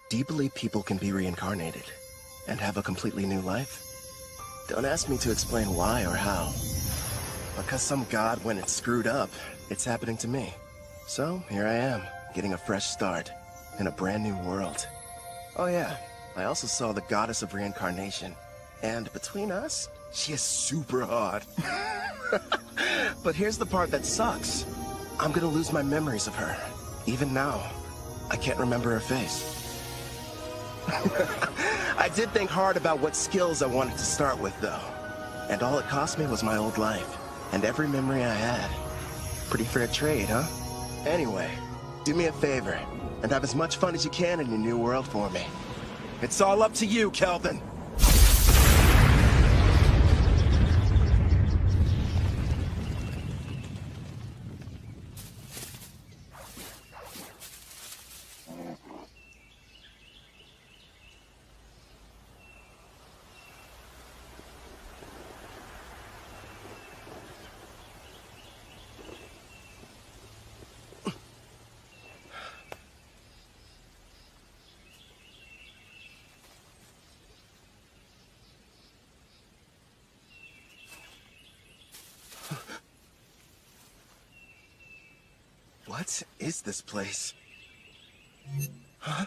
Do you believe people can be reincarnated and have a completely new life? Don't ask me to explain why or how. Because some god went and screwed up, it's happening to me. So, here I am, getting a fresh start, in a brand new world. Oh yeah, I also saw the goddess of reincarnation. And between us, she is super hot. But here's the part that sucks. I'm gonna lose my memories of her. Even now, I can't remember her face. I did think hard about what skills I wanted to start with, though. And all it cost me was my old life, and every memory I had. Pretty fair trade, huh? Anyway, do me a favor, and have as much fun as you can in your new world for me. It's all up to you, Kelvin. What is this place? Huh?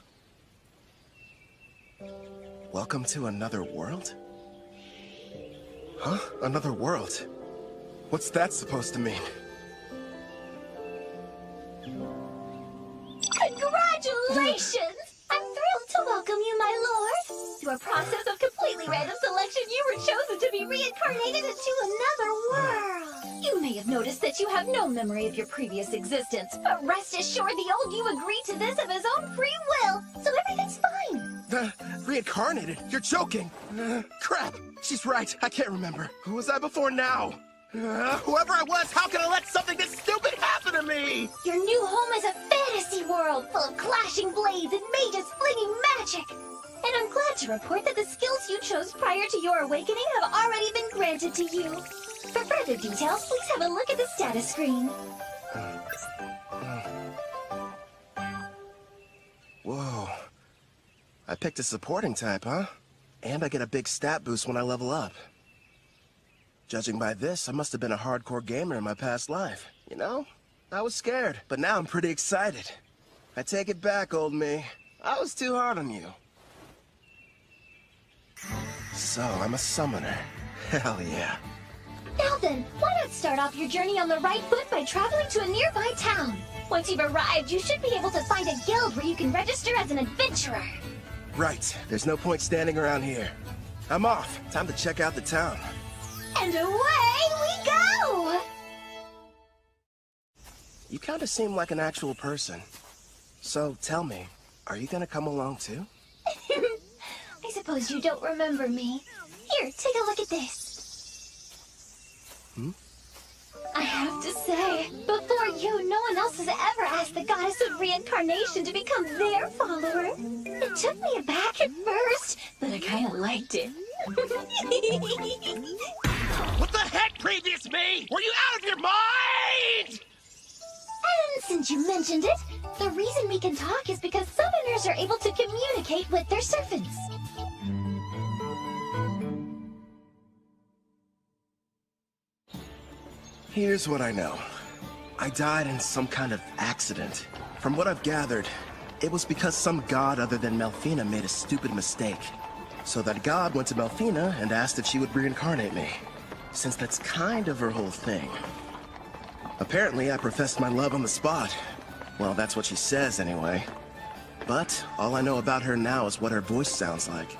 Welcome to another world? Huh? Another world? What's that supposed to mean? Congratulations! I'm thrilled to welcome you, my lord. Through a process of completely random selection, you were chosen to be reincarnated into another world. You may have noticed that you have no memory of your previous existence, but rest assured the old you agreed to this of his own free will, so everything's fine. Reincarnated? You're joking! Crap! She's right, I can't remember. Who was I before now? Whoever I was, how can I let something this stupid happen to me? Your new home is a fantasy world full of clashing blades and mages flinging magic. And I'm glad to report that the skills you chose prior to your awakening have already been granted to you. For further details, please have a look at the status screen. Whoa. I picked a supporting type, huh? And I get a big stat boost when I level up. Judging by this, I must have been a hardcore gamer in my past life. You know, I was scared, but now I'm pretty excited. I take it back, old me. I was too hard on you. So, I'm a summoner. Hell yeah. Now then, why not start off your journey on the right foot by traveling to a nearby town? Once you've arrived, you should be able to find a guild where you can register as an adventurer. Right. There's no point standing around here. I'm off. Time to check out the town. And away we go! You kind of seem like an actual person. So, tell me, are you gonna come along too? I suppose you don't remember me. Here, take a look at this. I have to say, before you, no one else has ever asked the goddess of reincarnation to become their follower. It took me aback at first, but I kind of liked it. What the heck, previous me? Were you out of your mind? And since you mentioned it, the reason we can talk is because summoners are able to communicate with their servants. Here's what I know. I died in some kind of accident. From what I've gathered, it was because some god other than Melfina made a stupid mistake. So that god went to Melfina and asked if she would reincarnate me, since that's kind of her whole thing. Apparently, I professed my love on the spot. Well, that's what she says anyway. But all I know about her now is what her voice sounds like.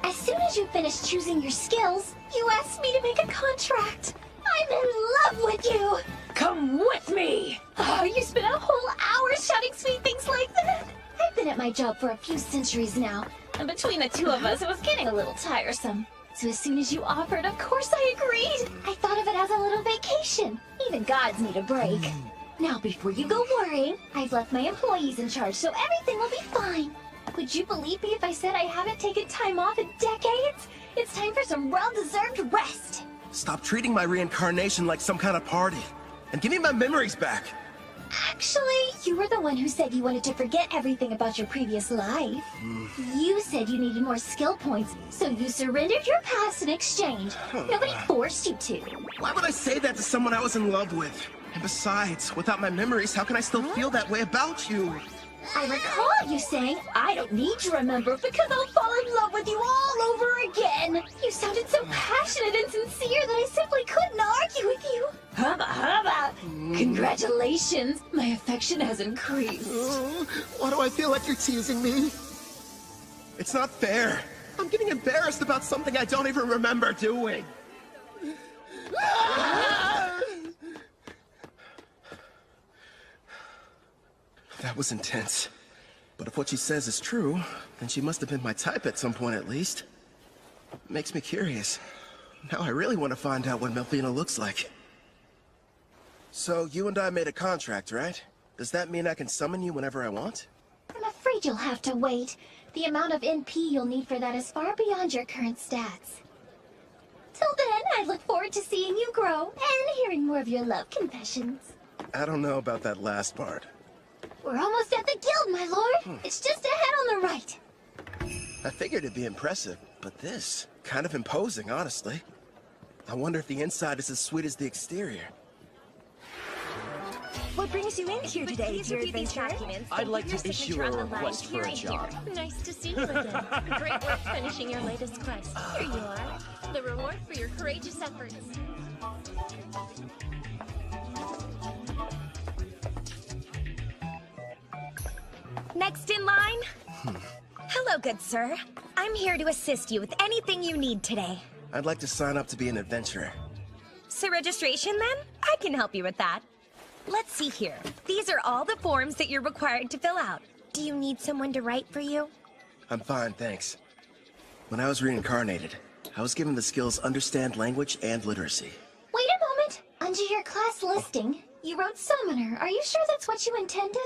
As soon as you finish choosing your skills, you asked me to make a contract. I'm in love with you! Come with me! Oh, you spent a whole hour shouting sweet things like that! I've been at my job for a few centuries now, and between the two of us, it was getting a little tiresome. So as soon as you offered, of course I agreed! I thought of it as a little vacation. Even gods need a break. Now, before you go worrying, I've left my employees in charge, so everything will be fine. Would you believe me if I said I haven't taken time off in decades? It's time for some well-deserved rest! Stop treating my reincarnation like some kind of party. And give me my memories back. Actually, you were the one who said you wanted to forget everything about your previous life. You said you needed more skill points, so you surrendered your past in exchange. Nobody forced you to. Why would I say that to someone I was in love with? And besides, without my memories, how can I still feel that way about you? I recall you saying, I don't need to remember because I'll fall in love with you all over again. You sounded so passionate and sincere that I simply couldn't argue with you. Hubba hubba! Congratulations, my affection has increased. Why do I feel like you're teasing me? It's not fair. I'm getting embarrassed about something I don't even remember doing. That was intense. But if what she says is true, then she must have been my type at some point at least. Makes me curious. Now I really want to find out what Melfina looks like. So you and I made a contract, right? Does that mean I can summon you whenever I want? I'm afraid you'll have to wait. The amount of NP you'll need for that is far beyond your current stats. Till then, I look forward to seeing you grow and hearing more of your love confessions. I don't know about that last part. We're almost at the guild, my lord. It's just ahead on the right. I figured it'd be impressive, but this, kind of imposing, honestly. I wonder if the inside is as sweet as the exterior. What brings you in here today, dear adventurer? I'd like to issue a request for a job. Nice to see you again. Great work finishing your latest quest. Here you are. The reward for your courageous efforts. Next in line? Hello, good sir. I'm here to assist you with anything you need today. I'd like to sign up to be an adventurer. So registration then? I can help you with that. Let's see here. These are all the forms that you're required to fill out. Do you need someone to write for you? I'm fine, thanks. When I was reincarnated, I was given the skills Understand Language and Literacy. Wait a moment. Under your class listing, you wrote Summoner. Are you sure that's what you intended?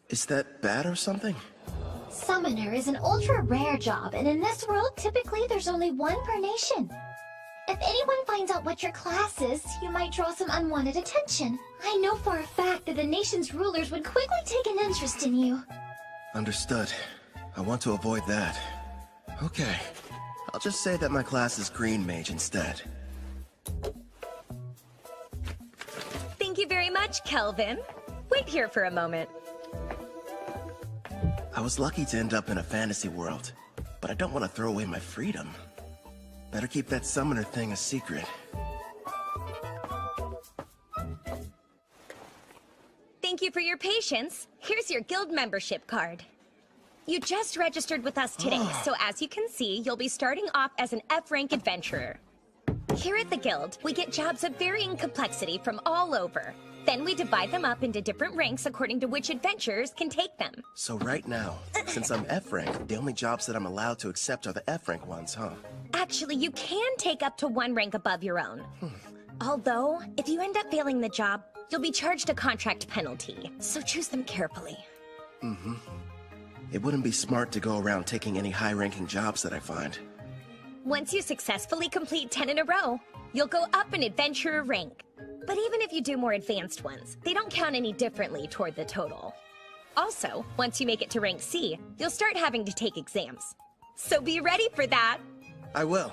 Is that bad or something? Summoner is an ultra-rare job, and in this world, typically there's only one per nation. If anyone finds out what your class is, you might draw some unwanted attention. I know for a fact that the nation's rulers would quickly take an interest in you. Understood. I want to avoid that. Okay. I'll just say that my class is Green Mage instead. Thank you very much, Kelvin. Wait here for a moment. I was lucky to end up in a fantasy world, but I don't want to throw away my freedom. Better keep that summoner thing a secret. Thank you for your patience. Here's your guild membership card. You just registered with us today, so as you can see, you'll be starting off as an F-rank adventurer. Here at the guild, we get jobs of varying complexity from all over. Then we divide them up into different ranks according to which adventurers can take them. So right now, since I'm F-rank, the only jobs that I'm allowed to accept are the F-rank ones, huh? Actually, you can take up to one rank above your own. Although, if you end up failing the job, you'll be charged a contract penalty. So choose them carefully. It wouldn't be smart to go around taking any high-ranking jobs that I find. Once you successfully complete 10 in a row, you'll go up an adventurer rank. But even if you do more advanced ones, they don't count any differently toward the total. Also, once you make it to rank C, you'll start having to take exams. So be ready for that! I will.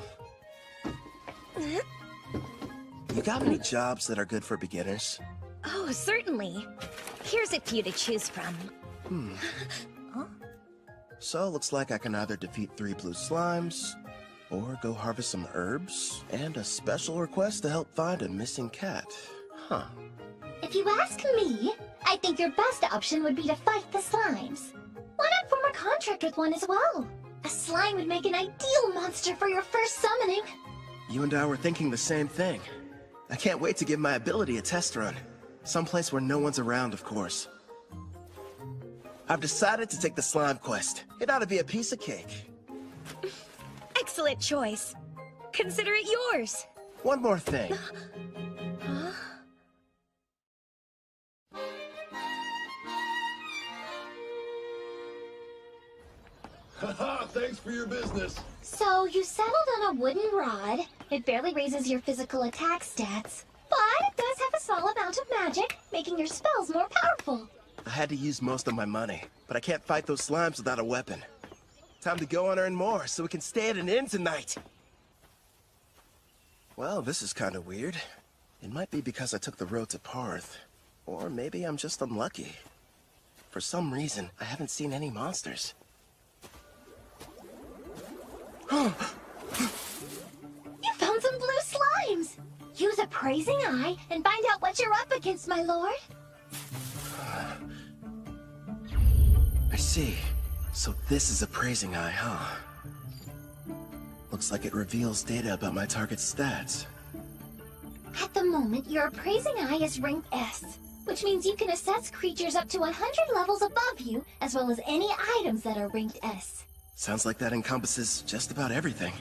You got any jobs that are good for beginners? Oh, certainly. Here's a few to choose from. So, looks like I can either defeat 3 blue slimes, or go harvest some herbs, and a special request to help find a missing cat. Huh. If you ask me, I think your best option would be to fight the slimes. Why not form a contract with one as well? A slime would make an ideal monster for your first summoning. You and I were thinking the same thing. I can't wait to give my ability a test run. Someplace where no one's around, of course. I've decided to take the slime quest. It ought to be a piece of cake. Excellent choice. Consider it yours. One more thing. Haha, thanks for your business. So, you settled on a wooden rod. It barely raises your physical attack stats, but it does have a small amount of magic, making your spells more powerful. I had to use most of my money, but I can't fight those slimes without a weapon. Time to go and earn more so we can stay at an inn tonight. Well, this is kind of weird. It might be because I took the road to Parth. Or maybe I'm just unlucky. For some reason, I haven't seen any monsters. You found some blue slimes! Use Appraising Eye and find out what you're up against, my lord. I see. So this is Appraising Eye, huh? Looks like it reveals data about my target's stats. At the moment, your Appraising Eye is ranked S, which means you can assess creatures up to 100 levels above you, as well as any items that are ranked S. Sounds like that encompasses just about everything.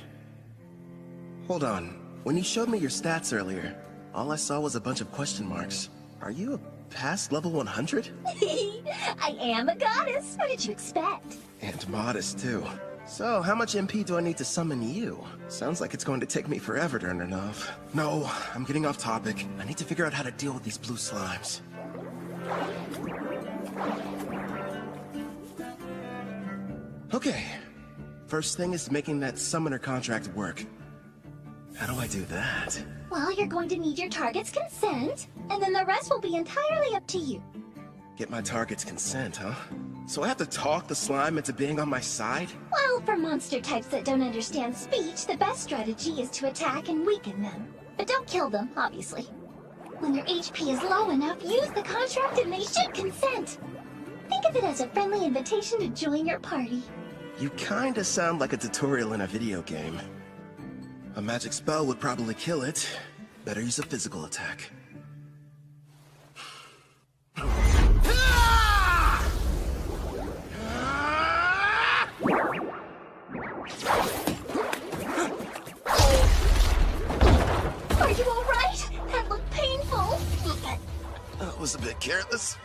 Hold on. When you showed me your stats earlier, all I saw was a bunch of question marks. Are you past level 100? I am a goddess. What did you expect? And modest, too. So, how much MP do I need to summon you? Sounds like it's going to take me forever to earn enough. No, I'm getting off topic. I need to figure out how to deal with these blue slimes. Okay. First thing is making that summoner contract work. How do I do that? Well, you're going to need your target's consent, and then the rest will be entirely up to you. Get my target's consent, huh? So I have to talk the slime into being on my side? Well, for monster types that don't understand speech, the best strategy is to attack and weaken them. But don't kill them, obviously. When your HP is low enough, use the contract and they should consent. Think of it as a friendly invitation to join your party. You kinda sound like a tutorial in a video game. A magic spell would probably kill it. Better use a physical attack. Are you alright? That looked painful. That was a bit careless.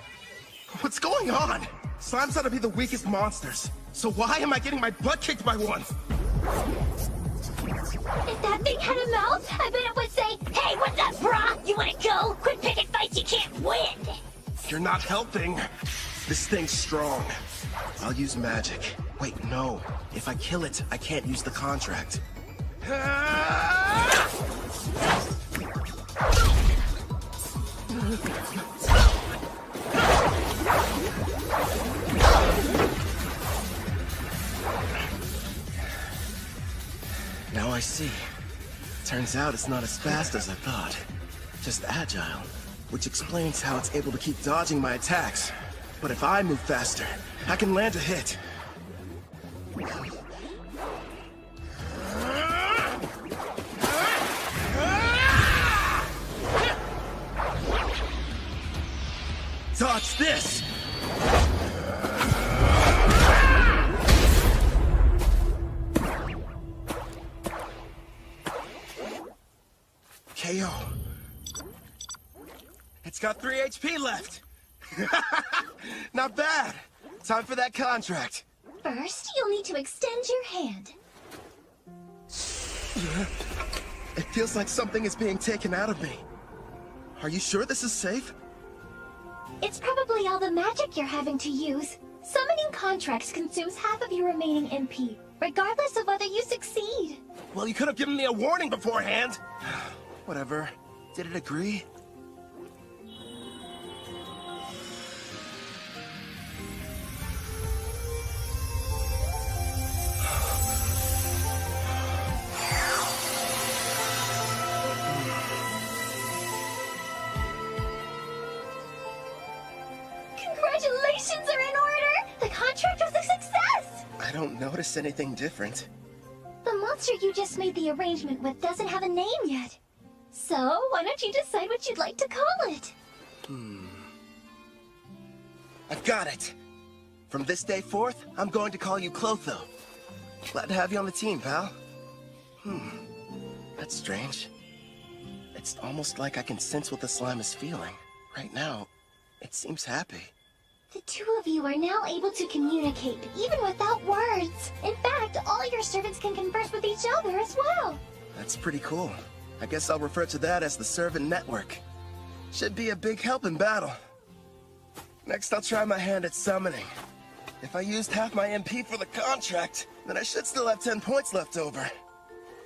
What's going on? Slimes ought to be the weakest monsters. So why am I getting my butt kicked by one? If that thing had a mouth, I bet it would say, "Hey, what's up, brah? You wanna go? Quit picking fights you can't win." You're not helping. This thing's strong. I'll use magic. Wait, no. If I kill it, I can't use the contract. Now I see. Turns out it's not as fast as I thought. Just agile, which explains how it's able to keep dodging my attacks. But if I move faster, I can land a hit. Dodge this! KO. It's got 3 HP left. Not bad. Time for that contract. First, you'll need to extend your hand. It feels like something is being taken out of me. Are you sure this is safe? It's probably all the magic you're having to use. Summoning contracts consumes half of your remaining MP, regardless of whether you succeed. Well, you could have given me a warning beforehand. Whatever. Did it agree? Congratulations are in order! The contract was a success! I don't notice anything different. The monster you just made the arrangement with doesn't have a name yet. So, why don't you decide what you'd like to call it? I've got it! From this day forth, I'm going to call you Clotho. Glad to have you on the team, pal. That's strange. It's almost like I can sense what the slime is feeling. Right now, it seems happy. The two of you are now able to communicate, even without words. In fact, all your servants can converse with each other as well. That's pretty cool. I guess I'll refer to that as the servant network. Should be a big help in battle. Next, I'll try my hand at summoning. If I used half my MP for the contract, then I should still have 10 points left over.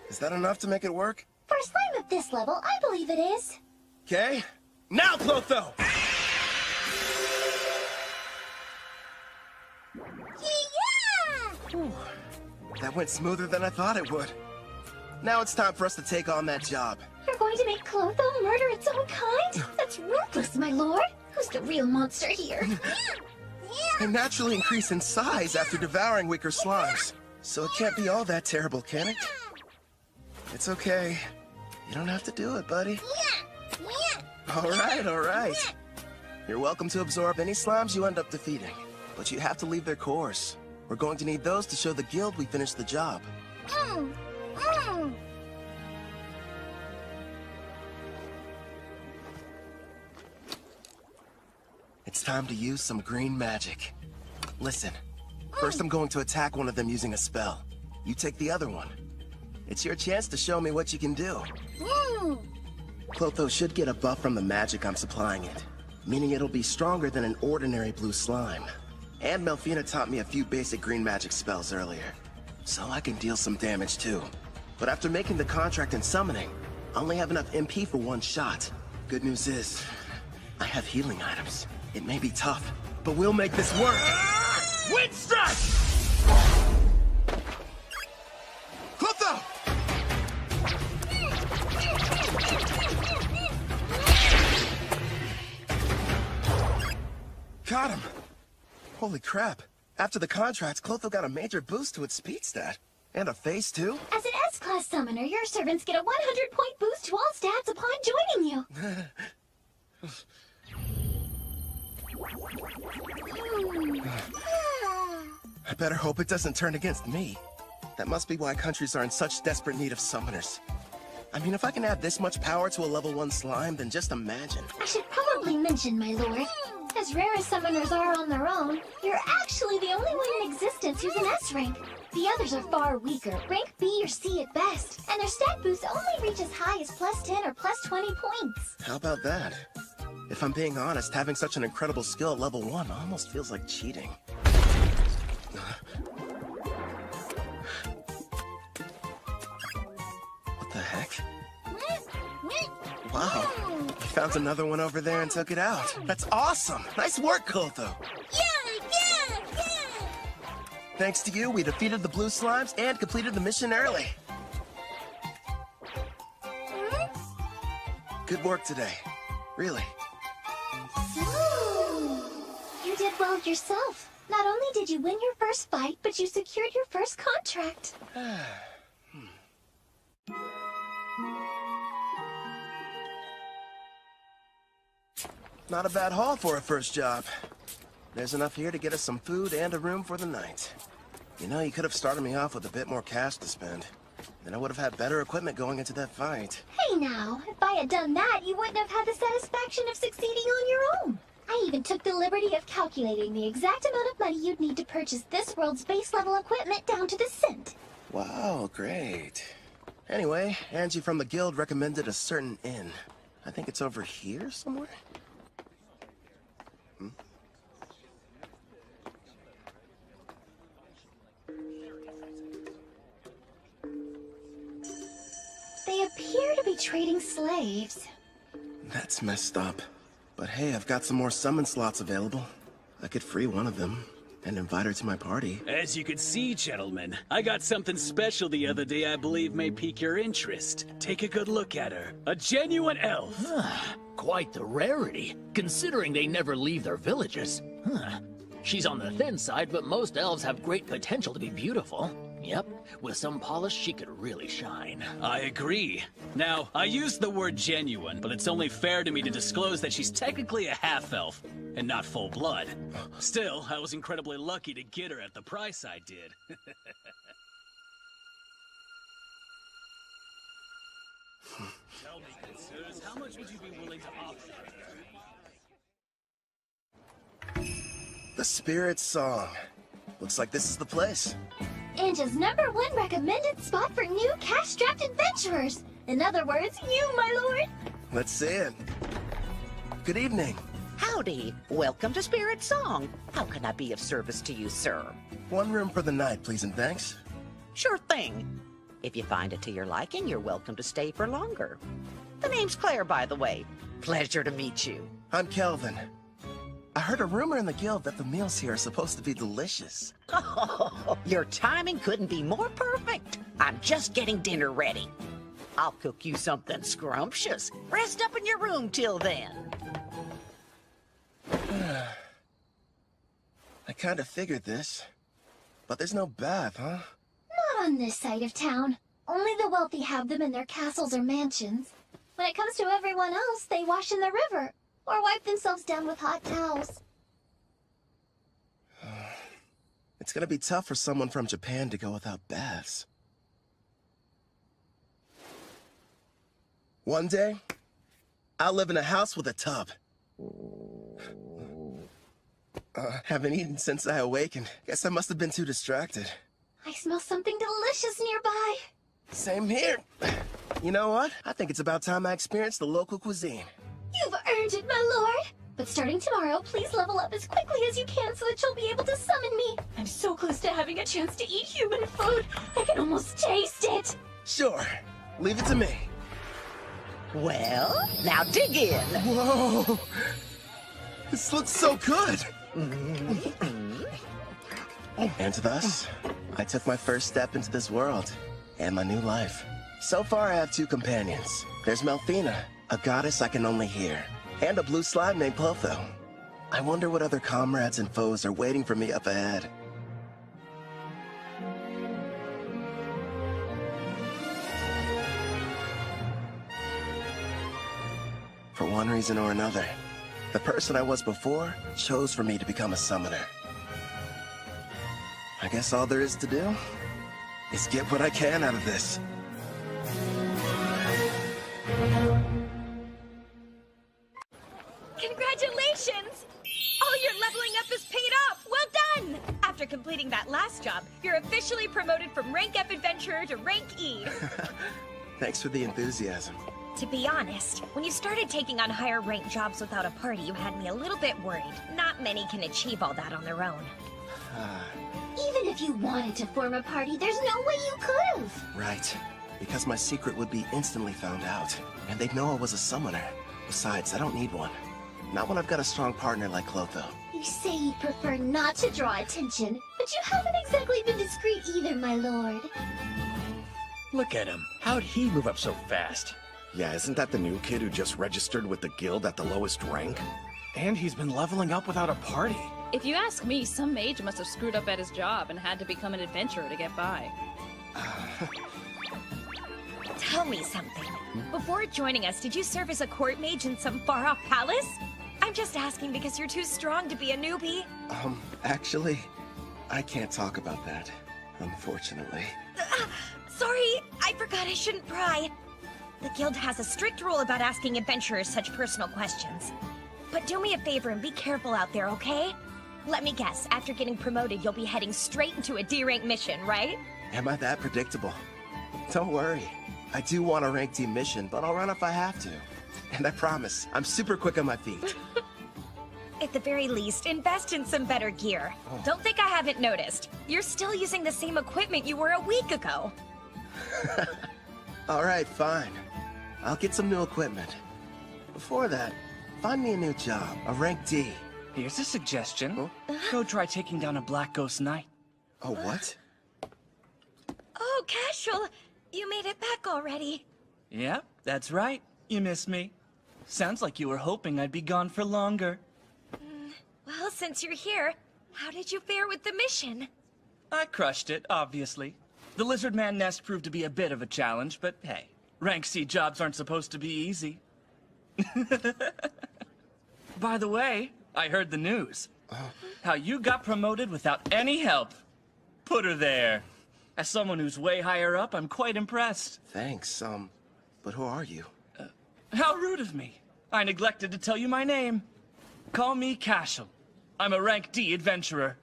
Is that enough to make it work? For a slime of this level, I believe it is. Okay. Now, Clotho! Yeah! That went smoother than I thought it would. Now it's time for us to take on that job. You're going to make Clotho murder its own kind? That's ruthless, my lord. Who's the real monster here? They naturally increase in size after devouring weaker slimes. So it can't be all that terrible, can it? It's okay. You don't have to do it, buddy. All right. You're welcome to absorb any slimes you end up defeating. But you have to leave their cores. We're going to need those to show the guild we finished the job. It's time to use some green magic. Listen, first I'm going to attack one of them using a spell. You take the other one. It's your chance to show me what you can do. Clotho should get a buff from the magic I'm supplying it, meaning it'll be stronger than an ordinary blue slime. And Melfina taught me a few basic green magic spells earlier, so I can deal some damage too. But after making the contract and summoning, I only have enough MP for one shot. Good news is, I have healing items. It may be tough, but we'll make this work! Wind strike! Clotho! Got him! Holy crap. After the contract, Clotho got a major boost to its speed stat. And a phase too? As an S-Class summoner, your servants get a 100-point boost to all stats upon joining you. I better hope it doesn't turn against me. That must be why countries are in such desperate need of summoners. I mean, if I can add this much power to a level 1 slime, then just imagine. I should probably mention, my lord, as rare as summoners are on their own, you're actually the only one in existence who's an S rank. The others are far weaker, rank B or C at best, and their stat boosts only reach as high as +10 or +20 points. How about that? If I'm being honest, having such an incredible skill at level 1 almost feels like cheating. What the heck? Wow, I found another one over there and took it out. That's awesome! Nice work, Clotho! Yeah! Thanks to you, we defeated the blue slimes and completed the mission early. Good work today. Really. You did well yourself. Not only did you win your first fight, but you secured your first contract. Not a bad haul for a first job. There's enough here to get us some food and a room for the night. You know, you could have started me off with a bit more cash to spend. Then I would have had better equipment going into that fight. Hey now, if I had done that, you wouldn't have had the satisfaction of succeeding on your own. I even took the liberty of calculating the exact amount of money you'd need to purchase this world's base level equipment down to the cent. Wow, great. Anyway, Angie from the guild recommended a certain inn. I think it's over here somewhere? They appear to be trading slaves. That's messed up. But hey, I've got some more summon slots available. I could free one of them and invite her to my party. As you can see, gentlemen, I got something special the other day I believe may pique your interest. Take a good look at her. A genuine elf. Quite the rarity, considering they never leave their villages. She's on the thin side, but most elves have great potential to be beautiful. Yep, with some polish, she could really shine. I agree. Now, I used the word genuine, but it's only fair to me to disclose that she's technically a half-elf, and not full-blood. Still, I was incredibly lucky to get her at the price I did. Tell me, consirs, how much would you be willing to offer? The Spirit Song. Looks like this is the place. Anja's #1 recommended spot for new cash-strapped adventurers. In other words, you, my lord. Let's see it. Good evening. Howdy. Welcome to Spirit Song. How can I be of service to you, sir? One room for the night, please and thanks. Sure thing. If you find it to your liking, you're welcome to stay for longer. The name's Claire, by the way. Pleasure to meet you. I'm Kelvin. I heard a rumor in the guild that the meals here are supposed to be delicious. Oh, your timing couldn't be more perfect. I'm just getting dinner ready. I'll cook you something scrumptious. Rest up in your room till then. I kind of figured this. But there's no bath, huh? Not on this side of town. Only the wealthy have them in their castles or mansions. When it comes to everyone else, they wash in the river or wipe themselves down with hot towels. It's gonna be tough for someone from Japan to go without baths. One day, I'll live in a house with a tub. Haven't eaten since I awakened. Guess I must have been too distracted. I smell something delicious nearby. Same here. You know what? I think it's about time I experienced the local cuisine. You've earned it, my lord. But starting tomorrow, please level up as quickly as you can so that you'll be able to summon me. I'm so close to having a chance to eat human food. I can almost taste it. Sure. Leave it to me. Well, now dig in. Whoa! This looks so good! And thus, I took my first step into this world and my new life. So far, I have 2 companions. There's Melfina, a goddess I can only hear, and a blue slime named Plotho. I wonder what other comrades and foes are waiting for me up ahead. For one reason or another, the person I was before chose for me to become a summoner. I guess all there is to do is get what I can out of this. Congratulations! All your leveling up is paid off! Well done! After completing that last job, you're officially promoted from Rank F Adventurer to Rank E. Thanks for the enthusiasm. To be honest, when you started taking on higher ranked jobs without a party, you had me a little bit worried. Not many can achieve all that on their own. Even if you wanted to form a party, there's no way you could've. Right. Because my secret would be instantly found out, and they'd know I was a summoner. Besides, I don't need one. Not when I've got a strong partner like Clotho. You say you prefer not to draw attention, but you haven't exactly been discreet either, my lord. Look at him. How'd he move up so fast? Yeah, isn't that the new kid who just registered with the guild at the lowest rank? And he's been leveling up without a party. If you ask me, some mage must have screwed up at his job and had to become an adventurer to get by. Tell me something. Before joining us, did you serve as a court mage in some far-off palace? I'm just asking because you're too strong to be a newbie. Actually, I can't talk about that, unfortunately. Sorry, I forgot I shouldn't pry. The guild has a strict rule about asking adventurers such personal questions. But do me a favor and be careful out there, okay? Let me guess, after getting promoted, you'll be heading straight into a D-rank mission, right? Am I that predictable? Don't worry. I do want a rank D mission, but I'll run if I have to. And I promise, I'm super quick on my feet. At the very least, invest in some better gear. Don't think I haven't noticed. You're still using the same equipment you were a week ago. All right, fine. I'll get some new equipment. Before that, find me a new job, a rank D. Here's a suggestion. Go try taking down a Black Ghost Knight. Oh, what? Oh, Casual, you made it back already. Yep, that's right. You missed me. Sounds like you were hoping I'd be gone for longer. Well, since you're here, how did you fare with the mission? I crushed it, obviously. The Lizard Man nest proved to be a bit of a challenge, but hey, rank C jobs aren't supposed to be easy. By the way, I heard the news. How you got promoted without any help. Put her there. As someone who's way higher up, I'm quite impressed. Thanks, but who are you? How rude of me. I neglected to tell you my name. Call me Cashel. I'm a rank D adventurer.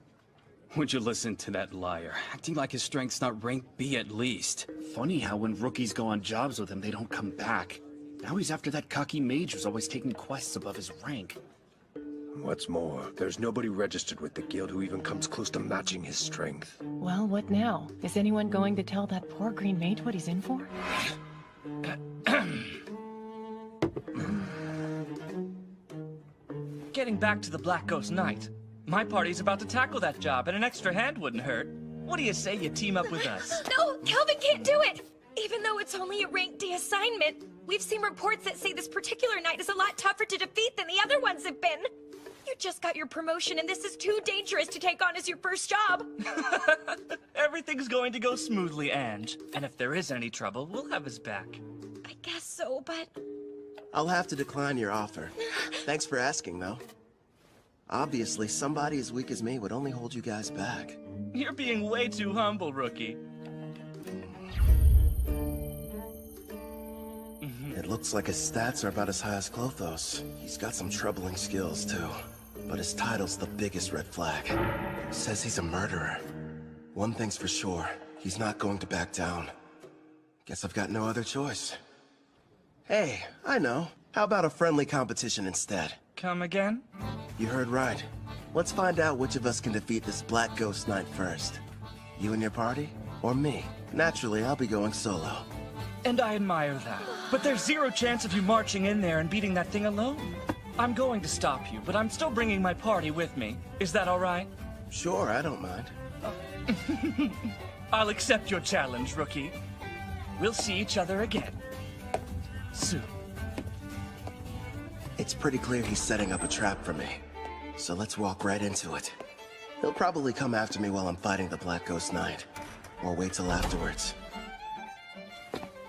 Would you listen to that liar? Acting like his strength's not rank B at least. Funny how when rookies go on jobs with him, they don't come back. Now he's after that cocky mage who's always taking quests above his rank. What's more, there's nobody registered with the guild who even comes close to matching his strength. Well, what now? Is anyone going to tell that poor green mage what he's in for? Getting back to the Black Ghost Knight. My party's about to tackle that job, and an extra hand wouldn't hurt. What do you say you team up with us? No, Kelvin can't do it! Even though it's only a rank D assignment, we've seen reports that say this particular knight is a lot tougher to defeat than the other ones have been. You just got your promotion, and this is too dangerous to take on as your first job. Everything's going to go smoothly, Ange. And if there is any trouble, we'll have his back. I guess so, but... I'll have to decline your offer. Thanks for asking, though. Obviously, somebody as weak as me would only hold you guys back. You're being way too humble, rookie. It looks like his stats are about as high as Clotho's. He's got some troubling skills, too. But his title's the biggest red flag. Says he's a murderer. One thing's for sure, he's not going to back down. Guess I've got no other choice. Hey, I know. How about a friendly competition instead? Come again? You heard right. Let's find out which of us can defeat this Black Ghost Knight first. You and your party? Or me? Naturally, I'll be going solo. And I admire that. But there's zero chance of you marching in there and beating that thing alone. I'm going to stop you, but I'm still bringing my party with me. Is that all right? Sure, I don't mind. I'll accept your challenge, rookie. We'll see each other again. Soon. It's pretty clear he's setting up a trap for me. So let's walk right into it. He'll probably come after me while I'm fighting the Black Ghost Knight. Or wait till afterwards.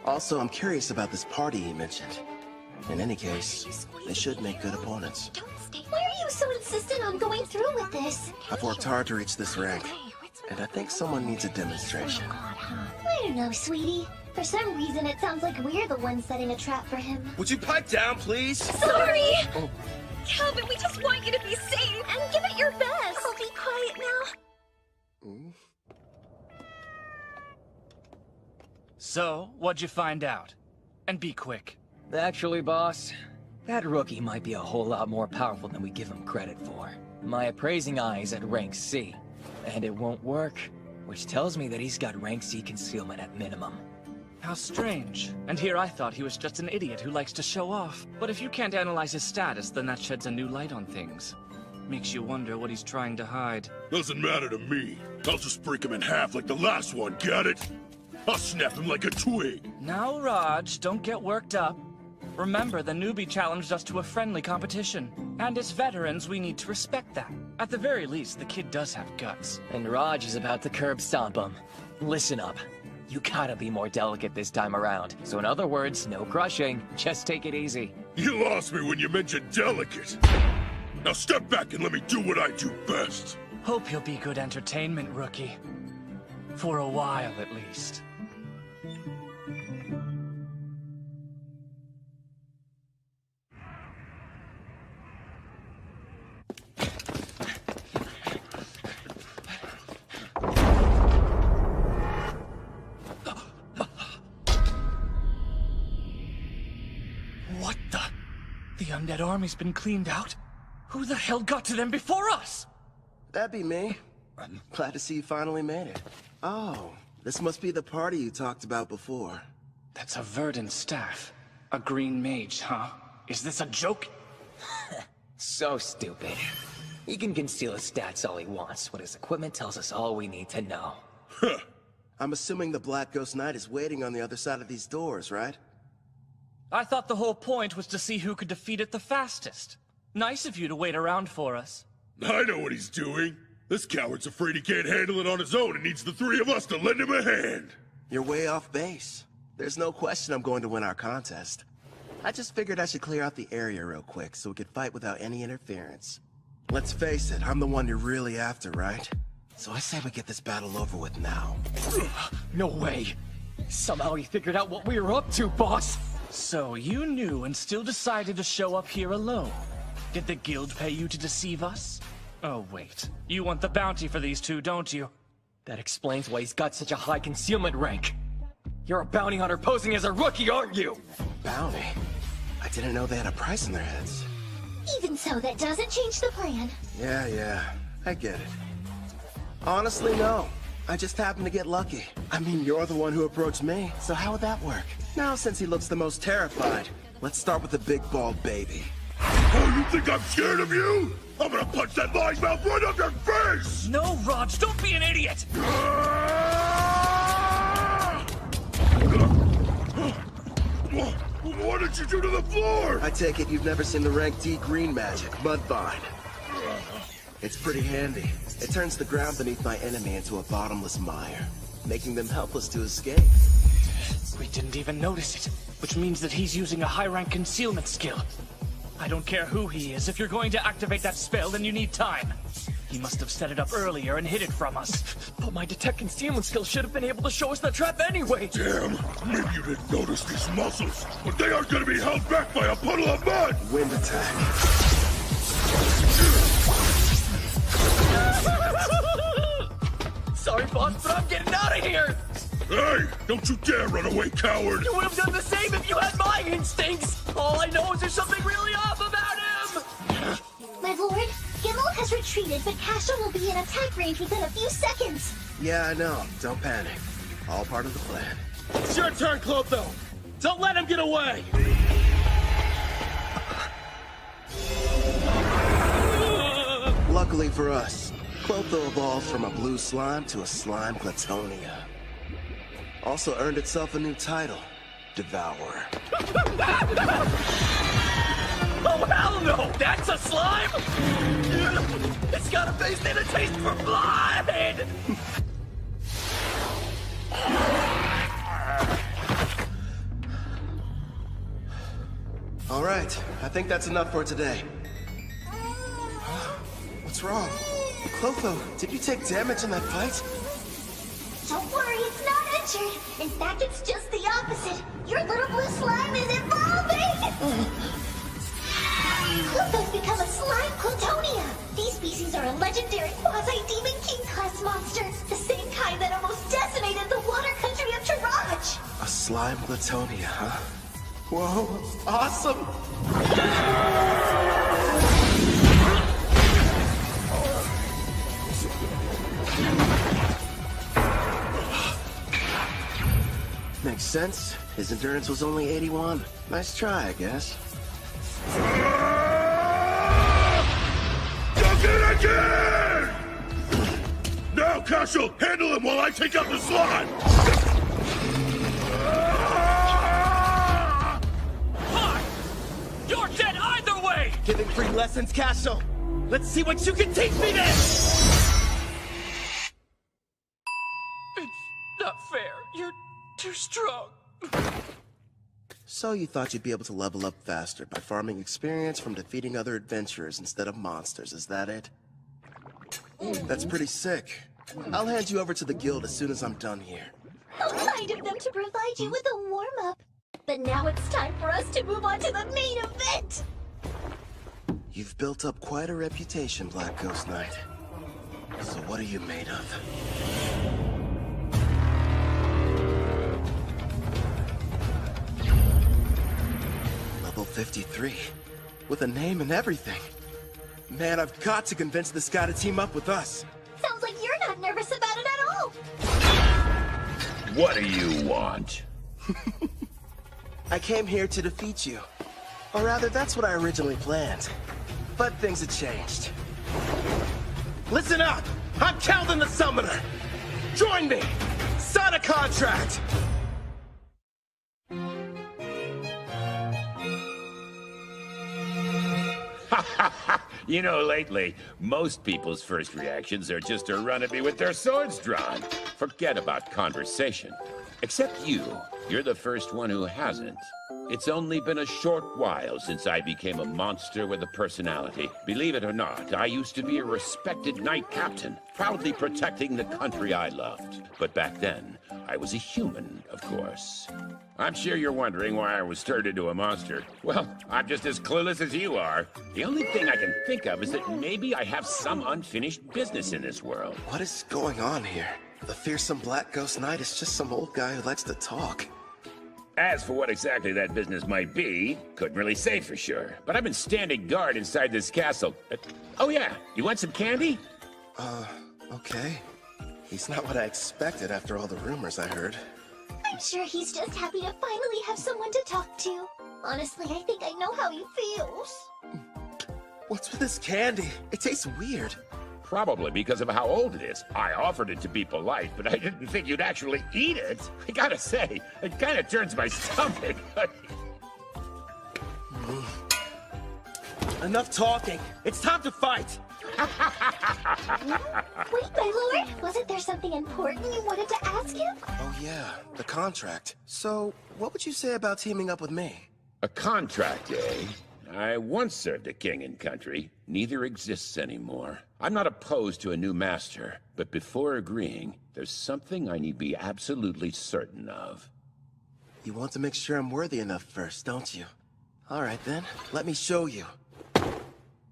Also, I'm curious about this party he mentioned. In any case, they should make good opponents. Why are you so insistent on going through with this? I've worked hard to reach this rank, and I think someone needs a demonstration. I don't know, sweetie. For some reason, it sounds like we're the ones setting a trap for him. Would you pipe down, please? Sorry! Oh. Kelvin, we just want you to be safe! And give it your best! I'll be quiet now. So, what'd you find out? And be quick. Actually, boss, that rookie might be a whole lot more powerful than we give him credit for. My appraising eye is at rank C, and it won't work, which tells me that he's got rank C concealment at minimum. How strange. And here I thought he was just an idiot who likes to show off. But if you can't analyze his status, then that sheds a new light on things. Makes you wonder what he's trying to hide. Doesn't matter to me. I'll just break him in half like the last one, get it? I'll snap him like a twig. Now, Raj, don't get worked up. Remember, the newbie challenged us to a friendly competition. And as veterans, we need to respect that. At the very least, the kid does have guts. And Raj is about to curb stomp him. Listen up. You gotta be more delicate this time around. So in other words, no crushing. Just take it easy. You lost me when you mentioned delicate. Now step back and let me do what I do best. Hope you'll be good entertainment, rookie. For a while, at least. What the? The undead army's been cleaned out? Who the hell got to them before us? That'd be me. I'm glad to see you finally made it. Oh, this must be the party you talked about before. That's a verdant staff. A green mage, huh? Is this a joke? So stupid. He can conceal his stats all he wants, but his equipment tells us all we need to know. I'm assuming the Black Ghost Knight is waiting on the other side of these doors, right? I thought the whole point was to see who could defeat it the fastest. Nice of you to wait around for us. I know what he's doing. This coward's afraid he can't handle it on his own and needs the three of us to lend him a hand. You're way off base. There's no question I'm going to win our contest. I just figured I should clear out the area real quick so we could fight without any interference. Let's face it, I'm the one you're really after, right? So I say we get this battle over with now. No way! Somehow he figured out what we were up to, boss! So you knew and still decided to show up here alone. Did the guild pay you to deceive us? Oh, wait. You want the bounty for these two, don't you? That explains why he's got such a high concealment rank. You're a bounty hunter posing as a rookie, aren't you? Bounty? I didn't know they had a price on their heads. Even so, that doesn't change the plan. Yeah, I get it. Honestly, no. I just happened to get lucky. I mean, you're the one who approached me, so how would that work? Now, since he looks the most terrified, let's start with the big bald baby. Oh, you think I'm scared of you? I'm gonna punch that lying mouth right up your face! No, Raj, don't be an idiot! What did you do to the floor? I take it you've never seen the rank D green magic, Mudvine. It's pretty handy. It turns the ground beneath my enemy into a bottomless mire, making them helpless to escape. We didn't even notice it, which means that he's using a high-rank concealment skill. I don't care who he is. If you're going to activate that spell, then you need time. He must have set it up earlier and hid it from us. But my detect concealment skill should have been able to show us the trap anyway. Damn, maybe you didn't notice these muscles, but they aren't gonna be held back by a puddle of mud! Wind attack. Sorry, boss, but I'm getting out of here! Hey, don't you dare run away, coward! You would have done the same if you had my instincts! All I know is there's something really off about him! My lord, Gimel has retreated, but Castle will be in attack range within a few seconds. Yeah, I know. Don't panic. All part of the plan. It's your turn, Clotho! Don't let him get away! Luckily for us, Clotho evolved from a blue slime to a slime Glatonia. Also earned itself a new title, Devourer. Oh, hell no! That's a slime? It's got a face and a taste for blood! All right, I think that's enough for today. What's wrong? Clotho, did you take damage in that fight? Don't worry, it's not injured. In fact, it's just the opposite. Your little blue slime is evolving! Clotho's become a slime Glatonia. These species are a legendary quasi-demon king-class monster. The same kind that almost decimated the water country of Taraj. A slime Glatonia, huh? Whoa, awesome! Makes sense. His endurance was only 81. Nice try, I guess. Duck it again! Now, Castle, handle him while I take out the slime! Hi! You're dead either way! Giving free lessons, Castle! Let's see what you can teach me then! It's not fair. You're too strong. So you thought you'd be able to level up faster by farming experience from defeating other adventurers instead of monsters, is that it? That's pretty sick. I'll hand you over to the guild as soon as I'm done here. How kind of them to provide you with a warm-up. But now it's time for us to move on to the main event! You've built up quite a reputation, Black Ghost Knight. So what are you made of? Level 53. With a name and everything. Man, I've got to convince this guy to team up with us. Sounds like you're not nervous about it at all! What do you want? I came here to defeat you. Or rather, that's what I originally planned. But things have changed. Listen up! I'm Calvin the Summoner! Join me! Sign a contract! You know, lately, most people's first reactions are just to run at me with their swords drawn. Forget about conversation. Except you. You're the first one who hasn't. It's only been a short while since I became a monster with a personality. Believe it or not, I used to be a respected knight captain, proudly protecting the country I loved. But back then, I was a human, of course. I'm sure you're wondering why I was turned into a monster. Well, I'm just as clueless as you are. The only thing I can think of is that maybe I have some unfinished business in this world. What is going on here? The fearsome Black Ghost Knight is just some old guy who likes to talk. As for what exactly that business might be, couldn't really say for sure. But I've been standing guard inside this castle. Oh yeah, you want some candy? Okay. He's not what I expected after all the rumors I heard. I'm sure he's just happy to finally have someone to talk to. Honestly, I think I know how he feels. What's with this candy? It tastes weird. Probably because of how old it is. I offered it to be polite, but I didn't think you'd actually eat it. I gotta say, it kind of turns my stomach. Enough talking. It's time to fight. Wait, my lord. Wasn't there something important you wanted to ask him? Oh yeah, the contract. So, what would you say about teaming up with me? A contract, eh? I once served a king and country. Neither exists anymore. I'm not opposed to a new master, but before agreeing, there's something I need be absolutely certain of. You want to make sure I'm worthy enough first, don't you? All right then, let me show you.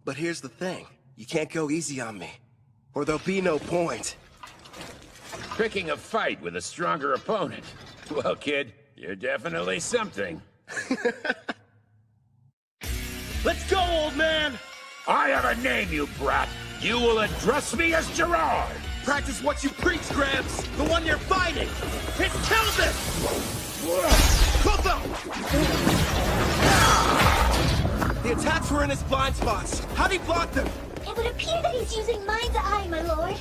But here's the thing. You can't go easy on me, or there'll be no point. Picking a fight with a stronger opponent. Well, kid, you're definitely something. Let's go, old man! I have a name, you brat! You will address me as Gerard! Practice what you preach, Gramps! The one you're fighting! It's Kelvin! Kotho! The attacks were in his blind spots. How'd he block them? It would appear that he's using Mind's Eye, my lord.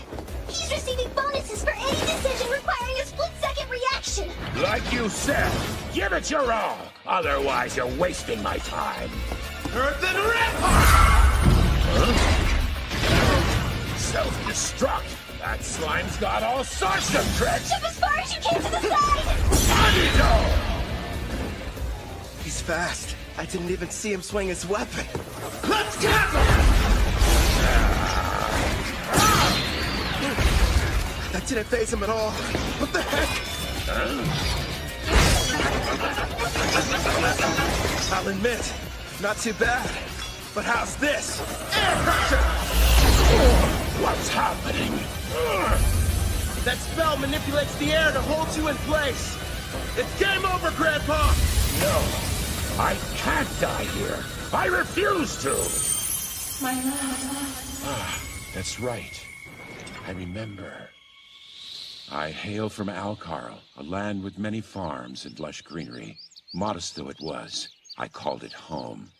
He's receiving bonuses for any decision requiring a split-second reaction. Like you said, give it your all! Otherwise, you're wasting my time. Earthen Rip! Self-destruct! That slime's got all sorts of tricks! Jump as far as you can to the side! He's fast. I didn't even see him swing his weapon. Let's get him! That didn't faze him at all. What the heck? I'll admit, not too bad. But how's this? Air pressure! What's happening? That spell manipulates the air to hold you in place. It's game over, Grandpa! No, I can't die here. I refuse to! My love. Ah, that's right. I remember. I hail from Alcarl, a land with many farms and lush greenery. Modest though it was, I called it home.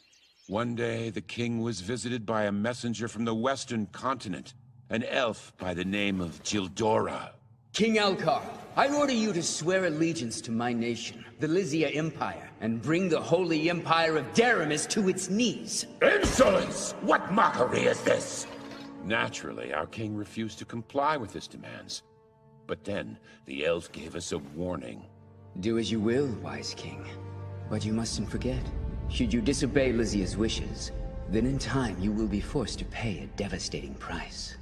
One day, the king was visited by a messenger from the western continent, an elf by the name of Gildora. King Alcar, I order you to swear allegiance to my nation, the Lysia Empire, and bring the holy empire of Daramis to its knees. Insolence! What mockery is this? Naturally, our king refused to comply with his demands. But then, the elf gave us a warning. Do as you will, wise king. But you mustn't forget, should you disobey Lysia's wishes, then in time you will be forced to pay a devastating price.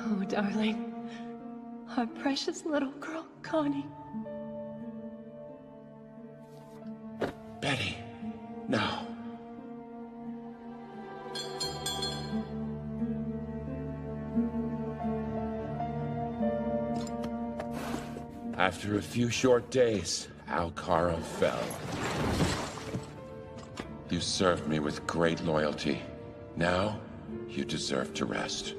Oh, darling. Our precious little girl, Connie. Betty, no. After a few short days, Alcara fell. You served me with great loyalty. Now, you deserve to rest.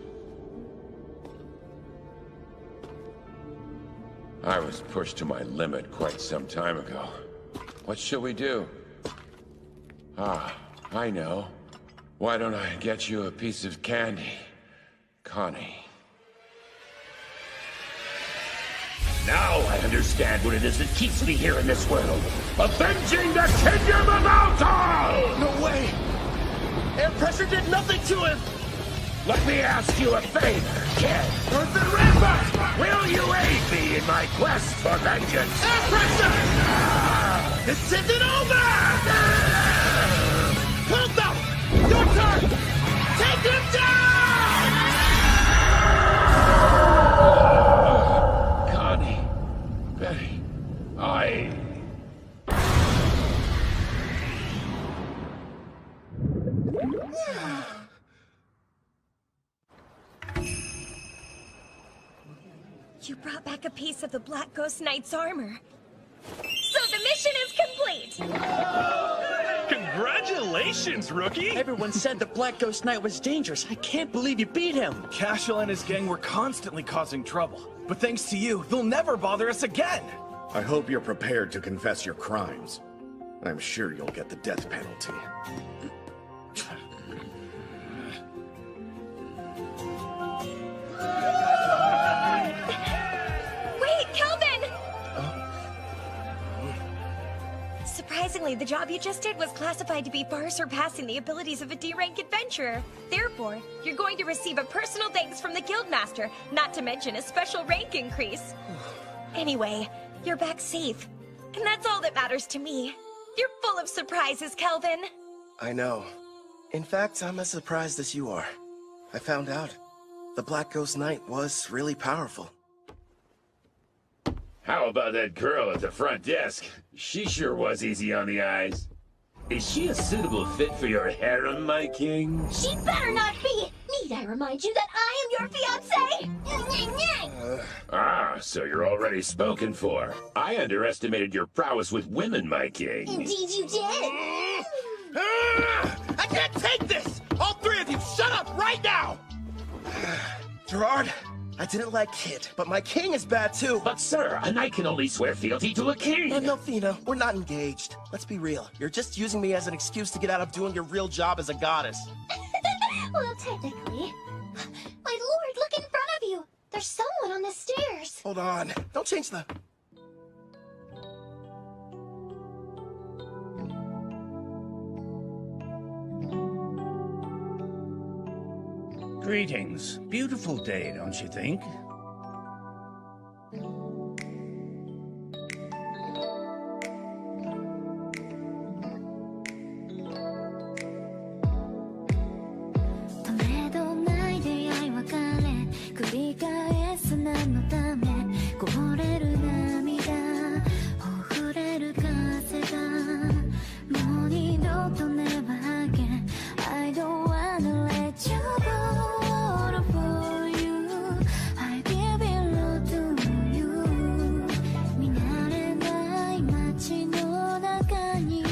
I was pushed to my limit quite some time ago. What shall we do? Ah, I know. Why don't I get you a piece of candy, Connie? Now I understand what it is that keeps me here in this world. Avenging the Kingdom of Altar! No way! Air pressure did nothing to him! Let me ask you a favor, kid. Earthen Rampart! Will you aid me in my quest for vengeance? Air pressure! It's it over! Kotho! Your turn! Take him down! Connie. Betty. I... You brought back a piece of the Black Ghost Knight's armor. So the mission is complete! Congratulations, rookie! Everyone said the Black Ghost Knight was dangerous. I can't believe you beat him. Cashel and his gang were constantly causing trouble. But thanks to you, they'll never bother us again! I hope you're prepared to confess your crimes. I'm sure you'll get the death penalty. Wait, Kelvin! Surprisingly, the job you just did was classified to be far surpassing the abilities of a D-rank adventurer. Therefore, you're going to receive a personal thanks from the Guildmaster, not to mention a special rank increase. Anyway, you're back safe. And that's all that matters to me. You're full of surprises, Kelvin. I know. In fact, I'm as surprised as you are. I found out the Black Ghost Knight was really powerful. How about that girl at the front desk? She sure was easy on the eyes. Is she a suitable fit for your harem, my king? She better not be! Need I remind you that I am your fiancé? So you're already spoken for. I underestimated your prowess with women, my king. Indeed you did! I can't take this! All three of you, shut up right now! Gerard, I didn't like Kid, but my king is bad too. But sir, a knight can only swear fealty to a king. Melfina, we're not engaged. Let's be real. You're just using me as an excuse to get out of doing your real job as a goddess. Well, technically. My lord, look in front of you! There's someone on the stairs! Hold on. Don't change the... Greetings. Beautiful day, don't you think? I don't wanna let you go for you. I give it all to you. 見慣れない街の中に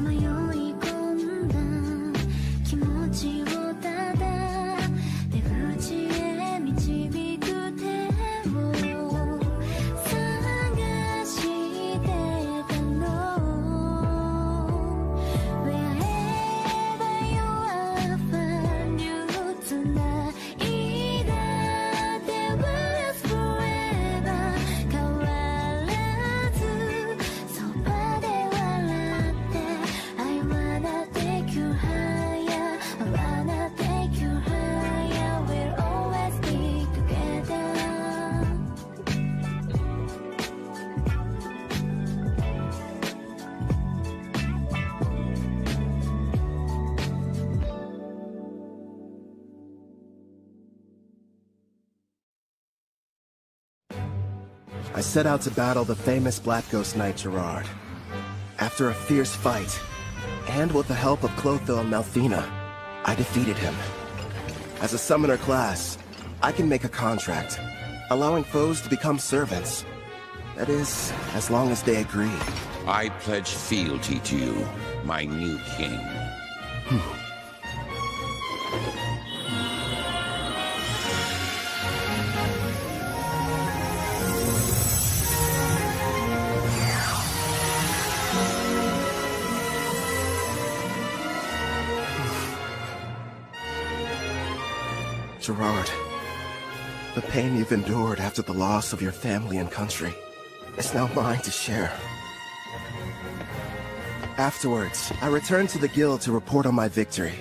迷い込んだ気持ちをただ出口へ導く手を探してたの。I set out to battle the famous Black Ghost Knight Gerard. After a fierce fight, and with the help of Clotho and Melfina, I defeated him. As a summoner class, I can make a contract, allowing foes to become servants. That is, as long as they agree. I pledge fealty to you, my new king. Gerard, the pain you've endured after the loss of your family and country is now mine to share. Afterwards, I returned to the guild to report on my victory,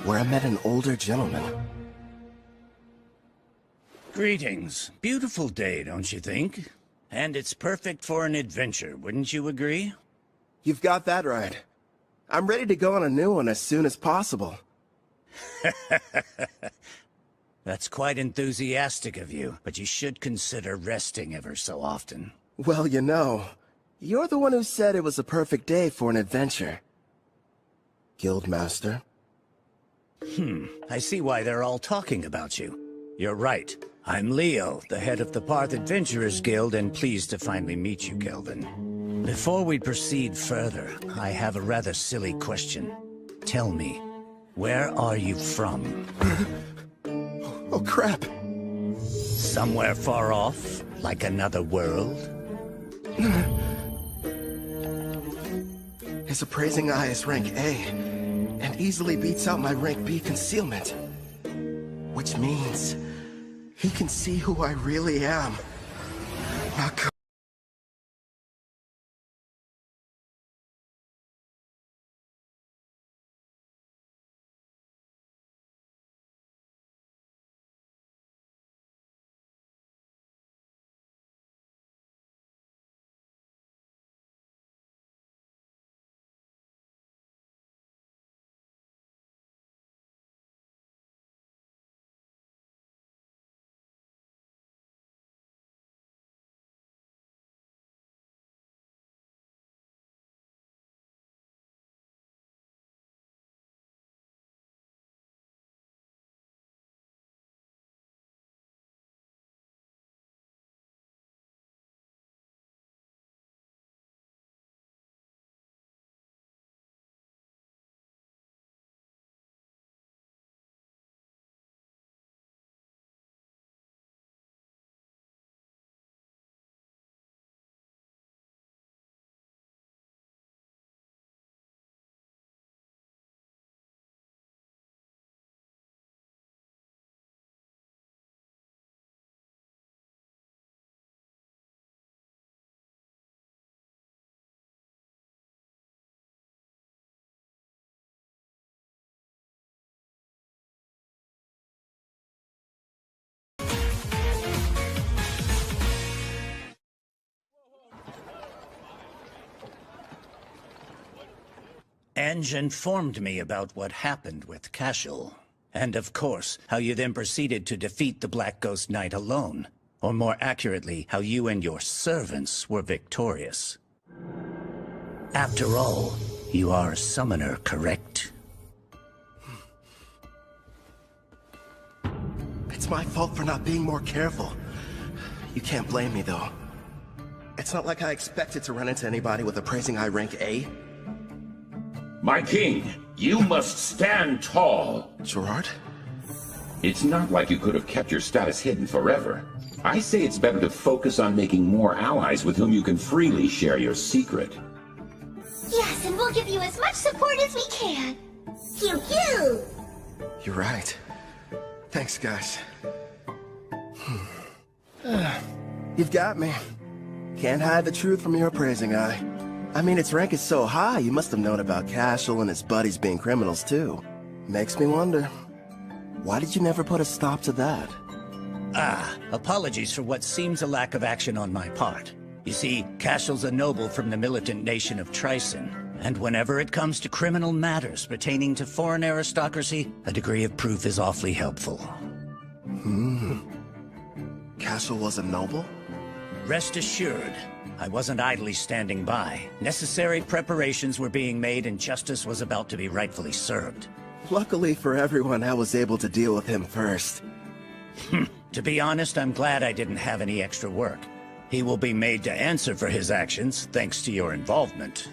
where I met an older gentleman. Greetings. Beautiful day, don't you think? And it's perfect for an adventure, wouldn't you agree? You've got that right. I'm ready to go on a new one as soon as possible. That's quite enthusiastic of you, but you should consider resting ever so often. Well, you know, you're the one who said it was a perfect day for an adventure. Guildmaster. I see why they're all talking about you. You're right. I'm Leo, the head of the Parth Adventurers Guild, and pleased to finally meet you, Kelvin. Before we proceed further, I have a rather silly question. Tell me, where are you from? Oh, crap. Somewhere far off, like another world? His appraising eye is rank A, and easily beats out my rank B concealment. Which means he can see who I really am. Not Ange informed me about what happened with Cashel. And of course, how you then proceeded to defeat the Black Ghost Knight alone. Or more accurately, how you and your servants were victorious. After all, you are a summoner, correct? It's my fault for not being more careful. You can't blame me, though. It's not like I expected to run into anybody with appraising eye rank A. My king, you must stand tall. Gerard? It's not like you could have kept your status hidden forever. I say it's better to focus on making more allies with whom you can freely share your secret. Yes, and we'll give you as much support as we can. Pew pew! You're right. Thanks, guys. You've got me. Can't hide the truth from your appraising eye. I mean, its rank is so high, you must have known about Cashel and his buddies being criminals, too. Makes me wonder, why did you never put a stop to that? Apologies for what seems a lack of action on my part. You see, Cashel's a noble from the militant nation of Tryson, and whenever it comes to criminal matters pertaining to foreign aristocracy, a degree of proof is awfully helpful. Cashel was a noble? Rest assured, I wasn't idly standing by. Necessary preparations were being made and justice was about to be rightfully served. Luckily for everyone, I was able to deal with him first. To be honest, I'm glad I didn't have any extra work. He will be made to answer for his actions, thanks to your involvement.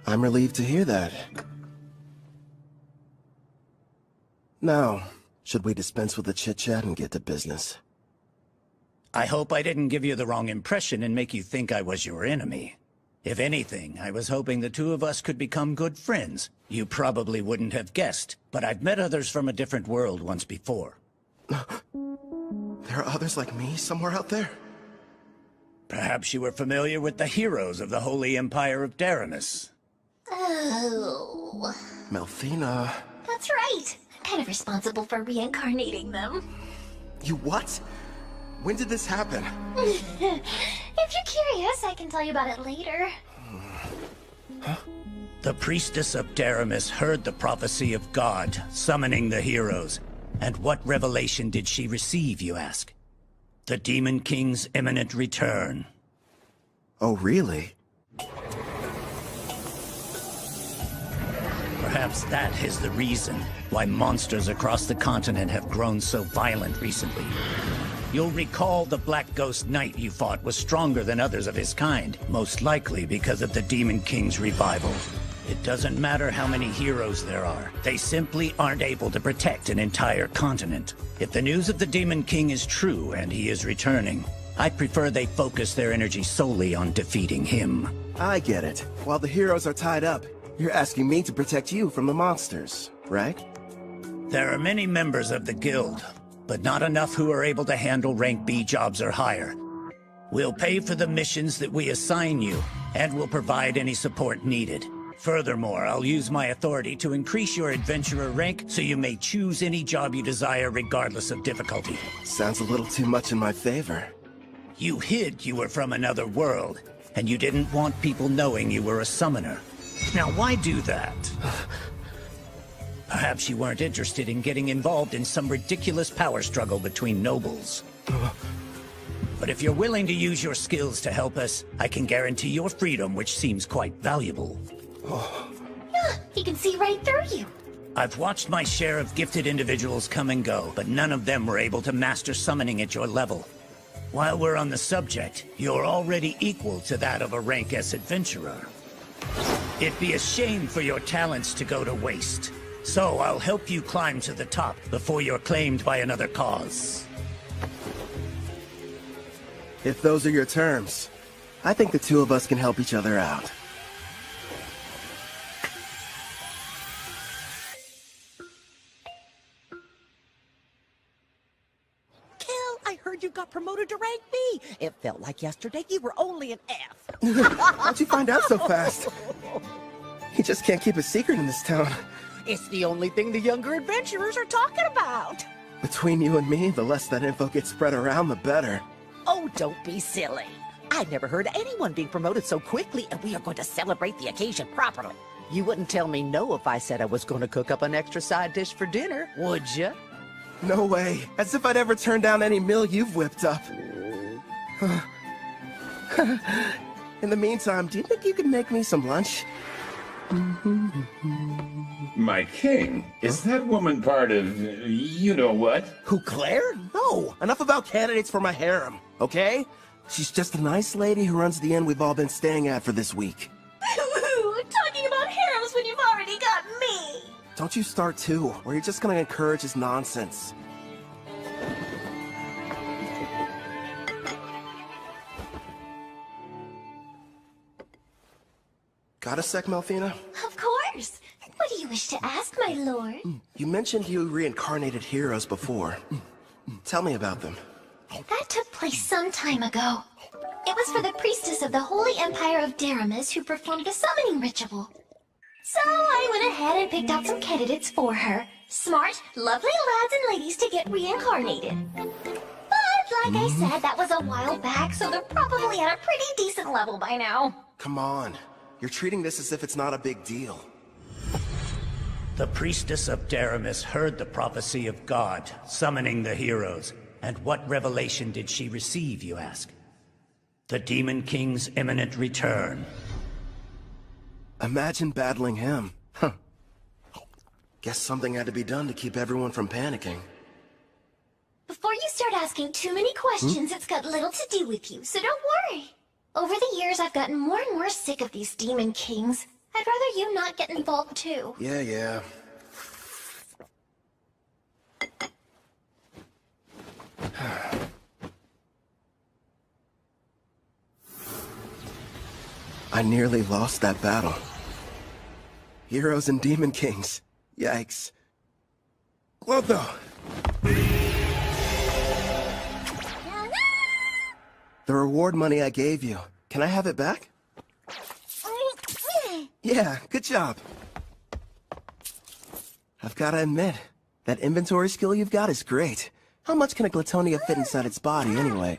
I'm relieved to hear that. Now, should we dispense with the chit-chat and get to business? I hope I didn't give you the wrong impression and make you think I was your enemy. If anything, I was hoping the two of us could become good friends. You probably wouldn't have guessed, but I've met others from a different world once before. There are others like me somewhere out there? Perhaps you were familiar with the heroes of the Holy Empire of Daramus. Oh. Melfina... That's right. I'm kind of responsible for reincarnating them. You what? When did this happen? If you're curious, I can tell you about it later. The priestess of Daramus heard the prophecy of God, summoning the heroes. And what revelation did she receive, you ask? The Demon King's imminent return. Oh, really? Perhaps that is the reason why monsters across the continent have grown so violent recently. You'll recall the Black Ghost Knight you fought was stronger than others of his kind, most likely because of the Demon King's revival. It doesn't matter how many heroes there are. They simply aren't able to protect an entire continent. If the news of the Demon King is true and he is returning, I'd prefer they focus their energy solely on defeating him. I get it. While the heroes are tied up, you're asking me to protect you from the monsters, right? There are many members of the guild, but not enough who are able to handle rank B jobs or higher. We'll pay for the missions that we assign you, and we'll provide any support needed. Furthermore, I'll use my authority to increase your adventurer rank so you may choose any job you desire regardless of difficulty. Sounds a little too much in my favor. You hid you were from another world, and you didn't want people knowing you were a summoner. Now why do that? Perhaps you weren't interested in getting involved in some ridiculous power struggle between nobles. But if you're willing to use your skills to help us, I can guarantee your freedom, which seems quite valuable. He can see right through you. I've watched my share of gifted individuals come and go, but none of them were able to master summoning at your level. While we're on the subject, you're already equal to that of a rank S adventurer. It'd be a shame for your talents to go to waste. So I'll help you climb to the top before you're claimed by another cause. If those are your terms, I think the two of us can help each other out. I heard you got promoted to rank B. It felt like yesterday you were only an F. How'd you find out so fast? He just can't keep a secret in this town. It's the only thing the younger adventurers are talking about. Between you and me, the less that info gets spread around, the better. Oh, don't be silly. I never heard of anyone being promoted so quickly, and we are going to celebrate the occasion properly. You wouldn't tell me no if I said I was going to cook up an extra side dish for dinner, would you? No way. As if I'd ever turn down any meal you've whipped up. In the meantime, do you think you could make me some lunch? My king, is that woman part of you-know-what? Who, Claire? No. Enough about candidates for my harem, okay? She's just a nice lady who runs the inn we've all been staying at for this week. Talking about harems when you've already got me. Don't you start too, or you're just gonna encourage his nonsense. Got a sec, Melfina? Of course. What do you wish to ask, my lord? You mentioned you reincarnated heroes before. Tell me about them. That took place some time ago. It was for the priestess of the Holy Empire of Daramis who performed the summoning ritual. So I went ahead and picked out some candidates for her. Smart, lovely lads and ladies to get reincarnated. But like I said, that was a while back, so they're probably at a pretty decent level by now. Come on. You're treating this as if it's not a big deal. The priestess of Daramis heard the prophecy of God, summoning the heroes. And what revelation did she receive, you ask? The Demon King's imminent return. Imagine battling him. Huh. Guess something had to be done to keep everyone from panicking. Before you start asking too many questions, it's got little to do with you, so don't worry. Over the years, I've gotten more and more sick of these Demon Kings. I'd rather you not get involved too. Yeah. I nearly lost that battle. Heroes and Demon Kings. Yikes. Clotho! The reward money I gave you. Can I have it back? Yeah, good job. I've gotta admit, that inventory skill you've got is great. How much can a Glitonia fit inside its body, anyway?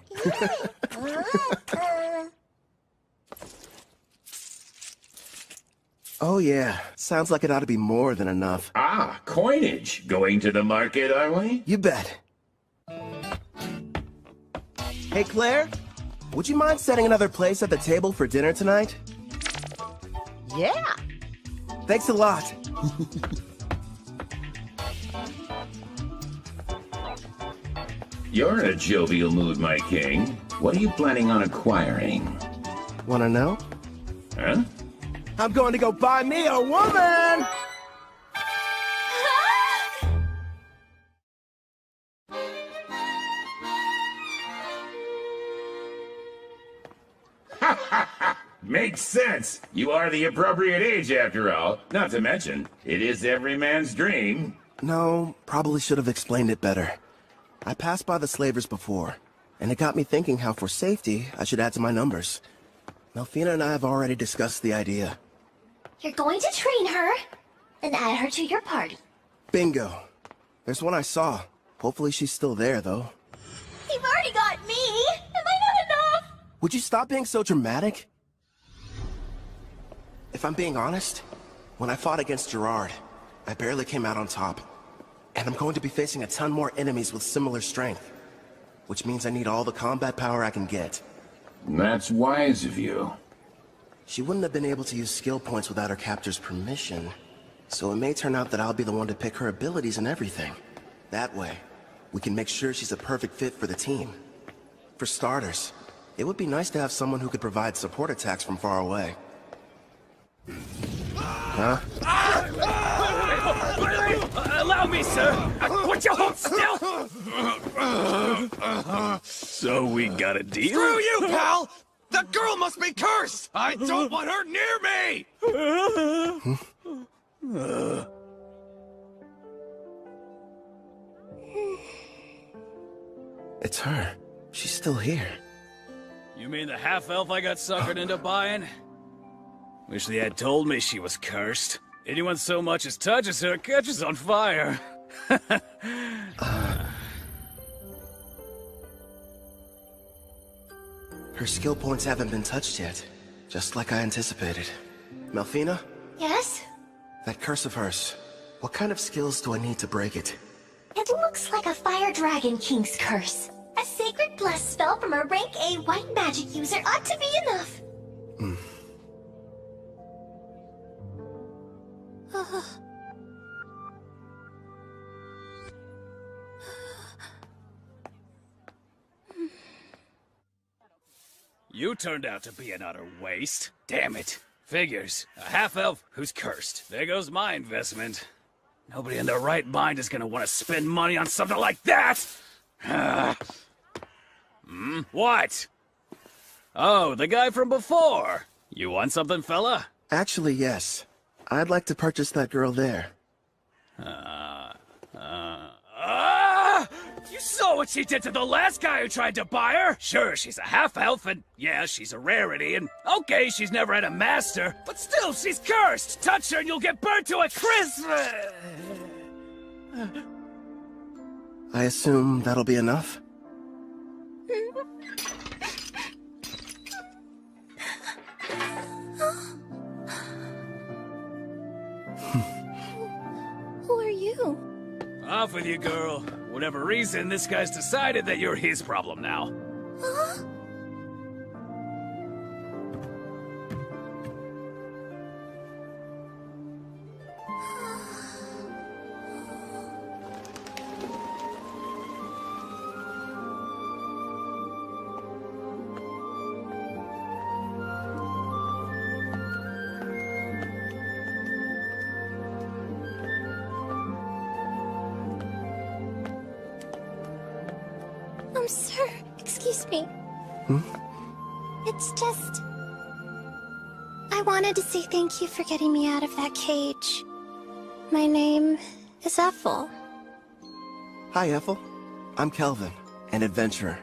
Oh yeah, sounds like it ought to be more than enough. Ah, coinage. Going to the market, are we? You bet. Hey, Claire? Would you mind setting another place at the table for dinner tonight? Yeah. Thanks a lot. You're in a jovial mood, my king. What are you planning on acquiring? Wanna know? Huh? I'm going to go buy me a woman! Makes sense. You are the appropriate age, after all. Not to mention, it is every man's dream. No, probably should have explained it better. I passed by the slavers before, and it got me thinking how for safety, I should add to my numbers. Melfina and I have already discussed the idea. You're going to train her, and add her to your party. Bingo. There's one I saw. Hopefully she's still there, though. You've already got me! Am I not enough? Would you stop being so dramatic? If I'm being honest, when I fought against Gerard, I barely came out on top. And I'm going to be facing a ton more enemies with similar strength. Which means I need all the combat power I can get. That's wise of you. She wouldn't have been able to use skill points without her captor's permission. So it may turn out that I'll be the one to pick her abilities and everything. That way, we can make sure she's a perfect fit for the team. For starters, it would be nice to have someone who could provide support attacks from far away. Huh? Allow me, sir! Would you hold still? So we got a deal? Screw you, pal! The girl must be cursed! I don't want her near me! It's her. She's still here. You mean the half-elf I got suckered into buying? Wish they had told me she was cursed. Anyone so much as touches her catches on fire. Her skill points haven't been touched yet, just like I anticipated. Melfina? Yes? That curse of hers, what kind of skills do I need to break it? It looks like a Fire Dragon King's curse. A sacred bless spell from a rank A white magic user ought to be enough. You turned out to be an utter waste. Damn it. Figures. A half-elf who's cursed. There goes my investment. Nobody in their right mind is gonna want to spend money on something like that! What? Oh, the guy from before. You want something, fella? Actually, yes. I'd like to purchase that girl there. You saw what she did to the last guy who tried to buy her? Sure, she's a half-elf, and yeah, she's a rarity, and okay, she's never had a master, but still, she's cursed! Touch her and you'll get burnt to a crisp! I assume that'll be enough? Who are you? Off with you, girl. Whatever reason, this guy's decided that you're his problem now. Huh? Sir, excuse me. It's just... I wanted to say thank you for getting me out of that cage. My name is Ethel. Hi, Ethel. I'm Kelvin, an adventurer.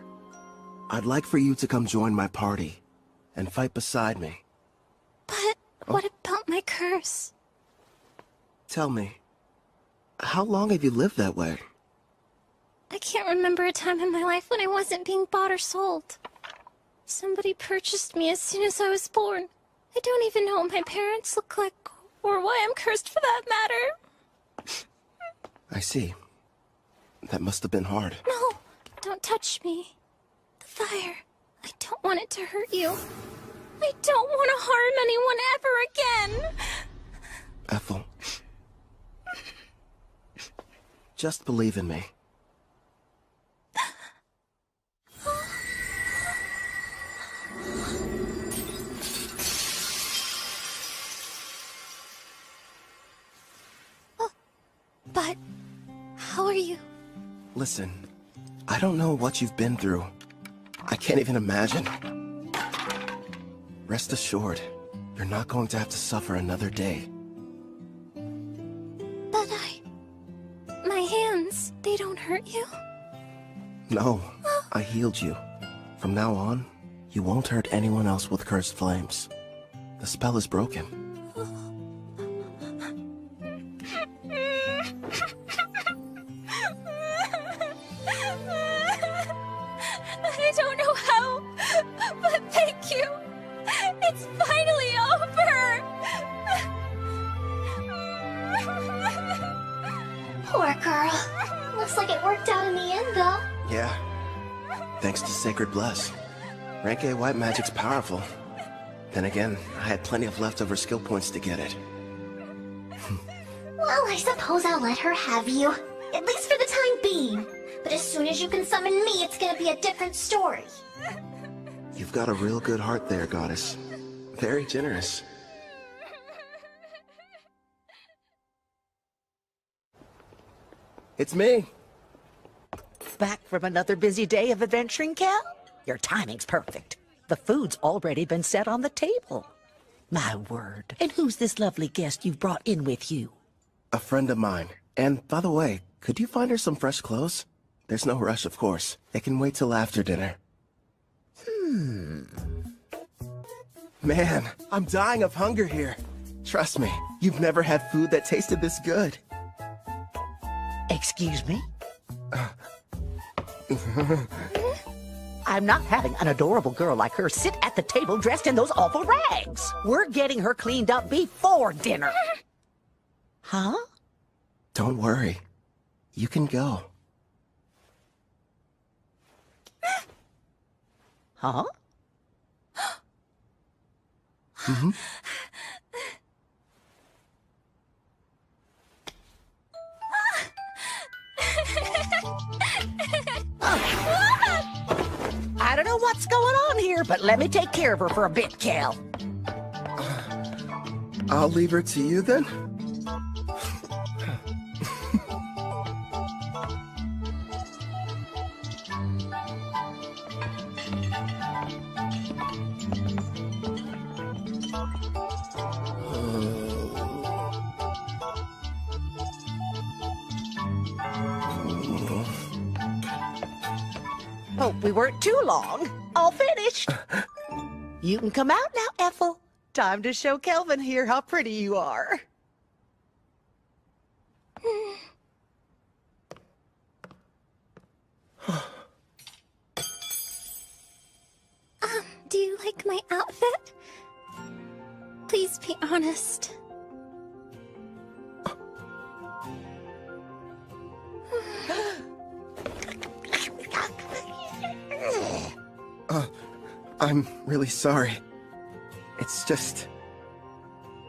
I'd like for you to come join my party and fight beside me. But what about my curse? Tell me, how long have you lived that way? I can't remember a time in my life when I wasn't being bought or sold. Somebody purchased me as soon as I was born. I don't even know what my parents look like, or why I'm cursed for that matter. I see. That must have been hard. No, don't touch me. The fire. I don't want it to hurt you. I don't want to harm anyone ever again. Ethel. Just believe in me. But how are you? Listen, I don't know what you've been through. I can't even imagine. Rest assured, you're not going to have to suffer another day. But my hands, they don't hurt you? No, I healed you. From now on, you won't hurt anyone else with cursed flames. The spell is broken. I don't know how, but thank you. It's finally over. Poor girl. Looks like it worked out in the end, though. Yeah. Thanks to Sacred Bless. Rank A white magic's powerful. Then again, I had plenty of leftover skill points to get it. Well, I suppose I'll let her have you. At least for the time being. But as soon as you can summon me, it's gonna be a different story. You've got a real good heart there, Goddess. Very generous. It's me. Back from another busy day of adventuring, Cal? Your timing's perfect. The food's already been set on the table. My word. And who's this lovely guest you've brought in with you? A friend of mine. And by the way, could you find her some fresh clothes? There's no rush, of course. They can wait till after dinner. Man, I'm dying of hunger here. Trust me, you've never had food that tasted this good. Excuse me? I'm not having an adorable girl like her sit at the table dressed in those awful rags. We're getting her cleaned up before dinner. Huh? Don't worry. You can go. Huh? Mm-hmm. I don't know what's going on here, but let me take care of her for a bit, Cal. I'll leave her to you then? Hope we weren't too long. All finished. You can come out now, Ethel. Time to show Kelvin here how pretty you are. Do you like my outfit? Please be honest. I'm really sorry. It's just...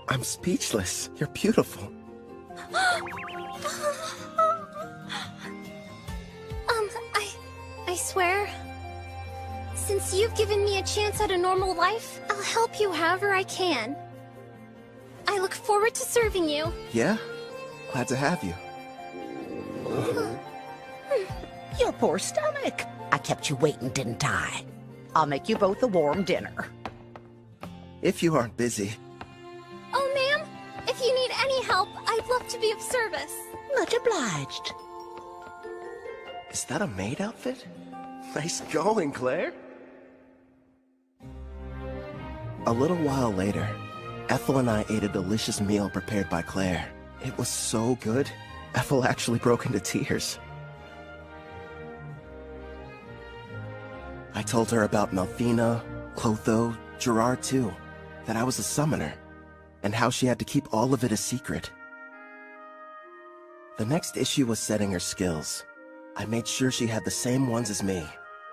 I'm speechless. You're beautiful. I swear, since you've given me a chance at a normal life, I'll help you however I can. I look forward to serving you. Yeah? Glad to have you. Your poor stomach. I kept you waiting, didn't I? I'll make you both a warm dinner. If you aren't busy. Oh, ma'am, if you need any help, I'd love to be of service. Much obliged. Is that a maid outfit? Nice going, Claire. A little while later, Ethel and I ate a delicious meal prepared by Claire. It was so good, Ethel actually broke into tears. I told her about Melfina, Clotho, Gerard too, that I was a summoner, and how she had to keep all of it a secret. The next issue was setting her skills. I made sure she had the same ones as me.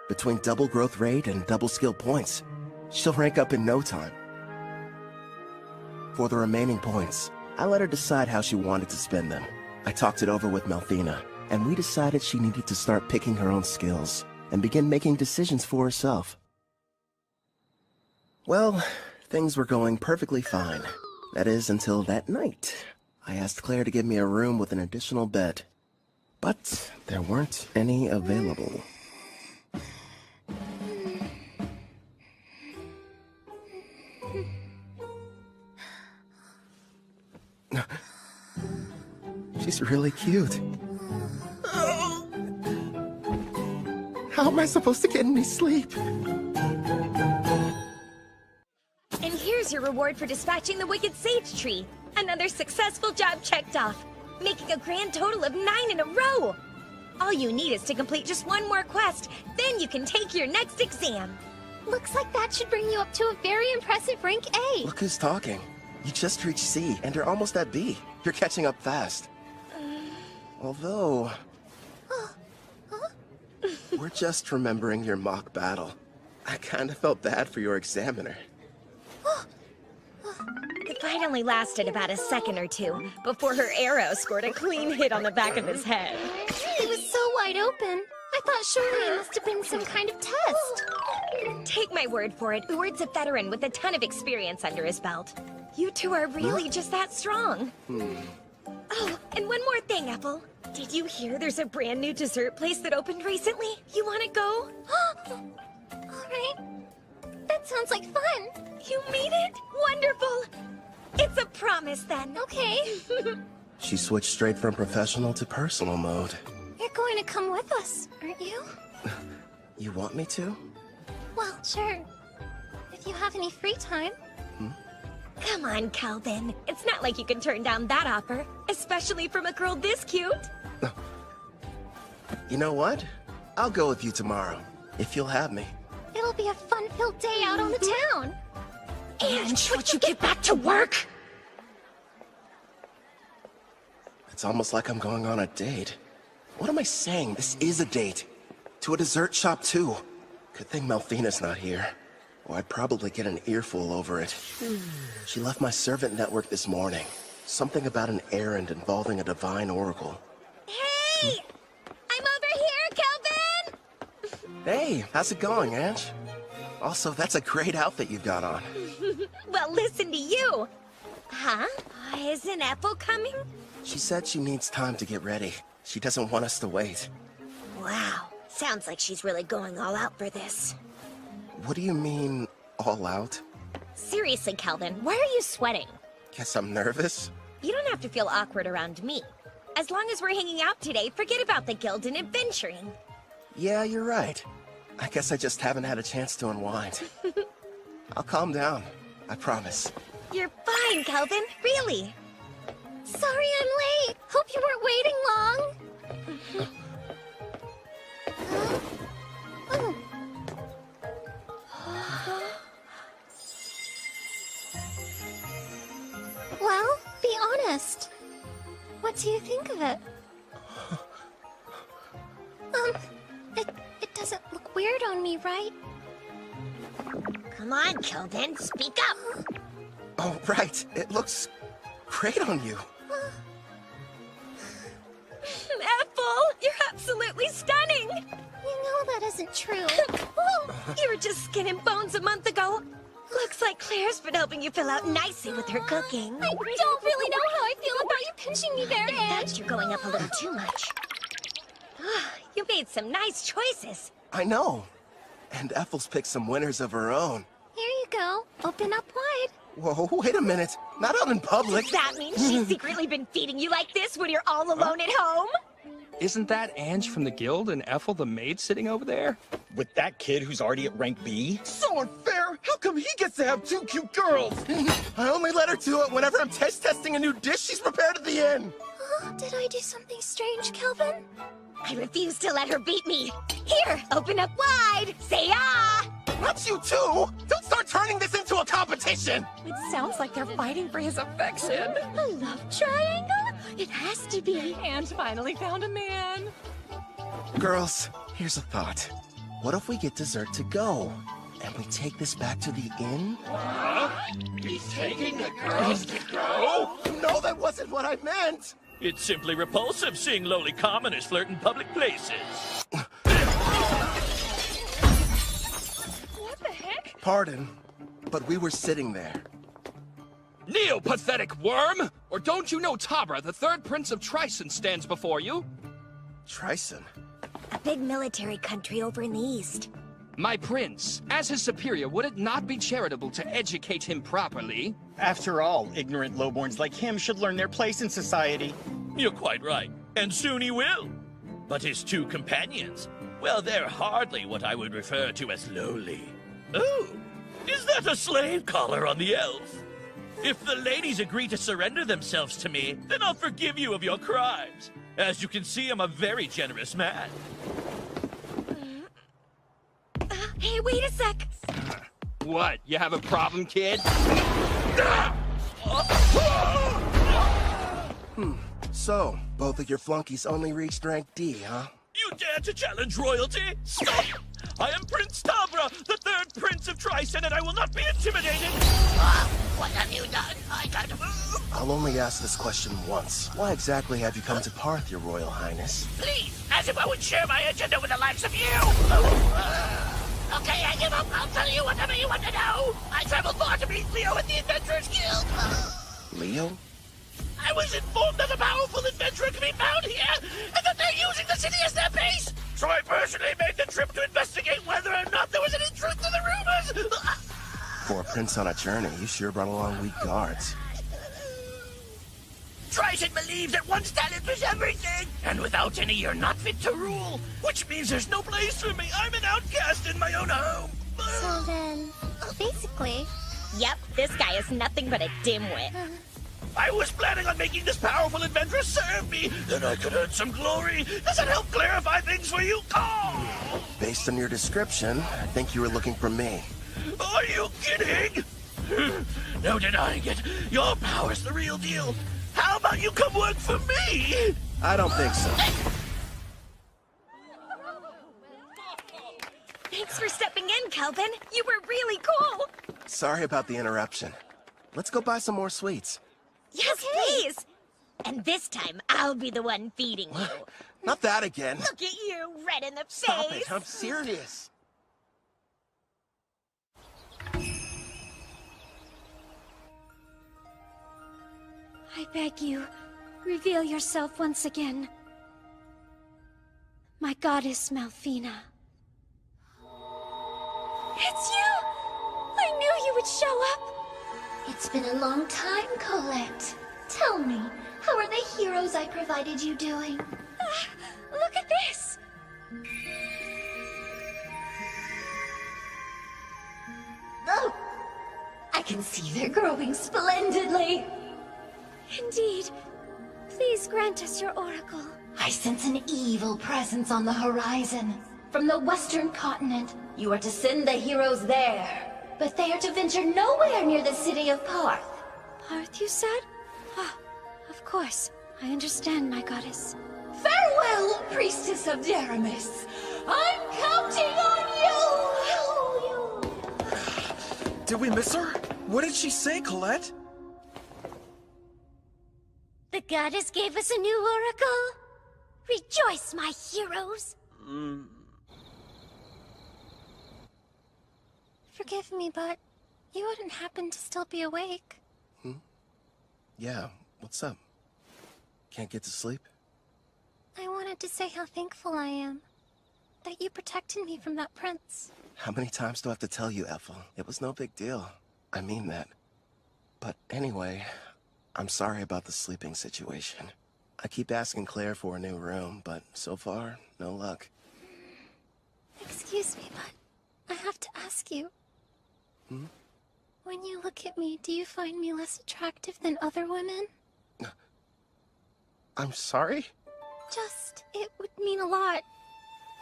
Between double growth rate and double skill points, she'll rank up in no time. For the remaining points, I let her decide how she wanted to spend them. I talked it over with Melfina, and we decided she needed to start picking her own skills and begin making decisions for herself. Well, things were going perfectly fine. That is, until that night. I asked Claire to give me a room with an additional bed, but there weren't any available. She's really cute. How am I supposed to get any sleep? And here's your reward for dispatching the Wicked Sage Tree. Another successful job checked off, making a grand total of 9 in a row. All you need is to complete just one more quest, then you can take your next exam. Looks like that should bring you up to a very impressive rank A. Look who's talking. You just reached C, and you're almost at B. You're catching up fast. Although... we're just remembering your mock battle. I kinda felt bad for your examiner. The fight only lasted about a second or two before her arrow scored a clean hit on the back of his head. It was so wide open. I thought surely it must have been some kind of test. Take my word for it, Uward's a veteran with a ton of experience under his belt. You two are really just that strong. Oh, and one more thing, Ethel. Did you hear there's a brand new dessert place that opened recently? You want to go? Alright. That sounds like fun. You mean it? Wonderful. It's a promise then. Okay. She switched straight from professional to personal mode. You're going to come with us, aren't you? You want me to? Well, sure. If you have any free time. Come on, Calvin. It's not like you can turn down that offer, especially from a girl this cute. You know what? I'll go with you tomorrow, if you'll have me. It'll be a fun-filled day out on the town. Ange, would you get back to work? It's almost like I'm going on a date. What am I saying? This is a date. To a dessert shop, too. Good thing Melfina's not here. Or I'd probably get an earful over it. She left my servant network this morning. Something about an errand involving a divine oracle. Hey! I'm over here, Calvin! Hey, how's it going, Ange? Also, that's a great outfit you've got on. Well, listen to you. Huh? Isn't Ethel coming? She said she needs time to get ready. She doesn't want us to wait. Wow. Sounds like she's really going all out for this. What do you mean, all out? Seriously, Calvin, why are you sweating? Guess I'm nervous? You don't have to feel awkward around me. As long as we're hanging out today, forget about the guild and adventuring. Yeah, you're right. I guess I just haven't had a chance to unwind. I'll calm down. I promise. You're fine, Calvin. Really. Sorry I'm late. Hope you weren't waiting long. Well, be honest. What do you think of it? It doesn't look weird on me, right? Come on, Calvin, speak up. Oh, right. It looks great on you. Ethel, you're absolutely stunning. You know that isn't true. You were just skin and bones a month ago. Looks like Claire's been helping you fill out nicely with her cooking. I don't really know how I feel about you pinching me there, In Ange. fact, you're going up a little too much. You made some nice choices. I know. And Ethel's picked some winners of her own. Here you go. Open up wide. Whoa, wait a minute. Not out in public. Does that mean she's secretly been feeding you like this when you're all alone at home? Isn't that Ange from the guild and Ethel the maid sitting over there? With that kid who's already at rank B? So unfair! How come he gets to have two cute girls? I only let her do it whenever I'm testing a new dish she's prepared at the inn. Did I do something strange, Calvin? I refuse to let her beat me. Here, open up wide. Say ah! Not you too! Don't start turning this into a competition! It sounds like they're fighting for his affection. A love triangle? It has to be. And finally found a man. Girls, here's a thought. What if we get dessert to go? And we take this back to the inn? He's taking the girls to go? No, that wasn't what I meant! It's simply repulsive seeing lowly commoners flirt in public places. What the heck? Pardon, but we were sitting there. Kneel, pathetic worm! Or don't you know Tabra, the third prince of Tryson, stands before you? Tryson? A big military country over in the east. My prince, as his superior, would it not be charitable to educate him properly? After all, ignorant lowborns like him should learn their place in society. You're quite right, and soon he will. But his two companions, well, they're hardly what I would refer to as lowly. Oh, is that a slave collar on the elf? If the ladies agree to surrender themselves to me, then I'll forgive you of your crimes. As you can see, I'm a very generous man. Hey, wait a sec! What, you have a problem, kid? So, both of your flunkies only reached rank D, huh? You dare to challenge royalty? Stop! I am Prince Tabra, the third prince of Tryson, and I will not be intimidated! What have you done? I can't move! I'll only ask this question once. Why exactly have you come to Parth, your royal highness? Please, as if I would share my agenda with the likes of you! Okay, I give up. I'll tell you whatever you want to know. I traveled far to meet Leo at the Adventurers Guild. Leo? I was informed that a powerful adventurer can be found here, and that they're using the city as their base. So I personally made the trip to investigate whether or not there was any truth to the rumors. For a prince on a journey, you sure brought along weak guards. Tryson believes that one's talent is everything, and without any, you're not fit to rule. Which means there's no place for me. I'm an outcast in my own home. So then, basically... Yep, this guy is nothing but a dimwit. I was planning on making this powerful adventurer serve me, then I could earn some glory. Does that help clarify things for you? Oh! Based on your description, I think you were looking for me. Are you kidding? No denying it. Your power's the real deal. How about you come work for me? I don't think so. Thanks for stepping in, Kelvin. You were really cool. Sorry about the interruption. Let's go buy some more sweets. Yes, please. And this time, I'll be the one feeding you. Not that again. Look at you, red in the Stop face. it, I'm serious. I beg you, reveal yourself once again. My goddess Malphina. It's you! I knew you would show up! It's been a long time, Colette. Tell me, how are the heroes I provided you doing? Look at this! Oh! I can see they're growing splendidly! Indeed. Please grant us your oracle. I sense an evil presence on the horizon. From the western continent, you are to send the heroes there. But they are to venture nowhere near the city of Parth. Parth, you said? Ah, of course. I understand, my goddess. Farewell, priestess of Deramis. I'm counting on you! Did we miss her? What did she say, Colette? The goddess gave us a new oracle. Rejoice, my heroes. Forgive me, but you wouldn't happen to still be awake. Yeah, what's up? Can't get to sleep? I wanted to say how thankful I am that you protected me from that prince. How many times do I have to tell you, Ethel? It was no big deal. I mean that. But anyway, I'm sorry about the sleeping situation. I keep asking Claire for a new room, but so far, no luck. Excuse me, but I have to ask you. When you look at me, do you find me less attractive than other women? I'm sorry? Just, it would mean a lot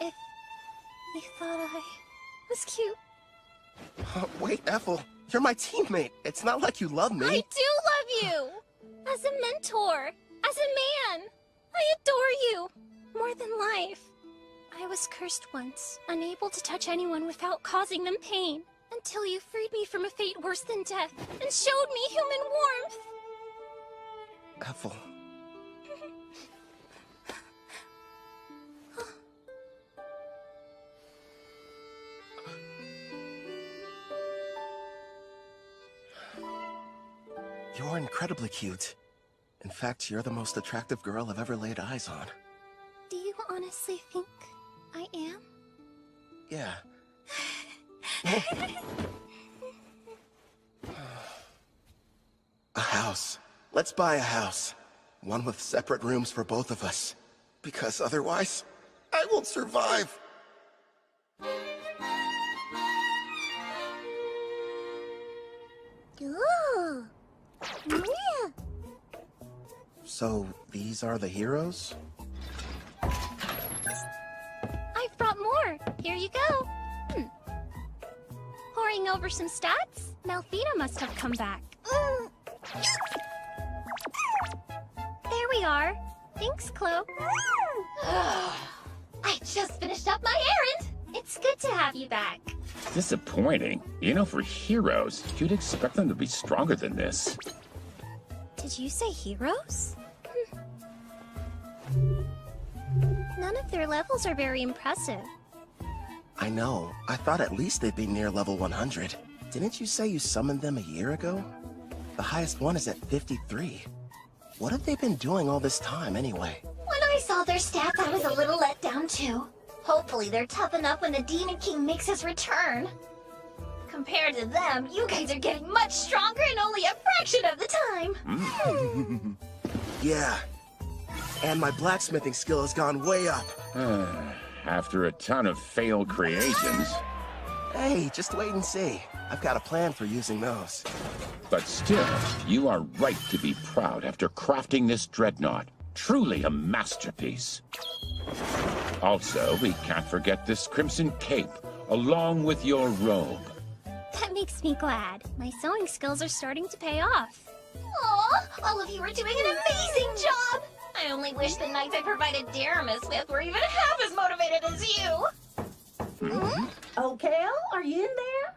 if they thought I was cute. Wait, Ethel, you're my teammate. It's not like you love me. I do love you! As a mentor, as a man. I adore you, more than life. I was cursed once, unable to touch anyone without causing them pain, until you freed me from a fate worse than death, and showed me human warmth. Ethel. You're incredibly cute. In fact, you're the most attractive girl I've ever laid eyes on. Do you honestly think I am? Yeah. A house. Let's buy a house. One with separate rooms for both of us. Because otherwise, I won't survive. Ooh. Yeah. So, these are the heroes? I've brought more. Here you go. Poring over some stats? Malfina must have come back. There we are. Thanks, Chloe. I just finished up my errand. It's good to have you back. Disappointing. You know, for heroes, you'd expect them to be stronger than this. Did you say heroes? None of their levels are very impressive. I know. I thought at least they'd be near level 100. Didn't you say you summoned them a year ago? The highest one is at 53. What have they been doing all this time, anyway? When I saw their stats, I was a little let down too. Hopefully they're tough enough when the Demon King makes his return. Compared to them, you guys are getting much stronger in only a fraction of the time. Yeah. And my blacksmithing skill has gone way up. After a ton of failed creations. Hey, just wait and see. I've got a plan for using those. But still, you are right to be proud after crafting this dreadnought. Truly a masterpiece. Also, we can't forget this crimson cape, along with your robe. That makes me glad. My sewing skills are starting to pay off. Aw, all of you are doing an amazing job! I only wish the knights I provided Daramus with were even half as motivated as you! Oh, Cal, are you in there?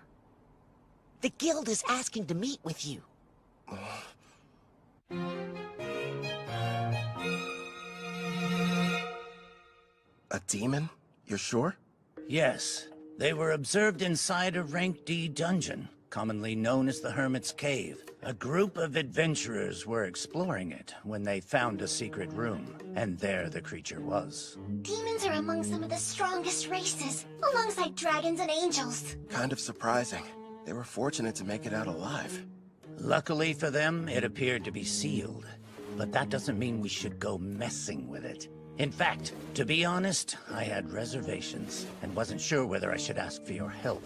The guild is asking to meet with you. A demon? You're sure? Yes. They were observed inside a Rank D dungeon, commonly known as the Hermit's Cave. A group of adventurers were exploring it when they found a secret room, and there the creature was. Demons are among some of the strongest races, alongside dragons and angels. Kind of surprising. They were fortunate to make it out alive. Luckily for them, it appeared to be sealed. But that doesn't mean we should go messing with it. In fact, to be honest, I had reservations and wasn't sure whether I should ask for your help.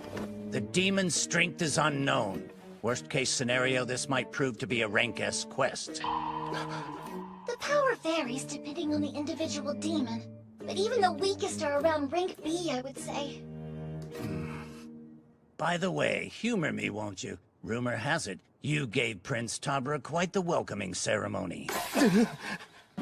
The demon's strength is unknown. Worst case scenario, this might prove to be a Rank S quest. The power varies depending on the individual demon, but even the weakest are around rank B, I would say. By the way, humor me, won't you? Rumor has it, you gave Prince Tabra quite the welcoming ceremony.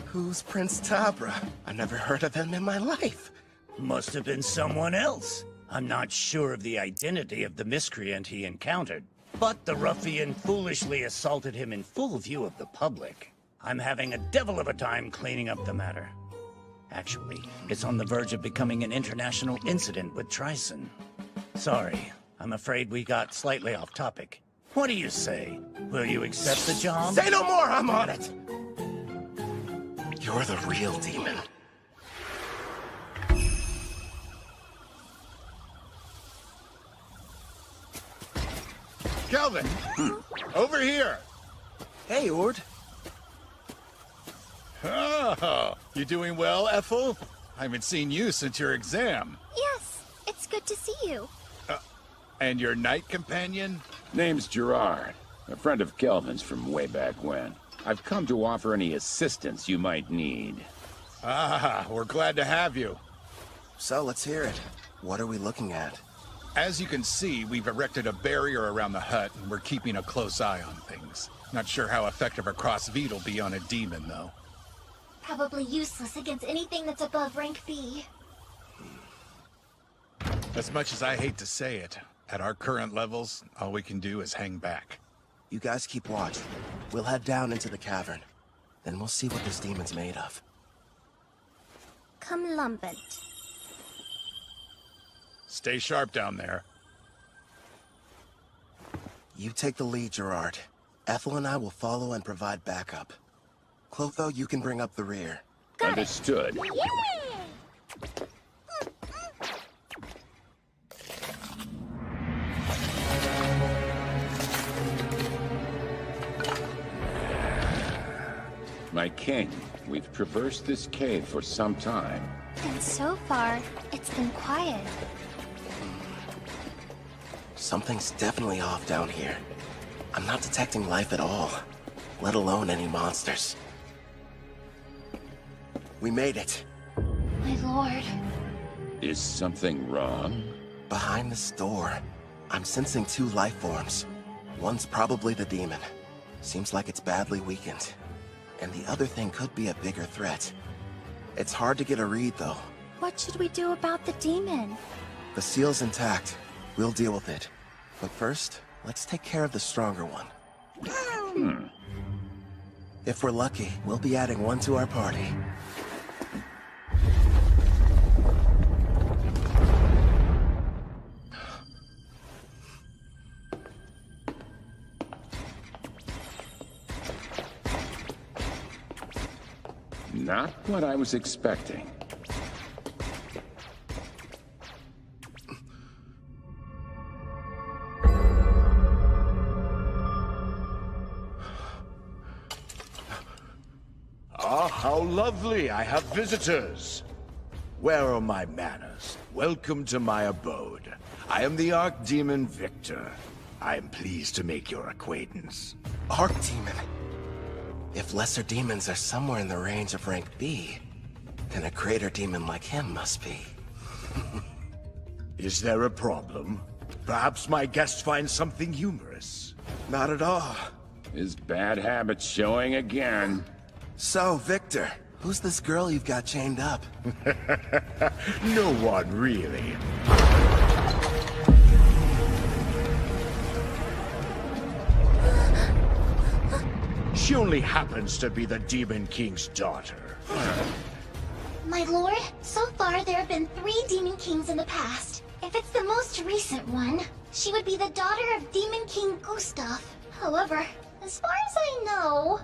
Who's Prince Tabra? I never heard of him in my life. Must have been someone else. I'm not sure of the identity of the miscreant he encountered, but the ruffian foolishly assaulted him in full view of the public. I'm having a devil of a time cleaning up the matter. Actually, it's on the verge of becoming an international incident with Tryson. Sorry, I'm afraid we got slightly off topic. What do you say? Will you accept the job? Say no more, I'm on it! You're the real demon. Kelvin! Over here! Hey, Ord. Oh, you doing well, Ethel? I haven't seen you since your exam. Yes, it's good to see you. And your knight companion? Name's Gerard, a friend of Kelvin's from way back when. I've come to offer any assistance you might need. Ah, we're glad to have you. So, let's hear it. What are we looking at? As you can see, we've erected a barrier around the hut, and we're keeping a close eye on things. Not sure how effective a crossbeat will be on a demon, though. Probably useless against anything that's above rank B. As much as I hate to say it, at our current levels, all we can do is hang back. You guys keep watch. We'll head down into the cavern. Then we'll see what this demon's made of. Come Lumbent. Stay sharp down there. You take the lead, Gerard. Ethel and I will follow and provide backup. Clotho, you can bring up the rear. Understood. My king, we've traversed this cave for some time. And so far, it's been quiet. Something's definitely off down here. I'm not detecting life at all, let alone any monsters. We made it. My lord. Is something wrong? Behind this door, I'm sensing 2 life forms. One's probably the demon. Seems like it's badly weakened. And the other thing could be a bigger threat. It's hard to get a read, though. What should we do about the demon? The seal's intact. We'll deal with it. But first, let's take care of the stronger one. If we're lucky, we'll be adding one to our party. Not what I was expecting. Ah, how lovely! I have visitors! Where are my manners? Welcome to my abode. I am the Archdemon Victor. I am pleased to make your acquaintance. Archdemon? If lesser demons are somewhere in the range of rank B, then a greater demon like him must be. Is there a problem? Perhaps my guest finds something humorous. Not at all. His bad habits showing again. So, Victor, who's this girl you've got chained up? No one, really. She only happens to be the Demon King's daughter. My lord, so far there have been 3 Demon Kings in the past. If it's the most recent one, she would be the daughter of Demon King Gustav. However, as far as I know...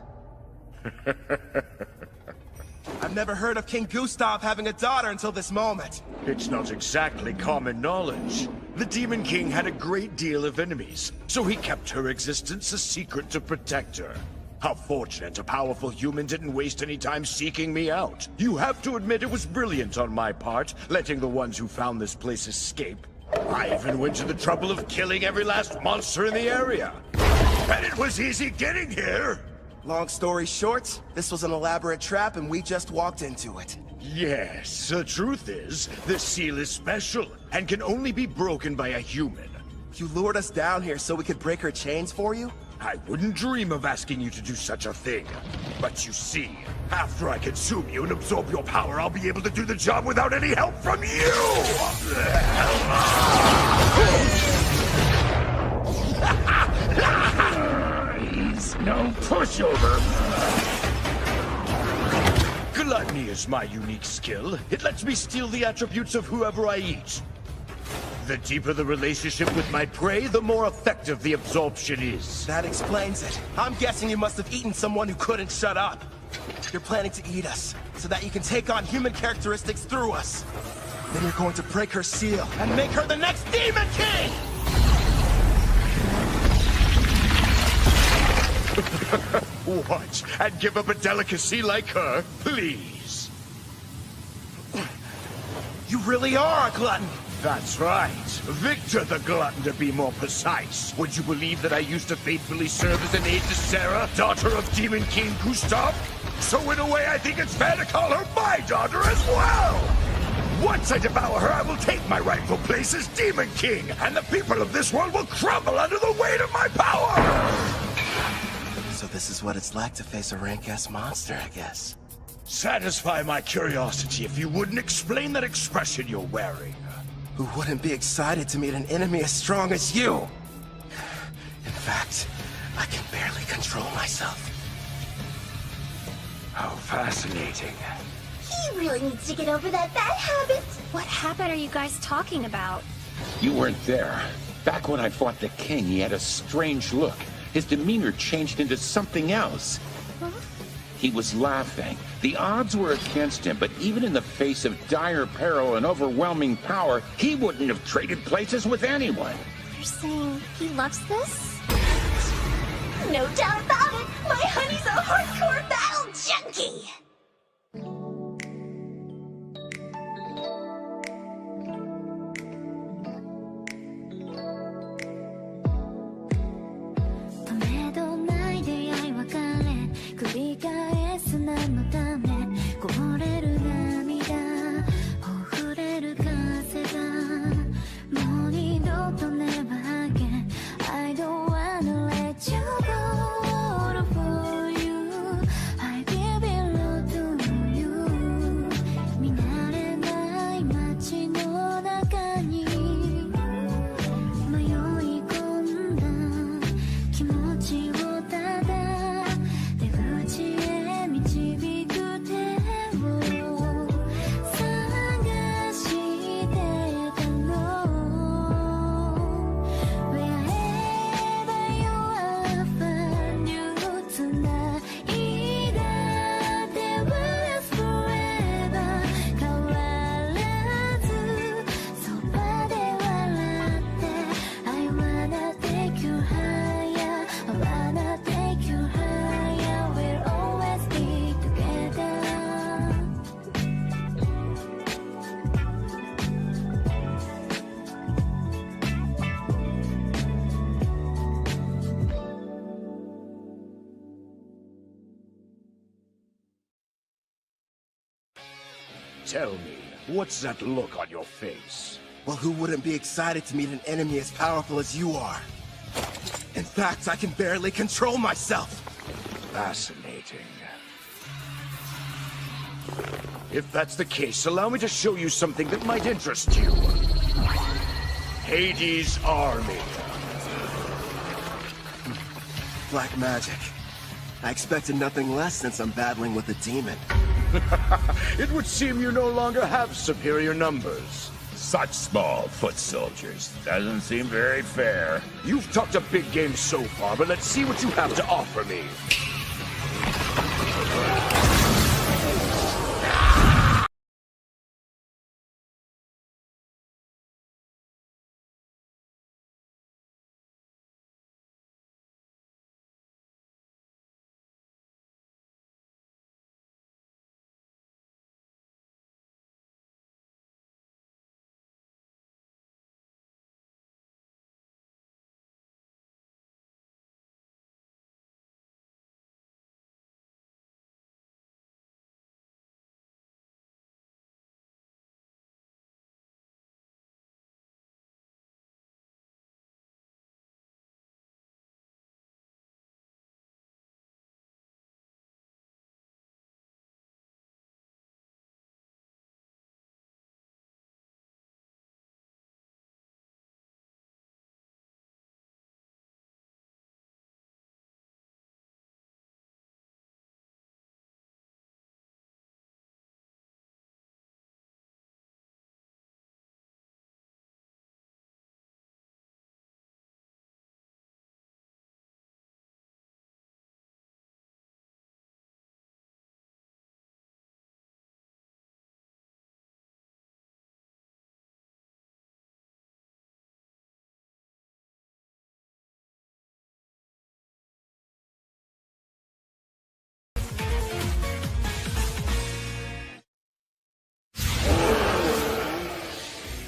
I've never heard of King Gustav having a daughter until this moment. It's not exactly common knowledge. The Demon King had a great deal of enemies, so he kept her existence a secret to protect her. How fortunate a powerful human didn't waste any time seeking me out. You have to admit it was brilliant on my part, letting the ones who found this place escape. I even went to the trouble of killing every last monster in the area. And it was easy getting here! Long story short, this was an elaborate trap and we just walked into it. Yes, the truth is, this seal is special and can only be broken by a human. You lured us down here so we could break her chains for you? I wouldn't dream of asking you to do such a thing. But you see, after I consume you and absorb your power, I'll be able to do the job without any help from you! He's no pushover. Gluttony is my unique skill. It lets me steal the attributes of whoever I eat. The deeper the relationship with my prey, the more effective the absorption is. That explains it. I'm guessing you must have eaten someone who couldn't shut up. You're planning to eat us, so that you can take on human characteristics through us. Then you're going to break her seal and make her the next Demon King! What? And give up a delicacy like her? Please. You really are a glutton! That's right. Victor the Glutton, to be more precise. Would you believe that I used to faithfully serve as an aide to Sarah, daughter of Demon King Gustav? So in a way, I think it's fair to call her my daughter as well! Once I devour her, I will take my rightful place as Demon King, and the people of this world will crumble under the weight of my power! So this is what it's like to face a rank-ass monster, I guess. Satisfy my curiosity if you wouldn't explain that expression you're wearing. Who wouldn't be excited to meet an enemy as strong as you? In fact, I can barely control myself. How fascinating. He really needs to get over that bad habit. What habit are you guys talking about? You weren't there. Back when I fought the king, he had a strange look. his demeanor changed into something else. Huh? He was laughing. The odds were against him, but even in the face of dire peril and overwhelming power, he wouldn't have traded places with anyone. You're saying he loves this? No doubt about it! My honey's a hardcore battle junkie! I don't wanna let you go for you. I give it all to you. 見慣れない街の中に迷い込んだ気持ちをただ出口へ導く手を探してたの Wherever you are, find you tonight. だってwas forever 変わらずそばで笑って I wanna take you higher. I wanna take you higher. We'll always be together. Tell me, what's that look on your face? Well, who wouldn't be excited to meet an enemy as powerful as you are? In fact, I can barely control myself. Fascinating. If that's the case, allow me to show you something that might interest you. Hades' army. Black magic. I expected nothing less since I'm battling with a demon. It would seem you no longer have superior numbers. Such small foot soldiers. Doesn't seem very fair. You've talked a big game so far, but let's see what you have to offer me.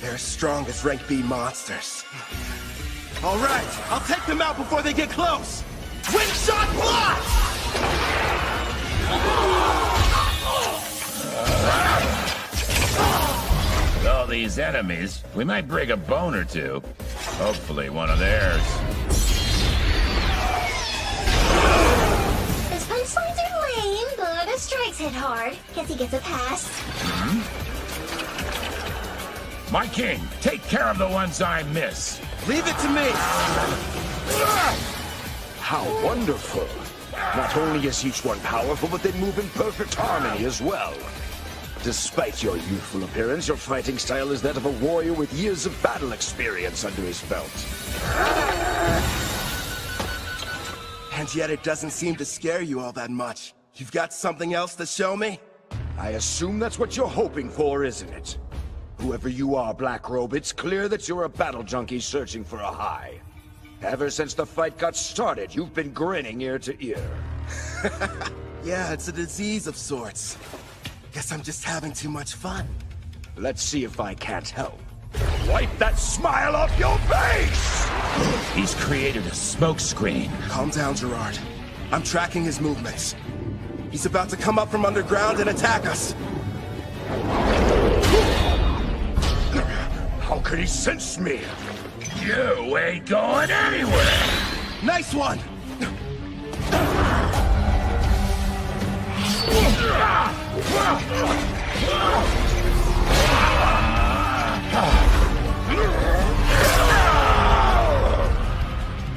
They're as strong as rank B monsters. All right, I'll take them out before they get close. Windshot block! With all these enemies, we might break a bone or two. Hopefully one of theirs. His punchlines are lame, but his strikes hit hard. Guess he gets a pass. My king, take care of the ones I miss. Leave it to me! How wonderful. Not only is each one powerful, but they move in perfect harmony as well. Despite your youthful appearance, your fighting style is that of a warrior with years of battle experience under his belt. And yet it doesn't seem to scare you all that much. You've got something else to show me? I assume that's what you're hoping for, isn't it? Whoever you are, Black Robe, it's clear that you're a battle junkie searching for a high. Ever since the fight got started, you've been grinning ear to ear. Yeah, it's a disease of sorts. Guess I'm just having too much fun. Let's see if I can't help. Wipe that smile off your face! He's created a smokescreen. Calm down, Gerard. I'm tracking his movements. He's about to come up from underground and attack us. How could he sense me? You ain't going anywhere! Nice one!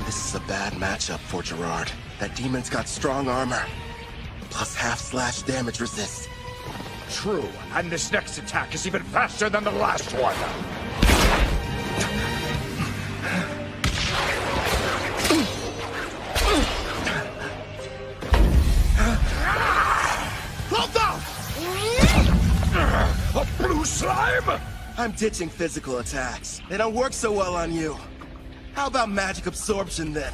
This is a bad matchup for Gerard. That demon's got strong armor. Plus half-slash damage resist. True, and this next attack is even faster than the last one. Hold on! A blue slime? I'm ditching physical attacks. They don't work so well on you. How about magic absorption then?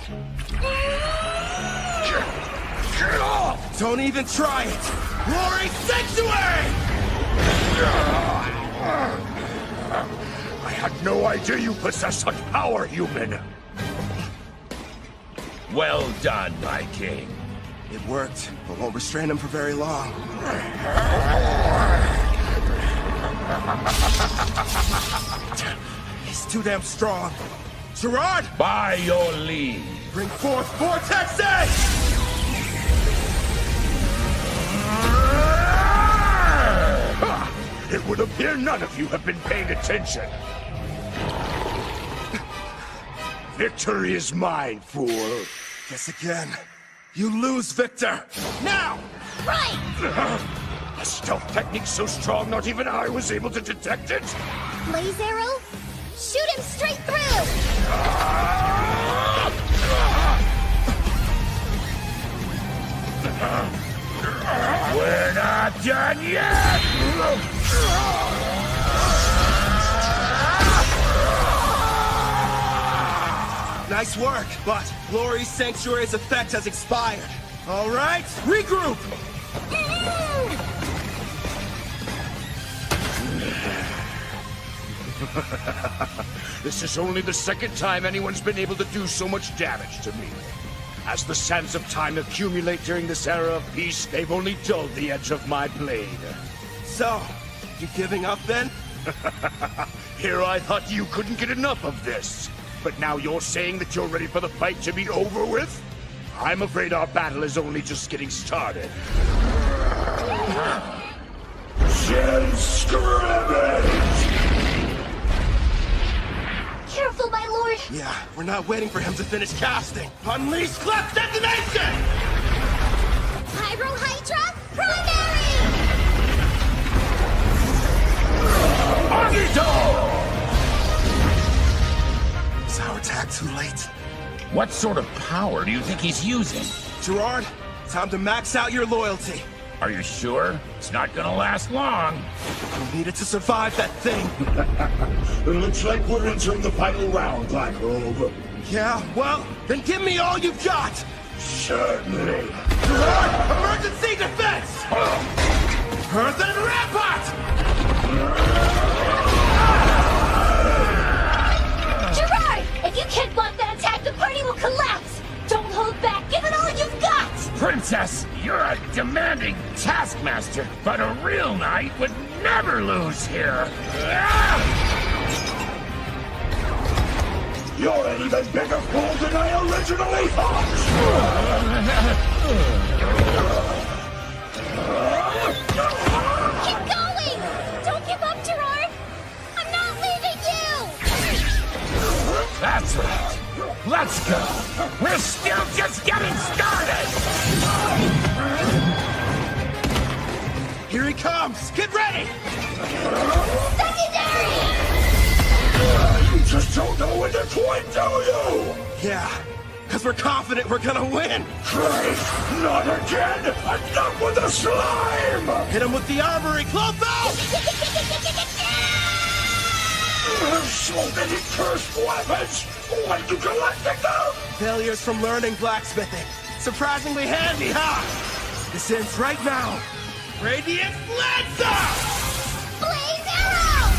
Get off! Don't even try it! Glory Sanctuary! I had no idea you possess such power, human. Well done, my king. It worked, but won't restrain him for very long. He's too damn strong. Gerard! By your leave. Bring forth Vortex Edge! It would appear none of you have been paying attention. Victory is mine, fool. Guess again. You lose, Victor! Now! Right! A stealth technique so strong not even I was able to detect it? Blaze arrow? Shoot him straight through! We're not done yet! Nice work, but Glory Sanctuary's effect has expired. All right, regroup! This is only the second time anyone's been able to do so much damage to me. As the sands of time accumulate during this era of peace, they've only dulled the edge of my blade. So, you giving up then? Here I thought you couldn't get enough of this. But now you're saying that you're ready for the fight to be over with? I'm afraid our battle is only just getting started. Gen scrimmage! Careful, my lord! Yeah, we're not waiting for him to finish casting. Unleash Clef Detonation! Pyro Hydra, primary! Agito! Is our attack too late? What sort of power do you think he's using? Gerard, time to max out your loyalty. Are you sure? It's not gonna last long. We need it to survive that thing. It looks like we're entering the final round, Black Robe. Yeah, well, then give me all you've got! Certainly. Gerard, emergency defense! Earthen Rampart! Gerard! If you can't block that attack, the party will collapse! Don't hold back! Give it all you've got! Princess, you're a demanding taskmaster, but a real knight would never lose here. You're an even bigger fool than I originally thought! Keep going! Don't give up, Gerard! I'm not leaving you! That's right. Let's go. We're still just getting started. Here he comes! Get ready! Secondary! You just don't know when to quit, do you? Yeah, Because we're confident we're gonna win! Christ, not again! Enough with the slime! Hit him with the armory, Clotho! So many cursed weapons! When you collecting them? Failures from learning blacksmithing. Surprisingly handy, huh? This ends right now. Radiant Lancer! Blaze arrow!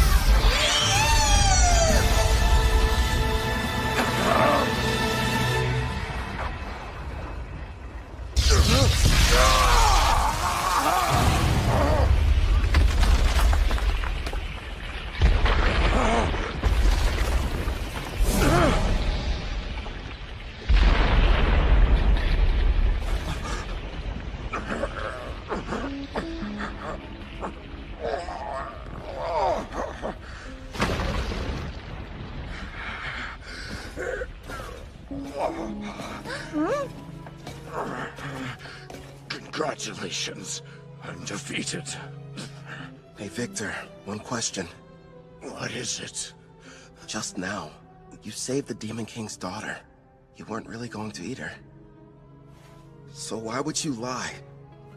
Congratulations. Undefeated. Hey, Victor, one question. What is it? Just now, you saved the Demon King's daughter. You weren't really going to eat her. So why would you lie?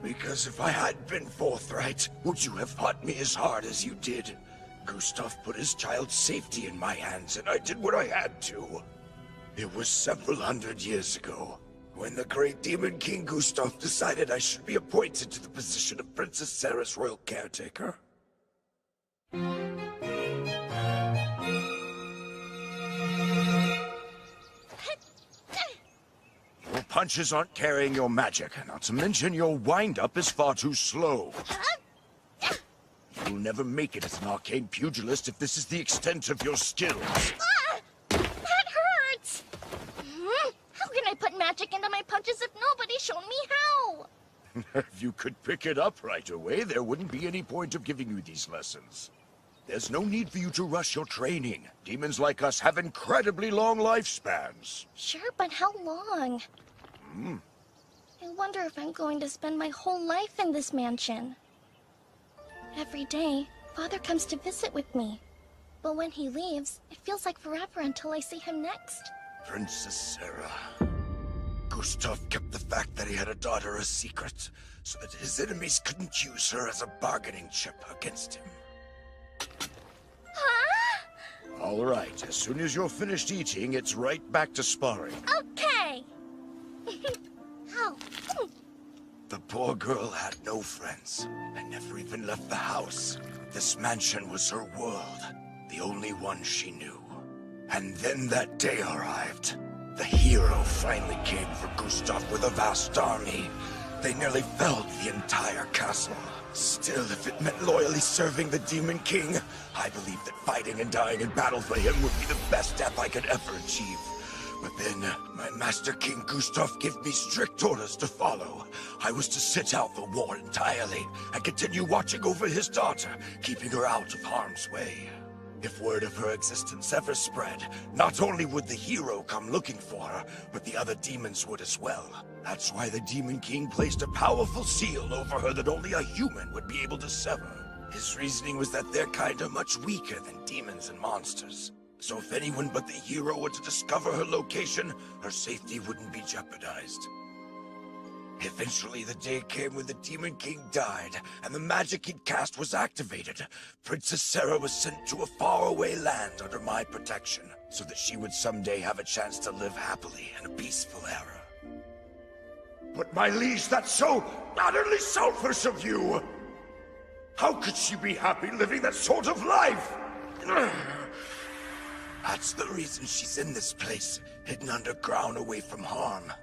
Because if I had been forthright, would you have fought me as hard as you did? Gustav put his child's safety in my hands, and I did what I had to. It was several hundred years ago, when the great Demon King Gustav decided I should be appointed to the position of Princess Sarah's royal caretaker. Your punches aren't carrying your magic, not to mention your wind-up is far too slow. You'll never make it as an arcane pugilist if this is the extent of your skills. That hurts! How can I put magic into my punches if nobody's shown me how? If you could pick it up right away, there wouldn't be any point of giving you these lessons. There's no need for you to rush your training. Demons like us have incredibly long lifespans. Sure, but how long? I wonder if I'm going to spend my whole life in this mansion. Every day, Father comes to visit with me. But when he leaves, it feels like forever until I see him next. Princess Sarah. Gustav kept the fact that he had a daughter a secret, so that his enemies couldn't use her as a bargaining chip against him. Huh? All right, as soon as you're finished eating, it's right back to sparring. Okay. Ow. The poor girl had no friends, and never even left the house. This mansion was her world, the only one she knew. And then that day arrived. The hero finally came for Gustav with a vast army. They nearly felled the entire castle. Still, if it meant loyally serving the Demon King, I believed that fighting and dying in battle for him would be the best death I could ever achieve. But then, my Master King Gustav gave me strict orders to follow. I was to sit out the war entirely, and continue watching over his daughter, keeping her out of harm's way. If word of her existence ever spread, not only would the hero come looking for her, but the other demons would as well. That's why the Demon King placed a powerful seal over her that only a human would be able to sever. His reasoning was that their kind are much weaker than demons and monsters. So if anyone but the hero were to discover her location, her safety wouldn't be jeopardized. Eventually, the day came when the Demon King died, and the magic he'd cast was activated. Princess Sarah was sent to a faraway land under my protection, so that she would someday have a chance to live happily in a peaceful era. But my liege, that's so utterly selfish of you! How could she be happy living that sort of life? That's the reason she's in this place, hidden underground away from harm.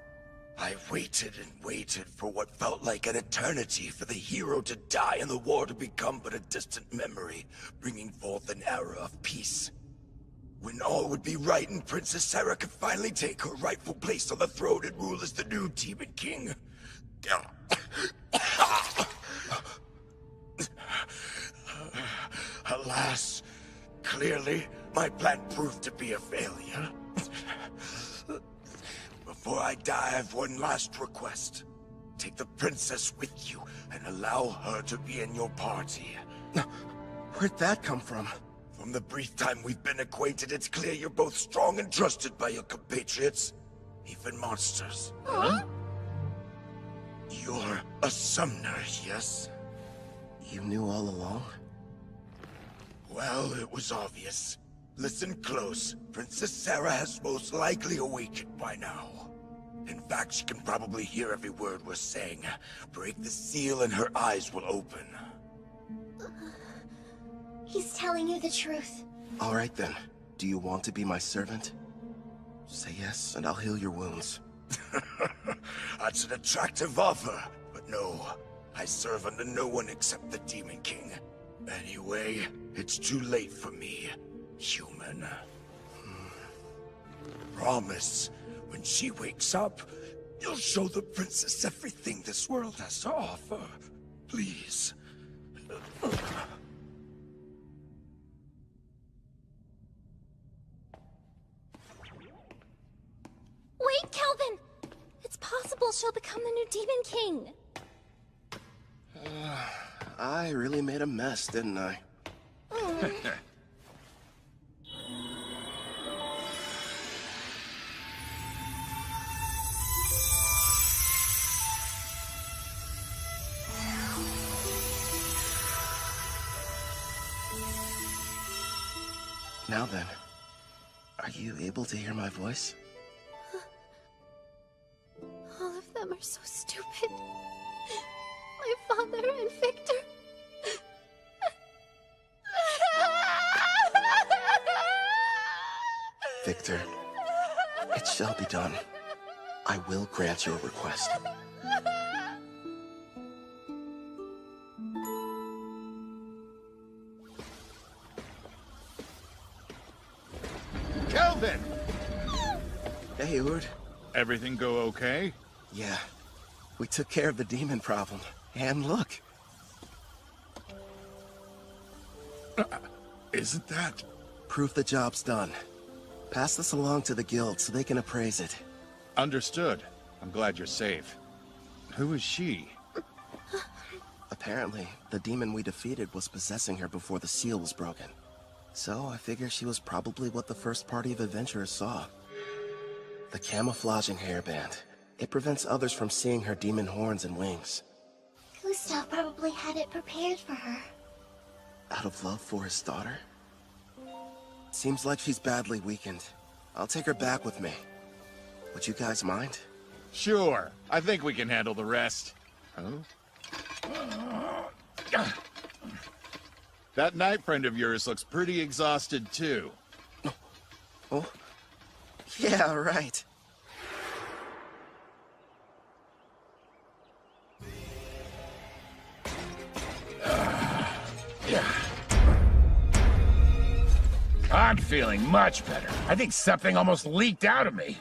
I waited and waited for what felt like an eternity for the hero to die and the war to become but a distant memory, bringing forth an era of peace. When all would be right and Princess Sarah could finally take her rightful place on the throne and rule as the new Demon King. Alas, clearly, my plan proved to be a failure. Before I die, I've one last request. Take the princess with you and allow her to be in your party. Where'd that come from? From the brief time we've been acquainted, it's clear you're both strong and trusted by your compatriots. even monsters. Huh? You're a summoner, yes? You knew all along? Well, it was obvious. Listen close. Princess Sarah has most likely awakened by now. In fact, she can probably hear every word we're saying. Break the seal and her eyes will open. He's telling you the truth. All right then. Do you want to be my servant? Say yes, and I'll heal your wounds. That's an attractive offer, but no. I serve under no one except the Demon King. Anyway, it's too late for me, human. Promise, when she wakes up, you'll show the princess everything this world has to offer. Please. Wait, Kelvin! It's possible she'll become the new Demon King. I really made a mess, didn't I? Now then, are you able to hear my voice? All of them are so stupid. My father and Victor. Victor, it shall be done. I will grant your request. Kelvin! Hey, Ord. Everything go okay? Yeah. We took care of the demon problem. And look. Isn't that? Proof the job's done. Pass this along to the guild so they can appraise it. Understood. I'm glad you're safe. Who is she? Apparently, the demon we defeated was possessing her before the seal was broken. So I figure she was probably what the first party of adventurers saw. The camouflaging hairband. It prevents others from seeing her demon horns and wings. Gustav probably had it prepared for her. Out of love for his daughter? Seems like she's badly weakened. I'll take her back with me. Would you guys mind? Sure. I think we can handle the rest. Huh? That knight friend of yours looks pretty exhausted, too. Oh? Yeah, right. I'm feeling much better. I think something almost leaked out of me.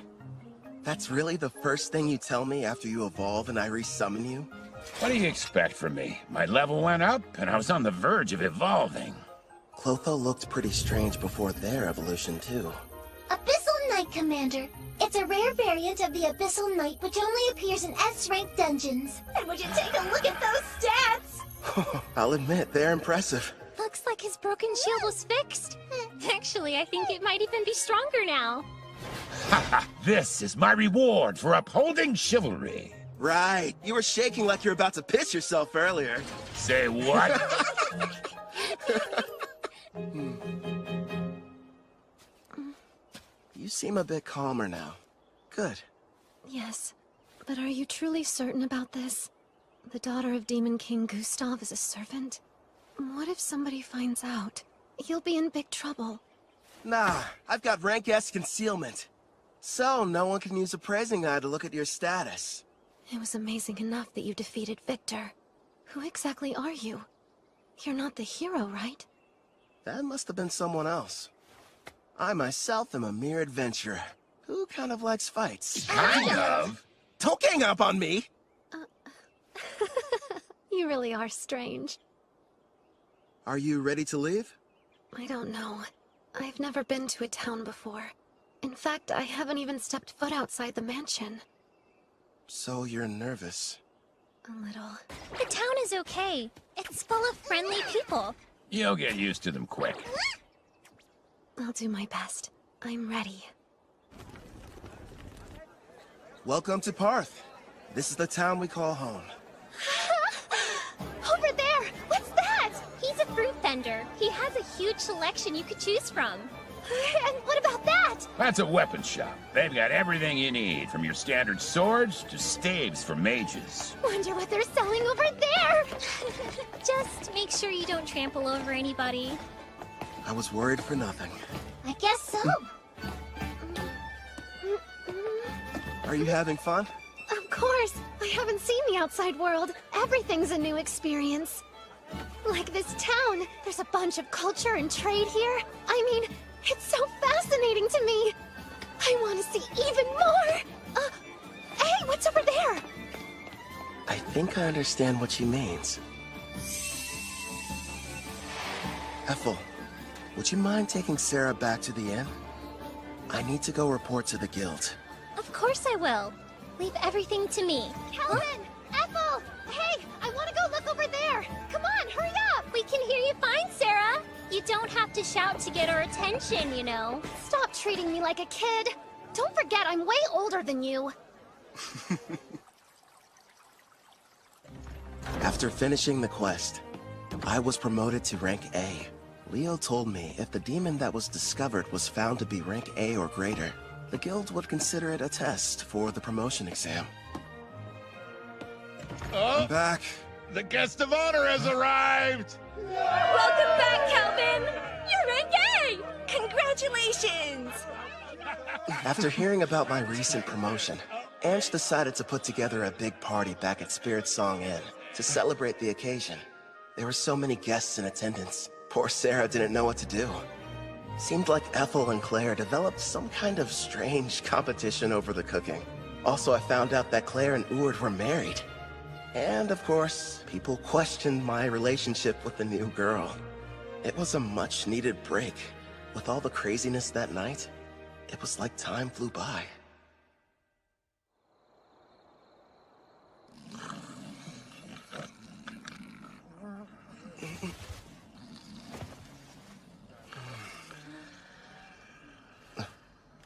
That's really the first thing you tell me after you evolve and I resummon you? What do you expect from me? My level went up, and I was on the verge of evolving. Clotho looked pretty strange before their evolution, too. Abyssal Knight, Commander. It's a rare variant of the Abyssal Knight which only appears in S-rank dungeons. And would you take a look at those stats? I'll admit, they're impressive. Looks like his broken shield was fixed. Actually, I think it might even be stronger now. Haha, this is my reward for upholding chivalry. Right. You were shaking like you're about to piss yourself earlier. Say what? You seem a bit calmer now. Good. Yes, but are you truly certain about this? The daughter of Demon King Gustav is a servant? What if somebody finds out? You'll be in big trouble. Nah, I've got rank S concealment. So, no one can use a praising eye to look at your status. It was amazing enough that you defeated Victor. Who exactly are you? You're not the hero, right? That must have been someone else. I myself am a mere adventurer. Who kind of likes fights? Kind of? Don't gang up on me! You really are strange. Are you ready to leave? I don't know. I've never been to a town before. In fact, I haven't even stepped foot outside the mansion. So you're nervous. A little. The town is okay. It's full of friendly people. You'll get used to them quick. I'll do my best. I'm ready. Welcome to Parth. This is the town we call home. Over there! What's that? He's a fruit vendor. He has a huge selection you could choose from. And what about that? That's a weapon shop. They've got everything you need, from your standard swords to staves for mages. Wonder what they're selling over there! Just make sure you don't trample over anybody. I was worried for nothing. I guess so. Are you having fun? Of course! I haven't seen the outside world. Everything's a new experience. Like this town, there's a bunch of culture and trade here. I mean, it's so fascinating to me. I want to see even more! Hey, what's over there? I think I understand what she means. Ethel, would you mind taking Sarah back to the inn? I need to go report to the guild. Of course I will. Leave everything to me. Kelvin! Ethel! Hey, I want to go look over there! Come on, hurry up! We can hear you fine, Sarah. You don't have to shout to get our attention, you know. Stop treating me like a kid. Don't forget I'm way older than you. After finishing the quest, I was promoted to rank A. Leo told me if the demon that was discovered was found to be rank A or greater, the guild would consider it a test for the promotion exam. Oh, I'm back. The guest of honor has arrived! Welcome back, Kelvin! You're rank A! Congratulations! After hearing about my recent promotion, Ange decided to put together a big party back at Spirit Song Inn to celebrate the occasion. There were so many guests in attendance. Poor Sarah didn't know what to do. Seemed like Ethel and Claire developed some kind of strange competition over the cooking. Also, I found out that Claire and Uard were married. And of course, people questioned my relationship with the new girl. It was a much-needed break. With all the craziness that night, it was like time flew by.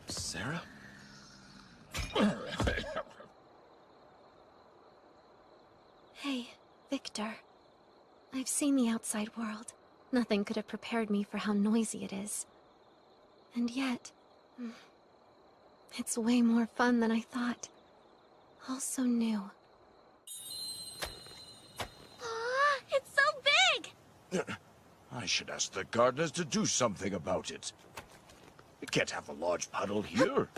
Sarah? Hey, Victor. I've seen the outside world. Nothing could have prepared me for how noisy it is. And yet, it's way more fun than I thought. All so new. Aw, it's so big! I should ask the gardeners to do something about it. We can't have a large puddle here.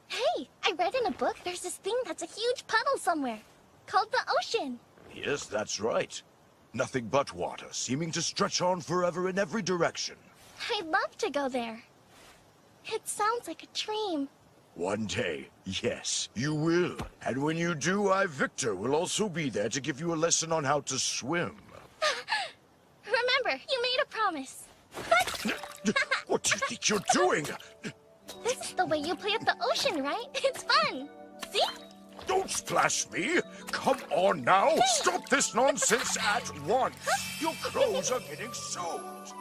Hey, I read in a book there's this thing that's a huge puddle somewhere, called the ocean. Yes, that's right. Nothing but water, seeming to stretch on forever in every direction. I'd love to go there. It sounds like a dream. One day, yes, you will. And when you do, I, Victor, will also be there to give you a lesson on how to swim. Remember, you made a promise. What do you think you're doing? This is the way you play at the ocean, right? It's fun. See? Don't splash me! Come on now! Stop this nonsense at once! Your clothes are getting soaked!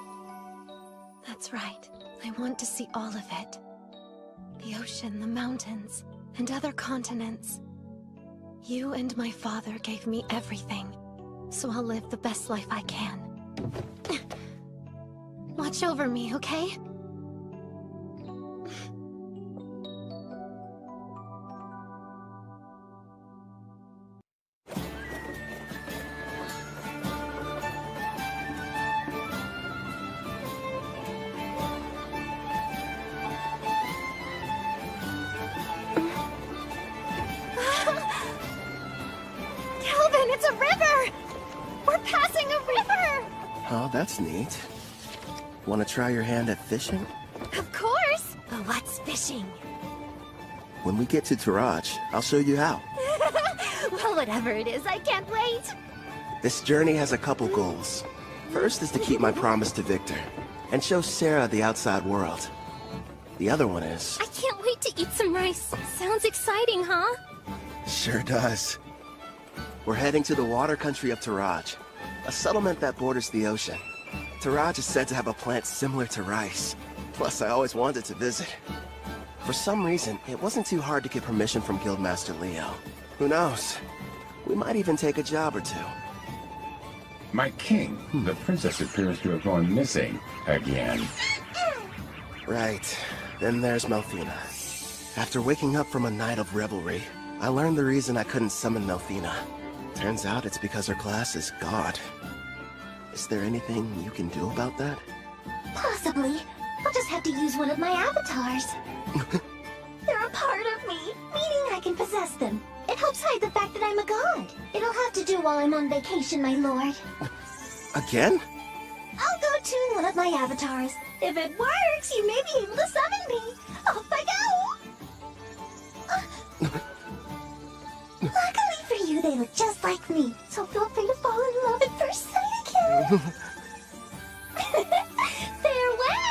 That's right. I want to see all of it. The ocean, the mountains, and other continents. You and my father gave me everything, so I'll live the best life I can. Watch over me, okay? Kelvin, it's a river! We're passing a river! Oh, that's neat. Want to try your hand at fishing? Of course! But what's fishing? When we get to Taraj, I'll show you how. Well, whatever it is, I can't wait! This journey has a couple goals. First is to keep my promise to Victor, and show Sarah the outside world. The other one is... I can't wait to eat some rice. Sounds exciting, huh? Sure does. We're heading to the water country of Taraj, a settlement that borders the ocean. Taraj is said to have a plant similar to rice. Plus, I always wanted to visit. For some reason, it wasn't too hard to get permission from Guildmaster Leo. Who knows? We might even take a job or two. My king, the princess appears to have gone missing again. Right. Then there's Melfina. After waking up from a night of revelry, I learned the reason I couldn't summon Melfina. Turns out it's because her class is God. Is there anything you can do about that? Possibly. I'll just have to use one of my avatars. They're a part of me, meaning I can possess them. It helps hide the fact that I'm a god. It'll have to do while I'm on vacation, my lord. Again? I'll go tune one of my avatars. If it works, you may be able to summon me. Off I go! Luckily for you, they look just like me, so feel free to fall in love at first sight again. Farewell!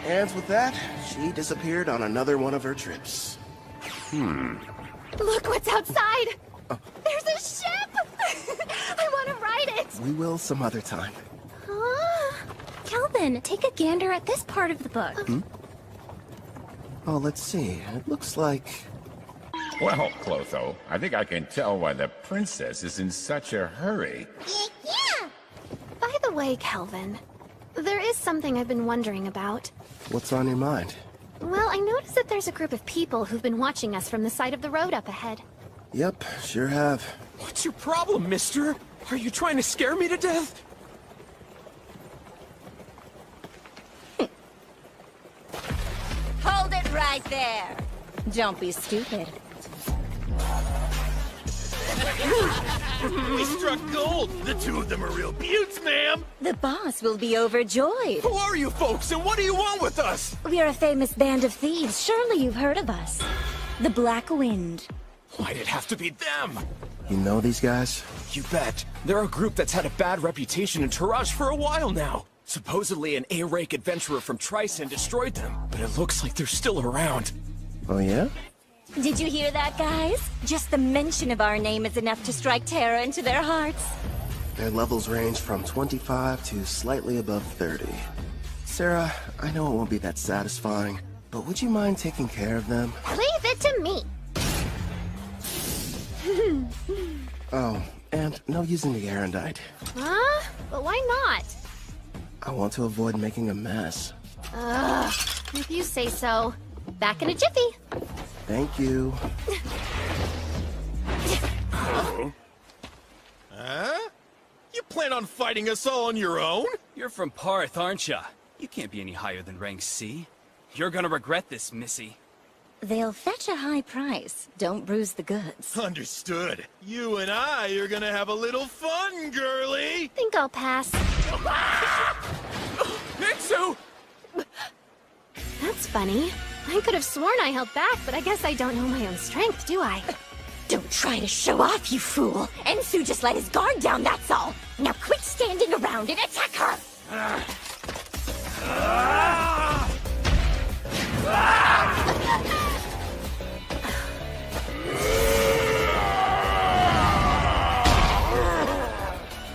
And with that, she disappeared on another one of her trips. Look what's outside! There's a ship! I want to ride it! We will some other time. Calvin, take a gander at this part of the book. Oh, let's see. It looks like... Well, Clotho, I think I can tell why the princess is in such a hurry. Yeah! By the way, Calvin, there is something I've been wondering about. What's on your mind? Well, I noticed that there's a group of people who've been watching us from the side of the road up ahead. Yep, sure have. What's your problem, mister? Are you trying to scare me to death? Hold it right there. Don't be stupid. We struck gold! The two of them are real beauts, ma'am! The boss will be overjoyed. Who are you folks, and what do you want with us? We're a famous band of thieves. Surely you've heard of us. The Black Wind. Why'd it have to be them? You know these guys? You bet. They're a group that's had a bad reputation in Taraj for a while now. Supposedly an A-rank adventurer from Tryson destroyed them, but it looks like they're still around. Oh yeah? Did you hear that, guys? Just the mention of our name is enough to strike terror into their hearts. Their levels range from 25 to slightly above 30. Sarah, I know it won't be that satisfying, but would you mind taking care of them? Leave it to me! Oh, and no using the Erendite. Huh? But why not? I want to avoid making a mess. Ugh, if you say so. Back in a jiffy. Thank you. Huh? You plan on fighting us all on your own? You're from Parth, aren't ya? You can't be any higher than rank C. You're gonna regret this, Missy. They'll fetch a high price. Don't bruise the goods. Understood. You and I are gonna have a little fun, girlie! Think I'll pass. Mitsu! That's funny. I could have sworn I held back, but I guess I don't know my own strength, do I? Don't try to show off, you fool. Ensu just let his guard down, that's all. Now quit standing around and attack her!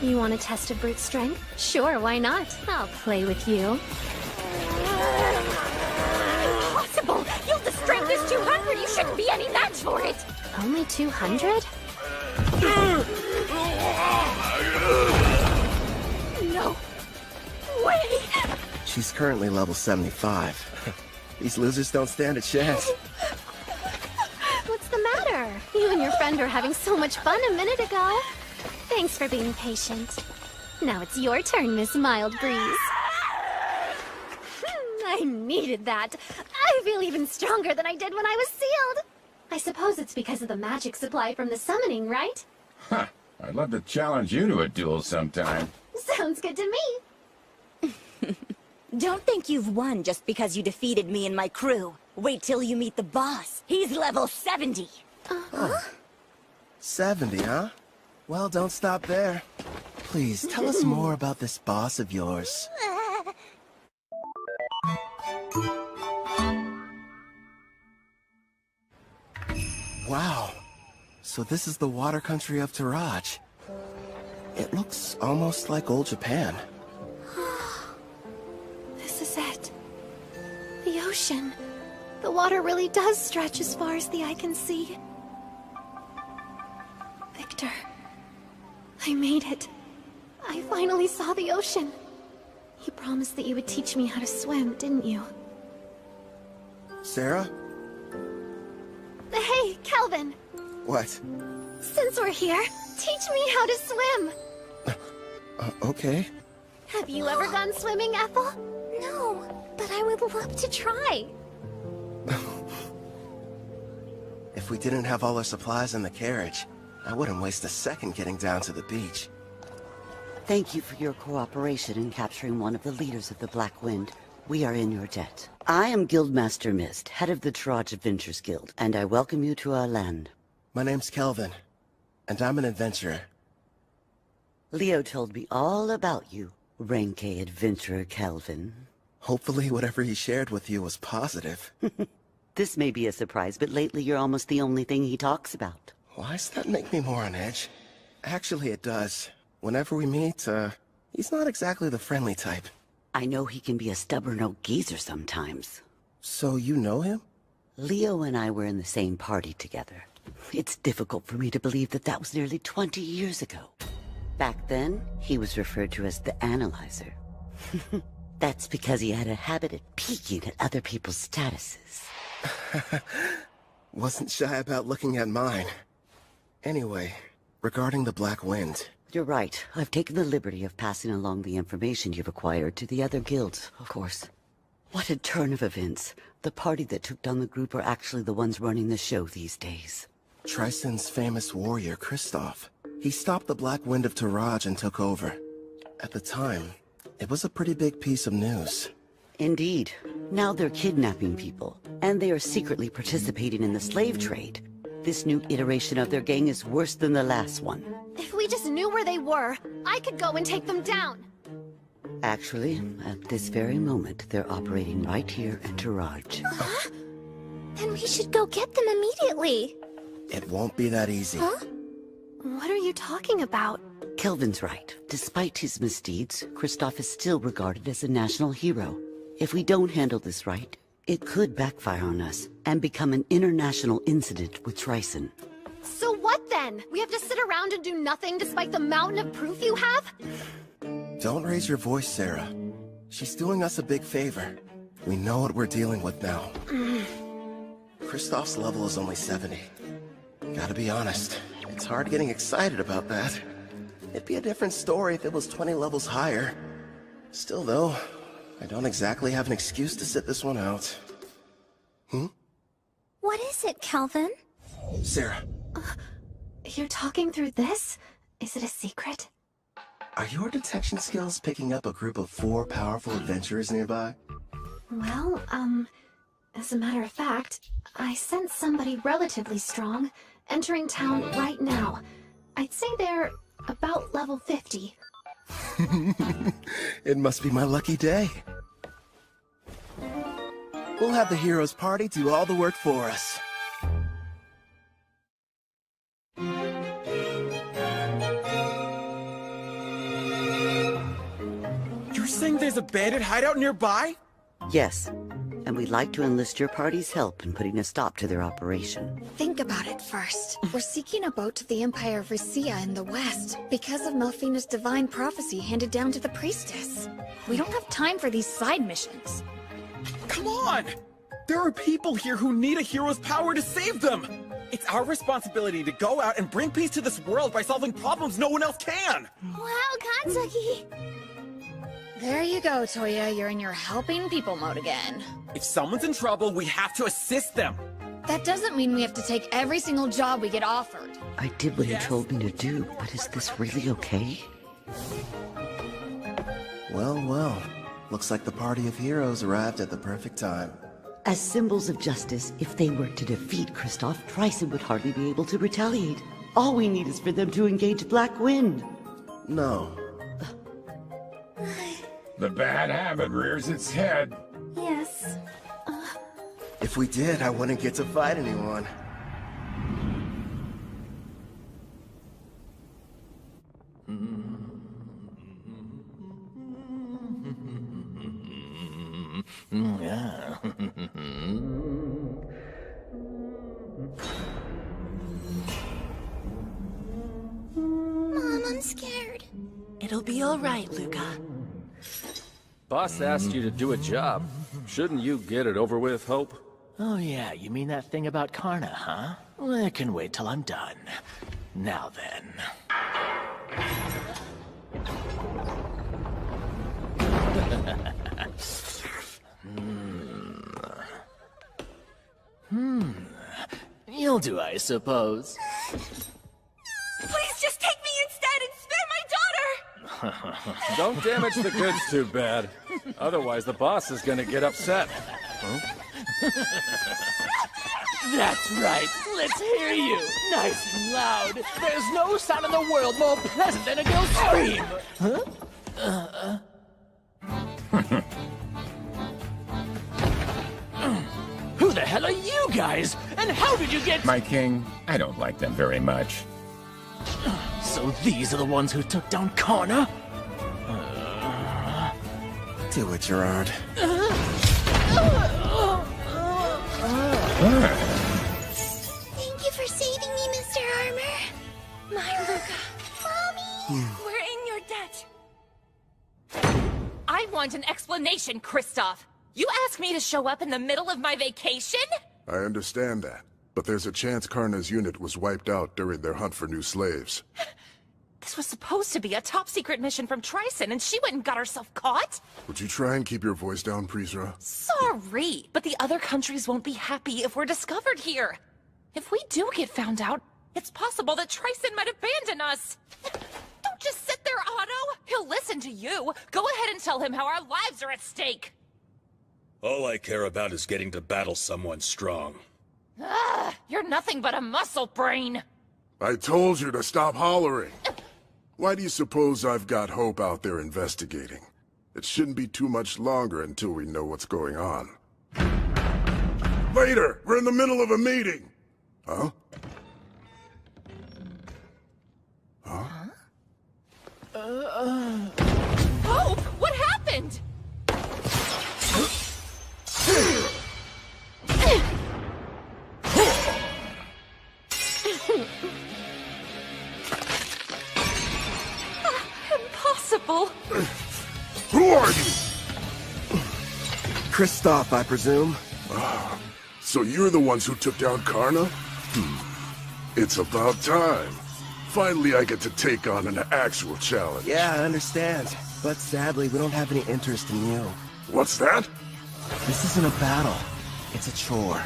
You want a test of brute strength? Sure, why not? I'll play with you. Impossible! Gilda's strength is 200! You shouldn't be any match for it! Only 200? No way! She's currently level 75. These losers don't stand a chance. What's the matter? You and your friend were having so much fun a minute ago. Thanks for being patient. Now it's your turn, Miss Mild Breeze. I needed that. I feel even stronger than I did when I was sealed. I suppose it's because of the magic supply from the summoning, right? Huh. I'd love to challenge you to a duel sometime. Sounds good to me. Don't think you've won just because you defeated me and my crew. Wait till you meet the boss. He's level 70. 70, huh? Well, don't stop there. Please, tell us more about this boss of yours. Wow. So this is the water country of Taraj. It looks almost like old Japan. This is it. The ocean. The water really does stretch as far as the eye can see. Victor, I made it. I finally saw the ocean. You promised that you would teach me how to swim, didn't you? Sarah? Hey, Calvin! What? Since we're here, teach me how to swim! Okay. Have you ever gone swimming, Ethel? No, but I would love to try. If we didn't have all our supplies in the carriage, I wouldn't waste a second getting down to the beach. Thank you for your cooperation in capturing one of the leaders of the Black Wind. We are in your debt. I am Guildmaster Mist, head of the Taraj Adventures Guild, and I welcome you to our land. My name's Kelvin, and I'm an adventurer. Leo told me all about you, Rank A adventurer Kelvin. Hopefully whatever he shared with you was positive. This may be a surprise, but lately you're almost the only thing he talks about. Why does that make me more on edge? Actually, it does. Whenever we meet, he's not exactly the friendly type. I know he can be a stubborn old geezer sometimes. So you know him? Leo and I were in the same party together. It's difficult for me to believe that that was nearly 20 years ago. Back then, he was referred to as the Analyzer. That's because he had a habit of peeking at other people's statuses. Wasn't shy about looking at mine. Anyway, regarding the Black Wind... You're right. I've taken the liberty of passing along the information you've acquired to the other guilds, of course. What a turn of events. The party that took down the group are actually the ones running the show these days. Tristan's famous warrior, Kristoff. He stopped the Black Wind of Taraj and took over. At the time, it was a pretty big piece of news. Indeed. Now they're kidnapping people, and they are secretly participating in the slave trade. This new iteration of their gang is worse than the last one. If we just knew where they were, I could go and take them down. Actually, at this very moment, they're operating right here in Taraj. Then we should go get them immediately. It won't be that easy. Huh? What are you talking about? Kelvin's right. Despite his misdeeds, Kristoff is still regarded as a national hero. If we don't handle this right, it could backfire on us and become an international incident with Tryson. So what then? We have to sit around and do nothing despite the mountain of proof you have? Don't raise your voice, Sarah. She's doing us a big favor. We know what we're dealing with now. Kristoff's level is only 70. Gotta be honest, it's hard getting excited about that. It'd be a different story if it was 20 levels higher. Still though, I don't exactly have an excuse to sit this one out. What is it, Calvin? Sarah. You're talking through this? Is it a secret? Are your detection skills picking up a group of 4 powerful adventurers nearby? Well, as a matter of fact, I sense somebody relatively strong entering town right now. I'd say they're about level 50. It must be my lucky day. We'll have the heroes party do all the work for us. You're saying there's a bandit hideout nearby? Yes, and we'd like to enlist your party's help in putting a stop to their operation. Think about it first. We're seeking a boat to the Empire of Risia in the west because of Melfina's divine prophecy handed down to the priestess. We don't have time for these side missions. Come on! There are people here who need a hero's power to save them! It's our responsibility to go out and bring peace to this world by solving problems no one else can! Wow, Katsuki! There you go, Toya. You're in your helping people mode again. If someone's in trouble, we have to assist them! That doesn't mean we have to take every single job we get offered. I did what he told me to do, but is this really okay? Well, well. Looks like the party of heroes arrived at the perfect time. As symbols of justice, if they were to defeat Kristoff, Tryson would hardly be able to retaliate. All we need is for them to engage Black Wind. No. The bad habit rears its head. Yes. If we did, I wouldn't get to fight anyone. Mom, I'm scared. It'll be all right, Luca. Boss asked you to do a job. Shouldn't you get it over with, Hope? Oh yeah, you mean that thing about Karna, huh? Well, I can wait till I'm done. Now then. You'll do, I suppose. Please just take me instead and spare my daughter! Don't damage the goods too bad. Otherwise, the boss is gonna get upset. Huh? That's right. Let's hear you. Nice and loud. There's no sound in the world more pleasant than a girl's scream. Huh? Who the hell are you guys? And how did you get... My king, I don't like them very much. So these are the ones who took down Karna? Do it, Gerard. Thank you for saving me, Mr. Armor. My Luca. Mommy! We're in your debt. I want an explanation, Kristoff. You asked me to show up in the middle of my vacation? I understand that, but there's a chance Karna's unit was wiped out during their hunt for new slaves. This was supposed to be a top-secret mission from Tryson, and she went and got herself caught? Would you try and keep your voice down, Prisra? Sorry, but the other countries won't be happy if we're discovered here. If we do get found out, it's possible that Tryson might abandon us. Don't just sit there, Otto. He'll listen to you. Go ahead and tell him how our lives are at stake. All I care about is getting to battle someone strong. Ah, you're nothing but a muscle brain. I told you to stop hollering. Why do you suppose I've got Hope out there investigating? It shouldn't be too much longer until we know what's going on. Later! We're in the middle of a meeting! Huh? Hope, what happened? Impossible. Who are you? Kristoff, I presume. So you're the ones who took down Karna? It's about time. Finally, I get to take on an actual challenge. Yeah, I understand. But sadly, we don't have any interest in you. What's that? This isn't a battle. It's a chore.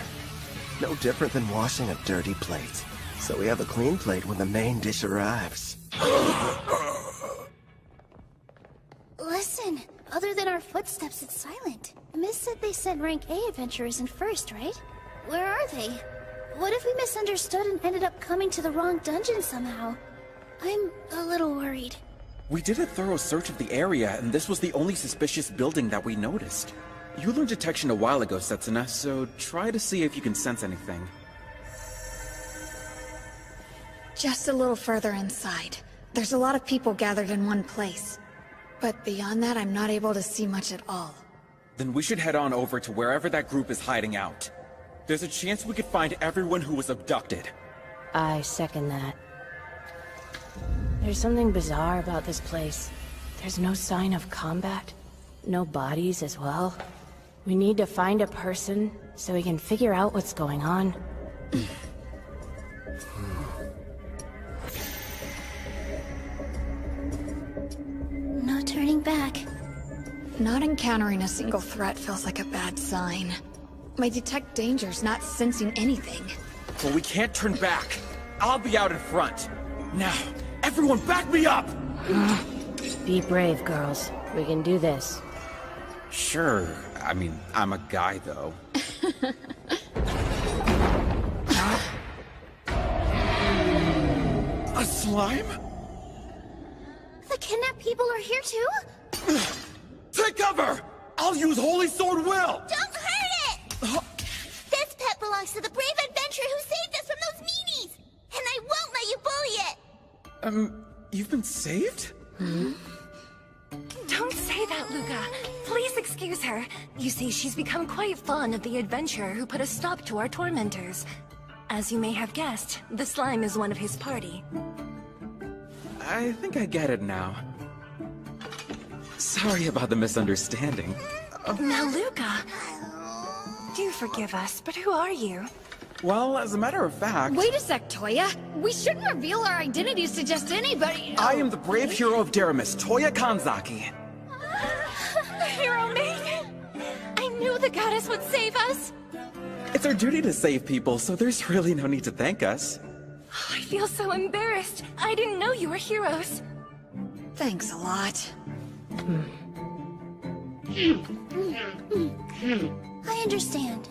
No different than washing a dirty plate. So we have a clean plate when the main dish arrives. Listen, other than our footsteps, it's silent. Miss said they sent rank A adventurers in first, right? Where are they? What if we misunderstood and ended up coming to the wrong dungeon somehow? I'm a little worried. We did a thorough search of the area, and this was the only suspicious building that we noticed. You learned detection a while ago, Setsuna, so try to see if you can sense anything. Just a little further inside. There's a lot of people gathered in one place. But beyond that, I'm not able to see much at all. Then we should head on over to wherever that group is hiding out. There's a chance we could find everyone who was abducted. I second that. There's something bizarre about this place. There's no sign of combat. No bodies as well. We need to find a person so we can figure out what's going on. No turning back. Not encountering a single threat feels like a bad sign. My detect danger's not sensing anything. But we can't turn back. I'll be out in front. Now, everyone back me up! Be brave, girls. We can do this. Sure. I mean, I'm a guy, though. A slime? The kidnapped people are here too? Take cover! I'll use Holy Sword Will! Don't hurt it! This pet belongs to the brave adventurer who saved us from those meanies! And I won't let you bully it! You've been saved? Don't say that, Luca. Please Please excuse her. You see, she's become quite fond of the adventurer who put a stop to our tormentors. As you may have guessed, the slime is one of his party. I think I get it now. Sorry about the misunderstanding. Now, Luca, do forgive us, but who are you? Well, as a matter of fact... Wait a sec, Toya. We shouldn't reveal our identities to just anybody. I am the brave hero of Deramis, Toya Kanzaki. Hero maiden! I knew the goddess would save us! It's our duty to save people, so there's really no need to thank us. I feel so embarrassed. I didn't know you were heroes. Thanks a lot. I understand.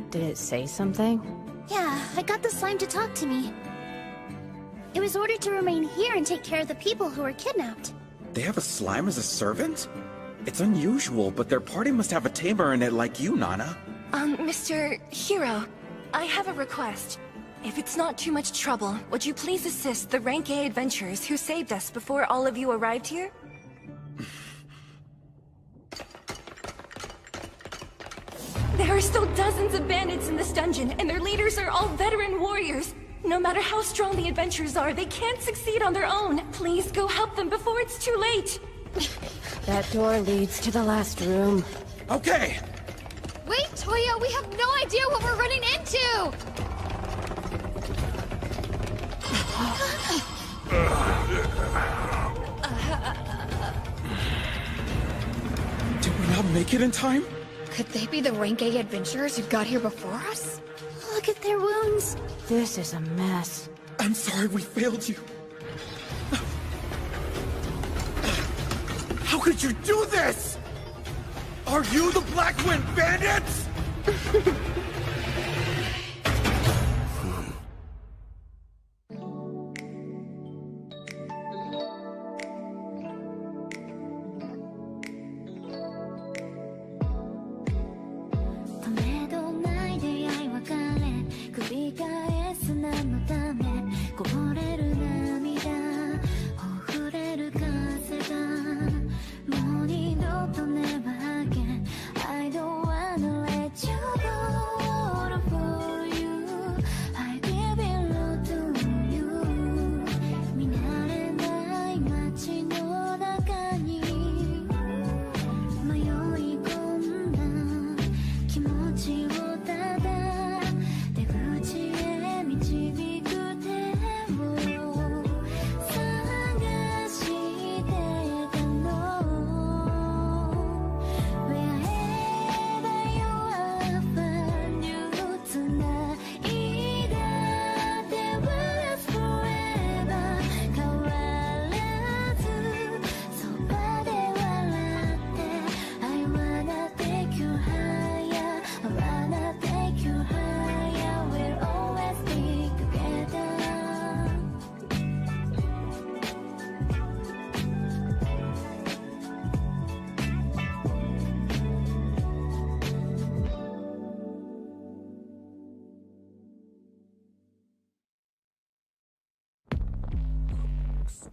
Did it say something? Yeah, I got the slime to talk to me. It was ordered to remain here and take care of the people who were kidnapped. They have a slime as a servant? It's unusual, but their party must have a tamer in it like you, Nana. Mr. Hero, I have a request. If it's not too much trouble, would you please assist the Rank A adventurers who saved us before all of you arrived here? There are still dozens of bandits in this dungeon, and their leaders are all veteran warriors. No matter how strong the adventurers are, they can't succeed on their own. Please go help them before it's too late. That door leads to the last room. Okay! Wait, Toya, we have no idea what we're running into! Did we not make it in time? Could they be the Rank A adventurers who got here before us? Look at their wounds. This is a mess. I'm sorry we failed you. How could you do this? Are you the Blackwind Bandits?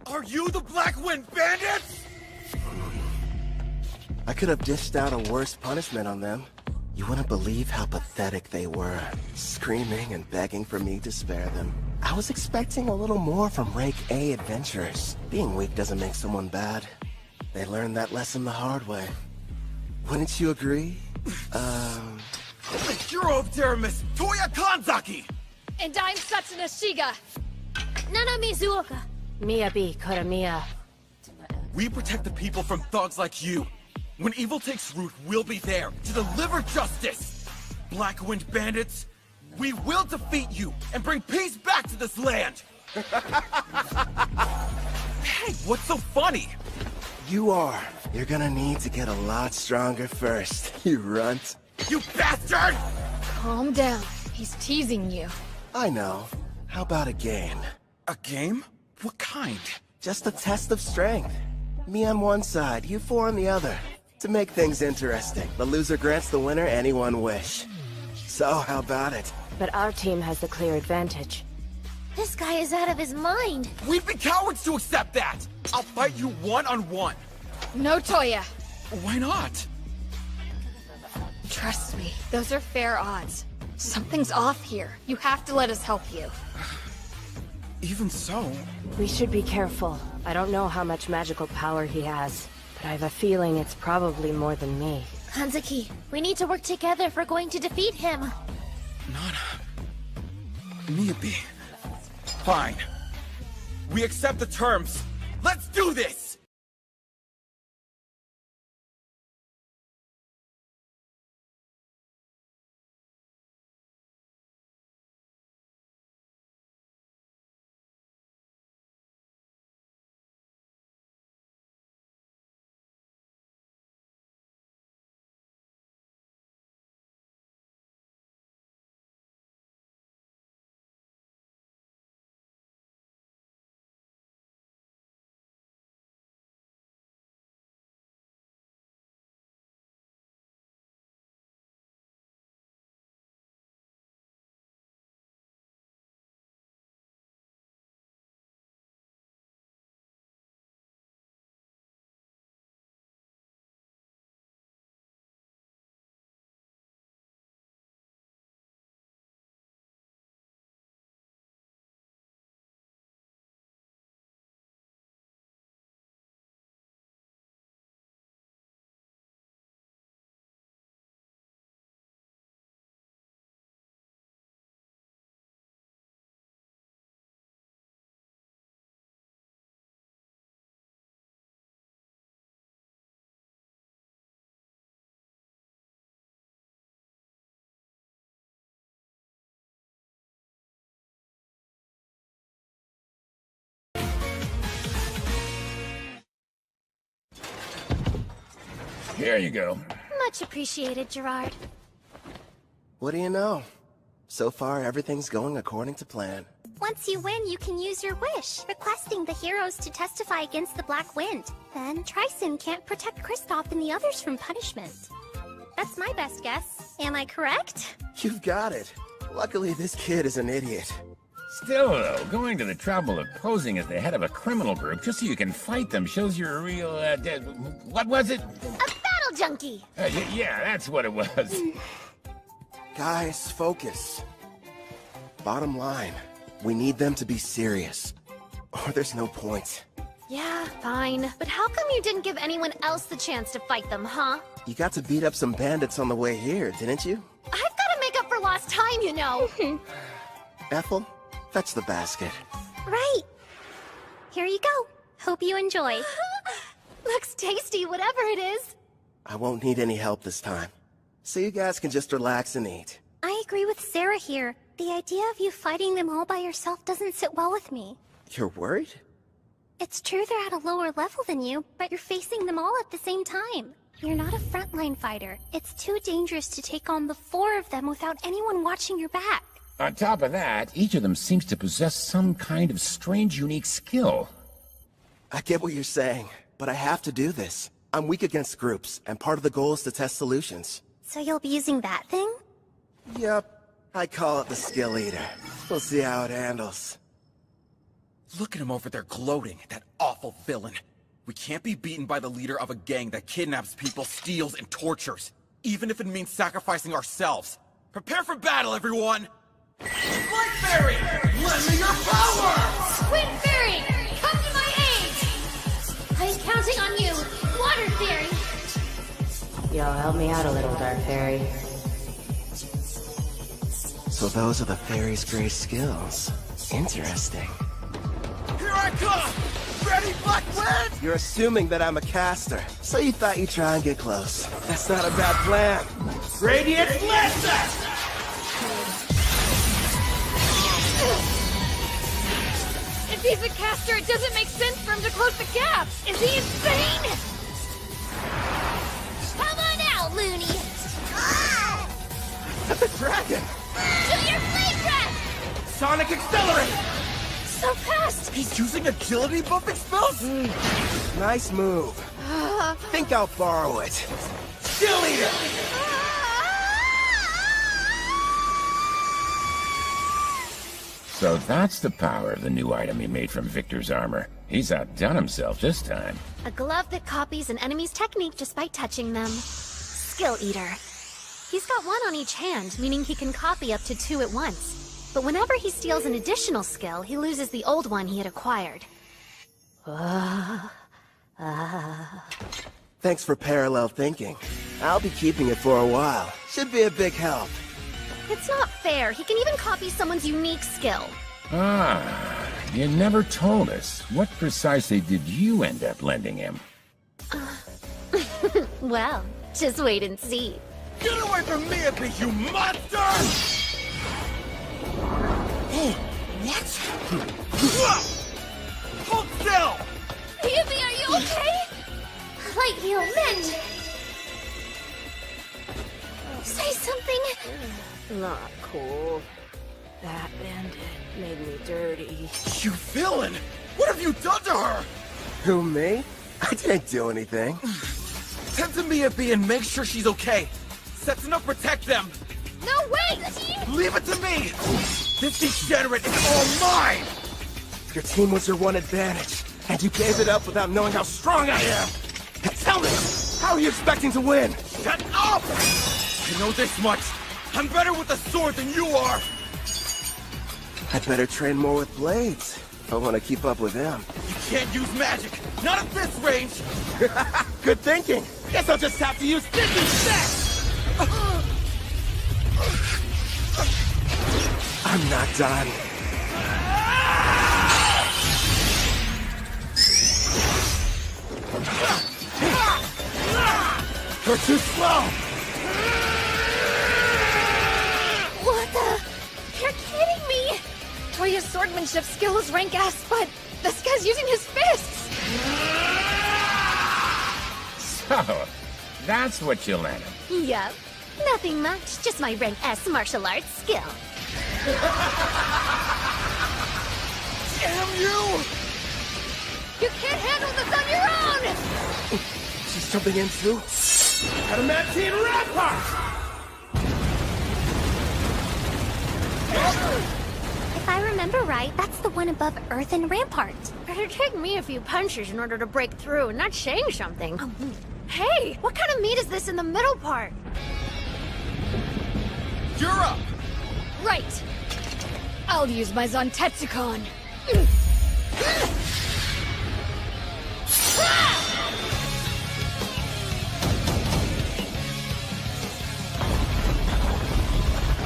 Are you the Blackwind Bandits? I could have dished out a worse punishment on them. You wouldn't believe how pathetic they were, screaming and begging for me to spare them. I was expecting a little more from Rank A adventurers. Being weak doesn't make someone bad. They learned that lesson the hard way. Wouldn't you agree? The hero of Deramis, Toya Kanzaki! And I'm Satsuna Shiga. Nana Mizuoka. Miyabi Kuramiya. We protect the people from thugs like you. When evil takes root, we'll be there to deliver justice. Blackwind Bandits, we will defeat you and bring peace back to this land. Hey, what's so funny? You are. You're gonna need to get a lot stronger first, you runt. You bastard! Calm down. He's teasing you. I know. How about a game? A game? What kind? Just a test of strength. Me on one side, you four on the other. To make things interesting, the loser grants the winner any one wish. So, how about it? But our team has the clear advantage. This guy is out of his mind. We'd be cowards to accept that! I'll fight you one-on-one. No, Toya. Why not? Trust me, those are fair odds. Something's off here. You have to let us help you. Even so... We should be careful. I don't know how much magical power he has, but I have a feeling it's probably more than me. Hanzaki, we need to work together if we're going to defeat him. Miyabi. Fine. We accept the terms. Let's do this! Here you go. Much appreciated, Gerard. What do you know? So far, everything's going according to plan. Once you win, you can use your wish, requesting the heroes to testify against the Black Wind. Then Tryson can't protect Kristoff and the others from punishment. That's my best guess. Am I correct? You've got it. Luckily, this kid is an idiot. Still, though, going to the trouble of posing as the head of a criminal group just so you can fight them shows you're a real, what was it? A battle junkie! Yeah, that's what it was. Guys, focus. Bottom line, we need them to be serious, or there's no point. Yeah, fine. But how come you didn't give anyone else the chance to fight them, huh? You got to beat up some bandits on the way here, didn't you? I've got to make up for lost time, you know. Ethel, fetch the basket. Right. Here you go. Hope you enjoy. Looks tasty, whatever it is. I won't need any help this time, so you guys can just relax and eat. I agree with Sarah here. The idea of you fighting them all by yourself doesn't sit well with me. You're worried? It's true they're at a lower level than you, but you're facing them all at the same time. You're not a frontline fighter. It's too dangerous to take on the 4 of them without anyone watching your back. On top of that, each of them seems to possess some kind of strange, unique skill. I get what you're saying, but I have to do this. I'm weak against groups, and part of the goal is to test solutions. So you'll be using that thing? Yep. I call it the Skill Eater. We'll see how it handles. Look at him over there gloating, that awful villain. We can't be beaten by the leader of a gang that kidnaps people, steals, and tortures, even if it means sacrificing ourselves. Prepare for battle, everyone! Light Fairy! Lend me your power! Squid Fairy! Come to my aid! I'm counting on you, Water Fairy! Yo, help me out a little, Dark Fairy. So those are the fairy's great skills. Interesting. Here I come! Ready, Black Wind! You're assuming that I'm a caster, so you thought you'd try and get close. That's not a bad plan. Radiant Lancer! If he's a caster, it doesn't make sense for him to close the gap! Is he insane? Come on out, loony! The dragon! Do your flame breath! Sonic Accelerate! So fast! He's using agility buffing spells? Nice move. Think I'll borrow it. Skill Eater! So that's the power of the new item he made from Victor's armor. He's outdone himself this time. A glove that copies an enemy's technique just by touching them. Skill Eater. He's got one on each hand, meaning he can copy up to 2 at once. But whenever he steals an additional skill, he loses the old one he had acquired. Thanks for parallel thinking. I'll be keeping it for a while. Should be a big help. It's not fair. He can even copy someone's unique skill. Ah, you never told us. What precisely did you end up lending him? Well, just wait and see. Get away from me, you monster! What? Hold still! Eevee, are you okay? Light heal meant. Say something. Not cool. That bandit made me dirty. You villain! What have you done to her? Who, me? I didn't do anything. Tend to Miyabi and make sure she's okay. Setsuna, protect them! No, wait! Leave it to me! This degenerate is all mine! Your team was your one advantage, and you gave it up without knowing how strong I am! Tell me, how are you expecting to win? Shut up! I know this much. I'm better with a sword than you are! I'd better train more with blades if I want to keep up with them. You can't use magic! Not at this range! Good thinking! Guess I'll just have to use this instead! I'm not done. You're too slow! What the? You're kidding me! Toya's swordmanship skill is rank S, but this guy's using his fists! So, that's what you lent him. Yup. Nothing much, just my rank S martial arts skill. Damn you! You can't handle this on your own! She's jumping in too? Adamantine Rampart! If I remember right, that's the one above Earthen Rampart. It'd take me a few punches in order to break through, and that's saying something. Hey, what kind of meat is this in the middle part? You're up! Right. I'll use my Zantetsucon.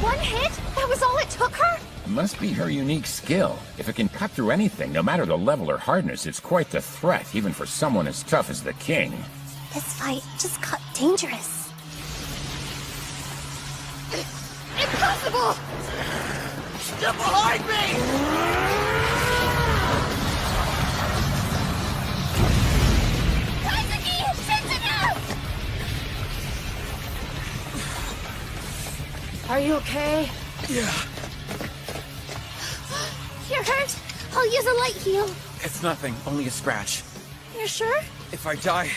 One hit? That was all it took her? Must be her unique skill. If it can cut through anything, no matter the level or hardness, it's quite the threat, even for someone as tough as the king. This fight just got dangerous. Impossible! Get behind me! Are you okay? Yeah. You're hurt? I'll use a light heal. It's nothing, only a scratch. You're sure? If I die,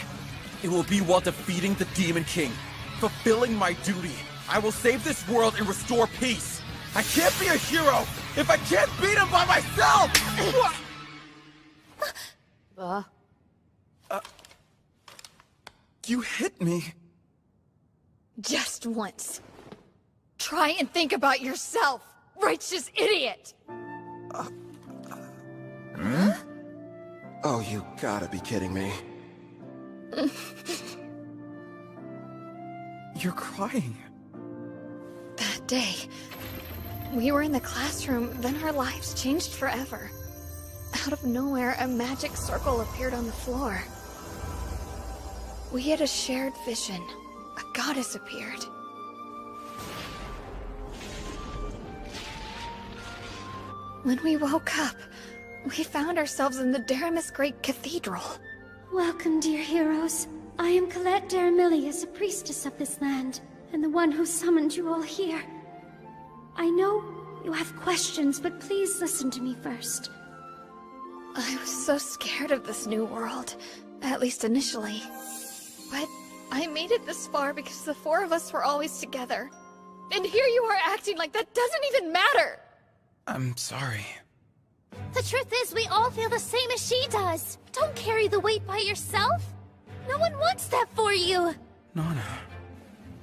it will be while defeating the Demon King. Fulfilling my duty. I will save this world and restore peace. I can't be a hero if I can't beat him by myself! You hit me. Just once. Try and think about yourself, righteous idiot! Oh, you gotta be kidding me. You're crying. That day, we were in the classroom, then our lives changed forever. Out of nowhere, a magic circle appeared on the floor. We had a shared vision. A goddess appeared. When we woke up, we found ourselves in the Daramus Great Cathedral. Welcome, dear heroes. I am Colette Daramilius, a priestess of this land, and the one who summoned you all here. I know you have questions, but please listen to me first. I was so scared of this new world, at least initially. But I made it this far because the four of us were always together. And here you are acting like that doesn't even matter! I'm sorry. The truth is, we all feel the same as she does. Don't carry the weight by yourself. No one wants that for you. Nana,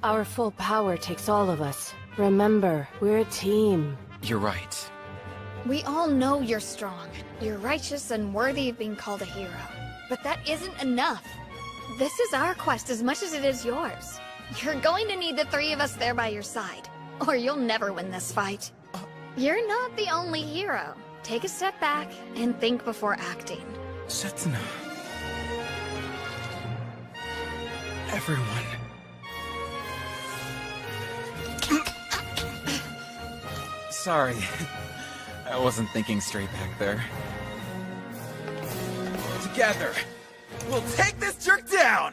Our full power takes all of us. Remember, we're a team. You're right. We all know you're strong. You're righteous and worthy of being called a hero. But that isn't enough. This is our quest as much as it is yours. You're going to need the three of us there by your side, or you'll never win this fight. You're not the only hero. Take a step back and think before acting. Setsuna. Everyone. Sorry. I wasn't thinking straight back there. Together, we'll take this jerk down!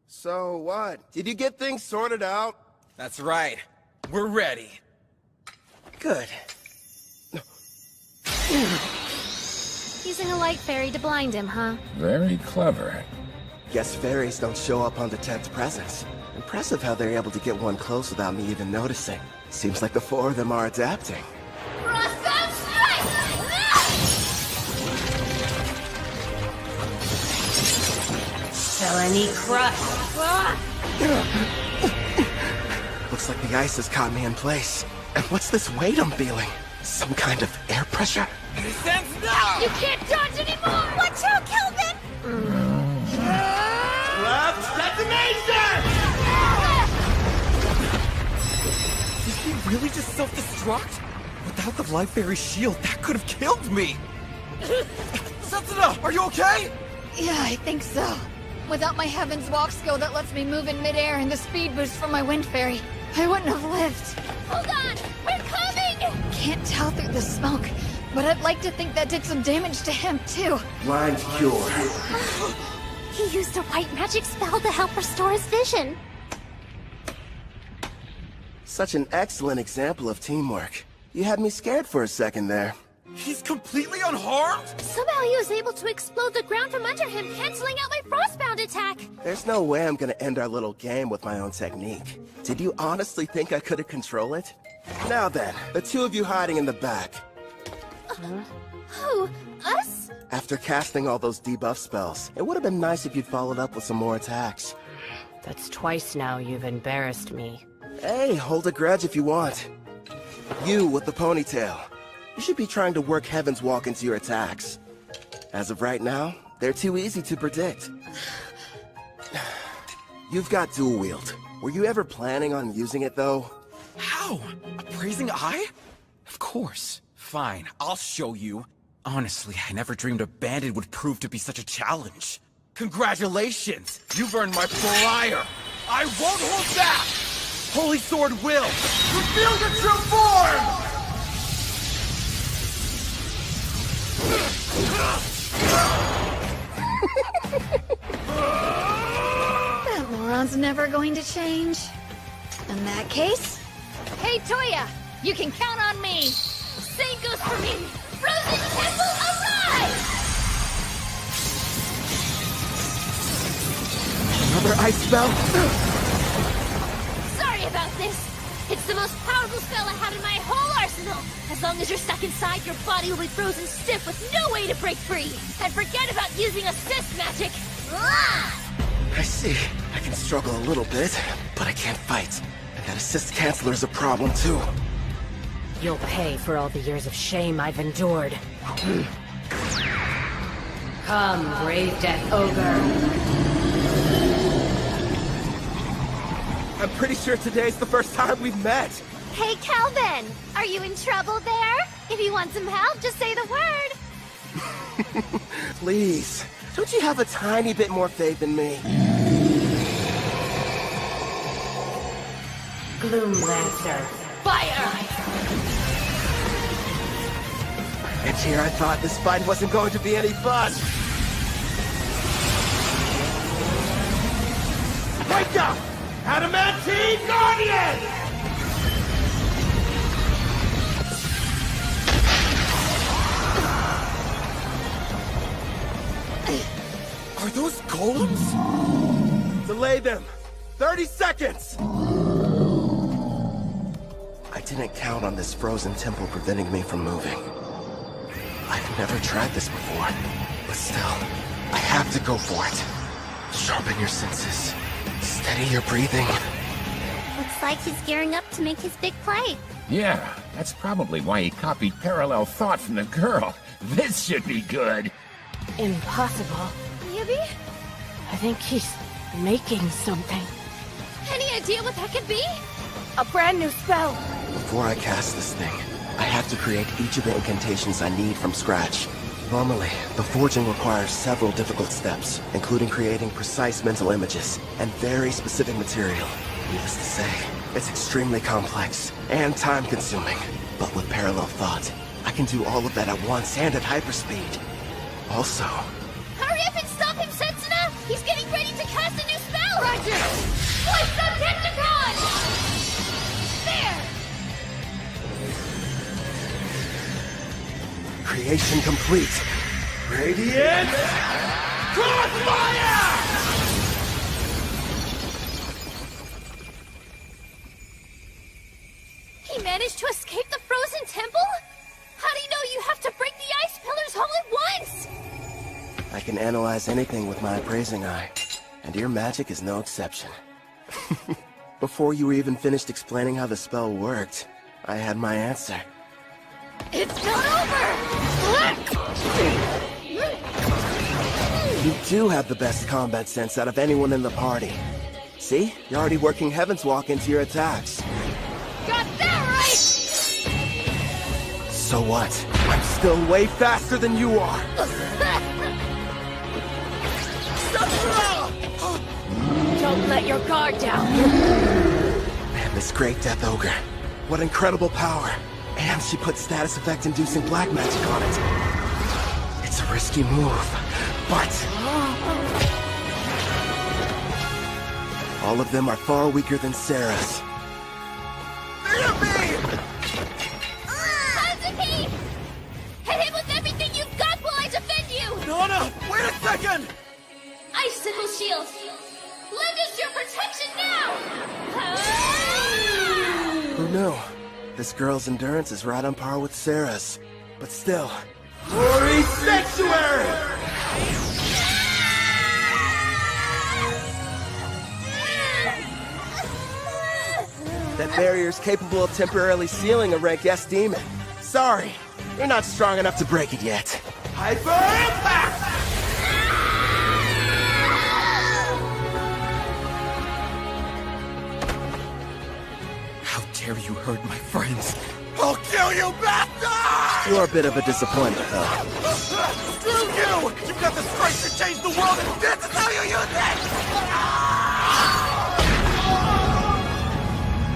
So what? Did you get things sorted out? That's right. We're ready. Good. Using a light fairy to blind him, huh? Very clever. Guess fairies don't show up on detect presence. Impressive how they're able to get one close without me even noticing. Seems like the four of them are adapting. Felony crush. Looks like the ice has caught me in place. And what's this weight I'm feeling? Some kind of air pressure? You can't dodge anymore! Watch out, Kelvin! Left detonation! Did he really just self-destruct? Without the Life Fairy shield, that could have killed me! Setsuna, are you okay? Yeah, I think so. Without my Heaven's Walk skill that lets me move in midair and the speed boost from my Wind Fairy, I wouldn't have lived. Hold on! We're coming! Can't tell through the smoke, but I'd like to think that did some damage to him, too. Blind cure. He used a white magic spell to help restore his vision. Such an excellent example of teamwork. You had me scared for a second there. He's completely unharmed? Somehow he was able to explode the ground from under him, canceling out my frostbound attack. There's no way I'm gonna end our little game with my own technique. Did you honestly think I couldn't control it? Now then, the two of you hiding in the back. Who? Us? After casting all those debuff spells, it would have been nice if you'd followed up with some more attacks. That's twice now you've embarrassed me. Hey, hold a grudge if you want. You with the ponytail. You should be trying to work Heaven's Walk into your attacks. As of right now, they're too easy to predict. You've got dual wield. Were you ever planning on using it, though? How? Appraising eye? Of course. Fine, I'll show you. Honestly, I never dreamed a bandit would prove to be such a challenge. Congratulations! You've earned my prior! I won't hold back! Holy Sword will! Reveal your true form! That moron's never going to change. In that case... Hey, Toya! You can count on me! Same goes for me! Frozen Temple, arise! Another ice spell? Sorry about this. It's the most powerful spell I have in my whole arsenal. As long as you're stuck inside, your body will be frozen stiff with no way to break free. And forget about using assist magic. I see. I can struggle a little bit, but I can't fight. And that assist canceller is a problem, too. You'll pay for all the years of shame I've endured. Come, brave Death Ogre. I'm pretty sure today's the first time we've met. Hey, Calvin! Are you in trouble there? If you want some help, just say the word. Please, don't you have a tiny bit more faith in me? Gloom Lancer. Fire! And here I thought this fight wasn't going to be any fun. Wake up! Adamantine Guardian! Are those golems? Delay them! 30 seconds! I didn't count on this frozen temple preventing me from moving. I've never tried this before, But still, I have to go for it. Sharpen your senses. Steady your breathing. Looks like he's gearing up to make his big play. Yeah, that's probably why he copied parallel thought from the girl. This should be good. Impossible. Maybe? I think he's making something. Any idea what that could be? A brand new spell. Before I cast this thing, I have to create each of the incantations I need from scratch. Normally, the forging requires several difficult steps, including creating precise mental images and very specific material. Needless to say, it's extremely complex and time-consuming. But with parallel thought, I can do all of that at once and at hyperspeed. Also... Hurry up and stop him, Setsuna! He's getting ready to cast a new spell! Roger! Voice of Tentacon! There! Creation complete. Radiant Crossfire! He managed to escape the frozen temple? How do you know you have to break the ice pillars all at once? I can analyze anything with my appraising eye, and your magic is no exception. Before you were even finished explaining how the spell worked, I had my answer. It's not over! You do have the best combat sense out of anyone in the party. See? You're already working Heaven's Walk into your attacks. Got that right! So what? I'm still way faster than you are! Don't let your guard down. Man, this great Death Ogre. What incredible power. And she put status effect inducing black magic on it. It's a risky move, but... all of them are far weaker than Sarah's. Kazuki! Hit him with everything you've got while I defend you! No, wait a second! Icicle shield! Lend us your protection now! Who knew? This girl's endurance is right on par with Sarah's. But still... Glory Sanctuary! That barrier's capable of temporarily sealing a rank S demon. Sorry, you're not strong enough to break it yet. Hyper Impact! How dare you hurt my friends? I'll kill you, bastard! You're a bit of a disappointment, though. Screw you! You've got the strength to change the world, and this is how you use it!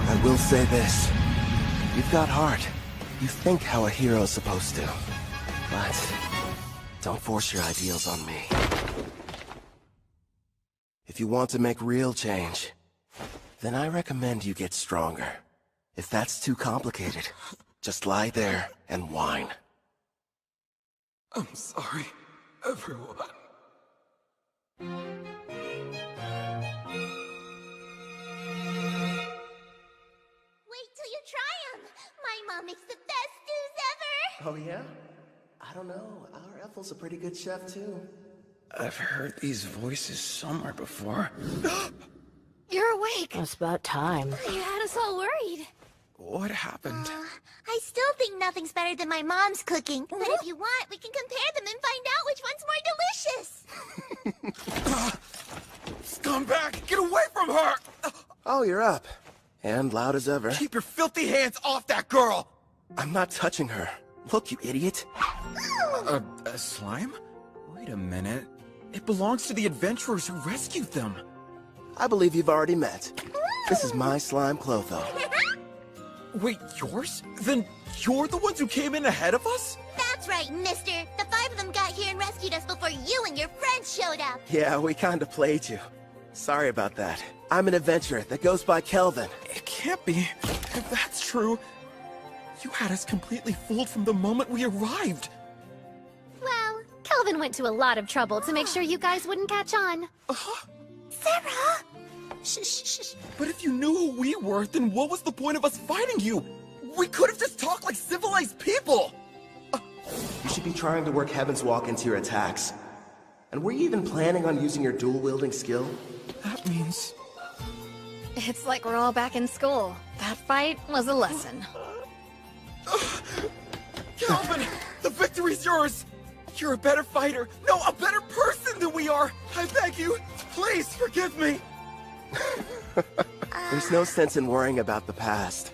I will say this. You've got heart. You think how a hero's supposed to. But don't force your ideals on me. If you want to make real change, then I recommend you get stronger. If that's too complicated, just lie there and whine. I'm sorry, everyone. Wait till you try them! My mom makes the best stews ever! Oh yeah? I don't know. Our Ethel's a pretty good chef, too. I've heard these voices somewhere before. You're awake! It's about time. You had us all worried. What happened? I still think nothing's better than my mom's cooking. But if you want, we can compare them and find out which one's more delicious! Scumbag! Get away from her! Oh, you're up. And loud as ever. Keep your filthy hands off that girl! I'm not touching her. Look, you idiot. A slime? Wait a minute. It belongs to the adventurers who rescued them. I believe you've already met. This is my slime, Clotho. Wait, yours? Then you're the ones who came in ahead of us? That's right, mister! The 5 of them got here and rescued us before you and your friends showed up! Yeah, we kinda played you. Sorry about that. I'm an adventurer that goes by Kelvin. It can't be. If that's true, you had us completely fooled from the moment we arrived. Well, Kelvin went to a lot of trouble to make sure you guys wouldn't catch on. Sarah! Shh. But if you knew who we were, then what was the point of us fighting you? We could have just talked like civilized people! You should be trying to work Heaven's Walk into your attacks. And were you even planning on using your dual-wielding skill? That means... It's like we're all back in school. That fight was a lesson. Calvin! The victory's yours! You're a better fighter! No, a better person than we are! I beg you, please forgive me! There's no sense in worrying about the past.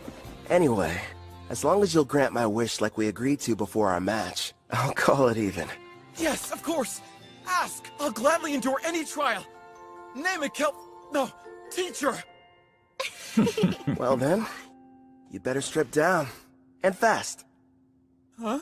Anyway, as long as you'll grant my wish like we agreed to before our match, I'll call it even. Yes, of course! Ask! I'll gladly endure any trial! Name it, No, teacher! Well then, you better strip down. And fast. Huh?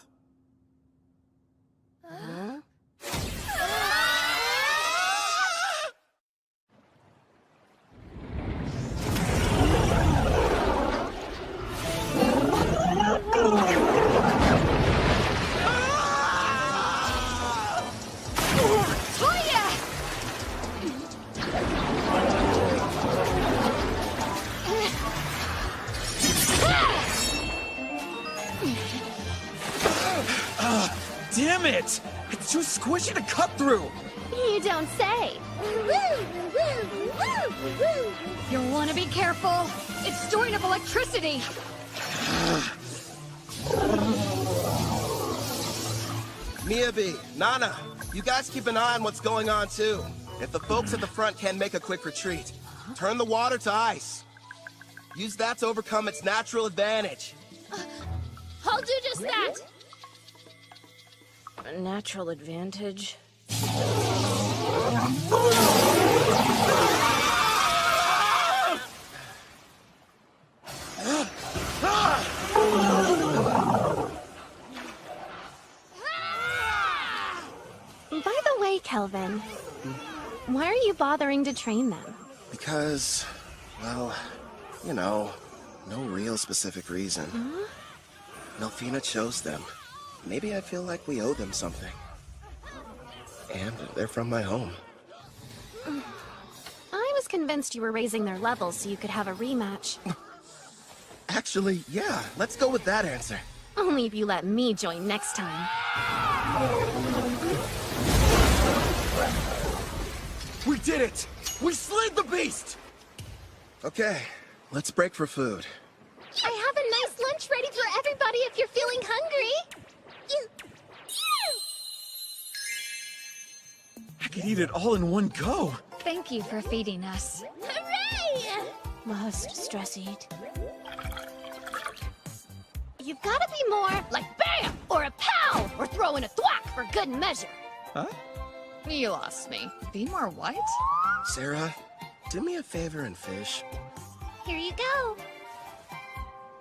Damn it! It's too squishy to cut through! You don't say. You'll want to be careful. It's storing up electricity. Miyabi, Nana, you guys keep an eye on what's going on too. If the folks at the front can't make a quick retreat, turn the water to ice. Use that to overcome its natural advantage. I'll do just that. A natural advantage? By the way, Kelvin, why are you bothering to train them? Because, well, you know, no real specific reason. Nelfina chose them. Maybe I feel like we owe them something. And they're from my home. I was convinced you were raising their levels so you could have a rematch. Actually, yeah, let's go with that answer. Only if you let me join next time. We did it! We slayed the beast! Okay, let's break for food. I have a nice lunch ready for everybody if you're feeling hungry. I could eat it all in one go. Thank you for feeding us. Hooray! Must stress eat. You've got to be more like BAM! Or a POW! Or throw in a thwack for good measure. Huh? You lost me. Be more what? Sarah, do me a favor and fish. Here you go.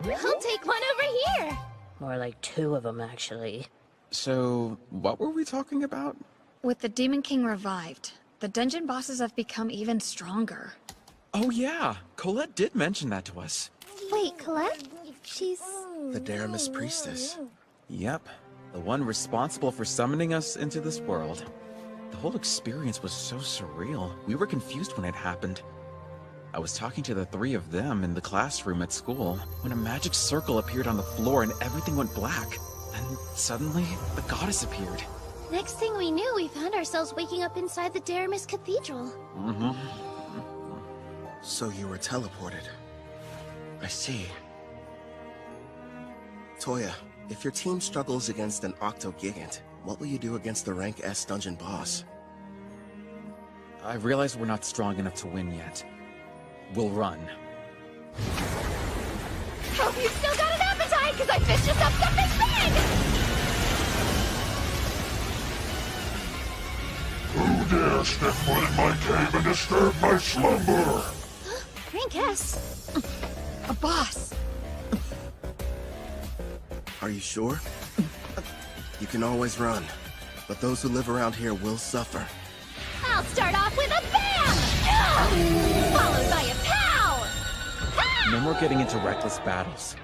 I'll take one over here. More like 2 of them, actually. So, what were we talking about? With the Demon King revived, the dungeon bosses have become even stronger. Oh yeah, Colette did mention that to us. Wait, Colette? She's... The Daramis priestess. Yep, the one responsible for summoning us into this world. The whole experience was so surreal. We were confused when it happened. I was talking to the 3 of them in the classroom at school when a magic circle appeared on the floor and everything went black. Then suddenly, the goddess appeared. Next thing we knew, we found ourselves waking up inside the Daramis Cathedral. So you were teleported. I see. Toya, if your team struggles against an Octogigant, what will you do against the rank S dungeon boss? I realize we're not strong enough to win yet. We'll run. Hope you've still got an appetite, because I fished us up something big! Who dare step foot in my cave and disturb my slumber? Rank S. A boss. Are you sure? You can always run, but those who live around here will suffer. I'll start off with a BAM! Followed by a POW! Ha! No more getting into reckless battles.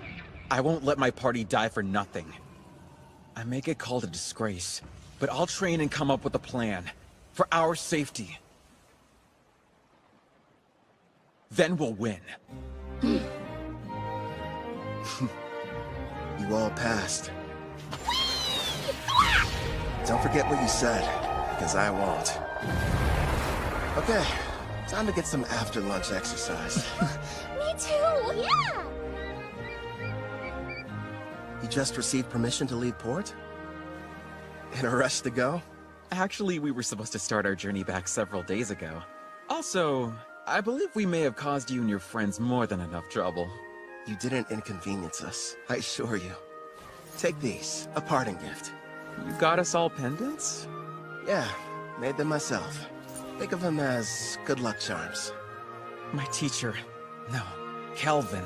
I won't let my party die for nothing. I may get called a disgrace, but I'll train and come up with a plan. For our safety. Then we'll win. You all passed. Don't forget what you said, because I won't. Okay, time to get some after-lunch exercise. Me too! Yeah! You just received permission to leave port? In a rush to go? Actually, we were supposed to start our journey back several days ago. Also, I believe we may have caused you and your friends more than enough trouble. You didn't inconvenience us, I assure you. Take these, a parting gift. You got us all pendants? Yeah, made them myself. Think of them as good luck charms. My teacher, no, Kelvin.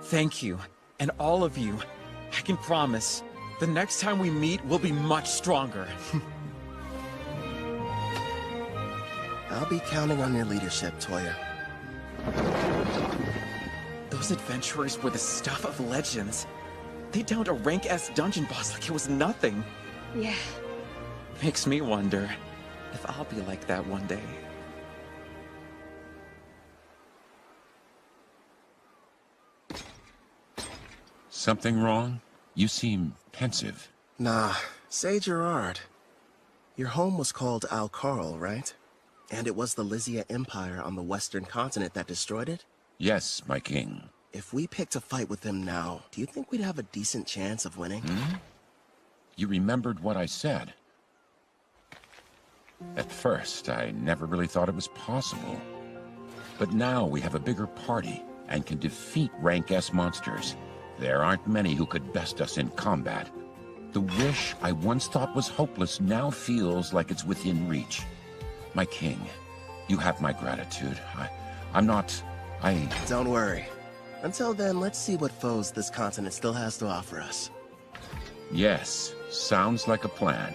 Thank you, and all of you. I can promise, the next time we meet, we'll be much stronger. I'll be counting on your leadership, Toya. Those adventurers were the stuff of legends. They downed a rank S dungeon boss like it was nothing. Yeah. Makes me wonder if I'll be like that one day. Something wrong? You seem pensive. Nah, say Gerard. Your home was called Alcarl, right? And it was the Lysia Empire on the western continent that destroyed it? Yes, my king. If we picked a fight with them now, do you think we'd have a decent chance of winning? You remembered what I said. At first, I never really thought it was possible. But now we have a bigger party and can defeat rank S monsters. There aren't many who could best us in combat. The wish I once thought was hopeless now feels like it's within reach. My king, you have my gratitude. Don't worry. Until then, let's see what foes this continent still has to offer us. Yes, sounds like a plan.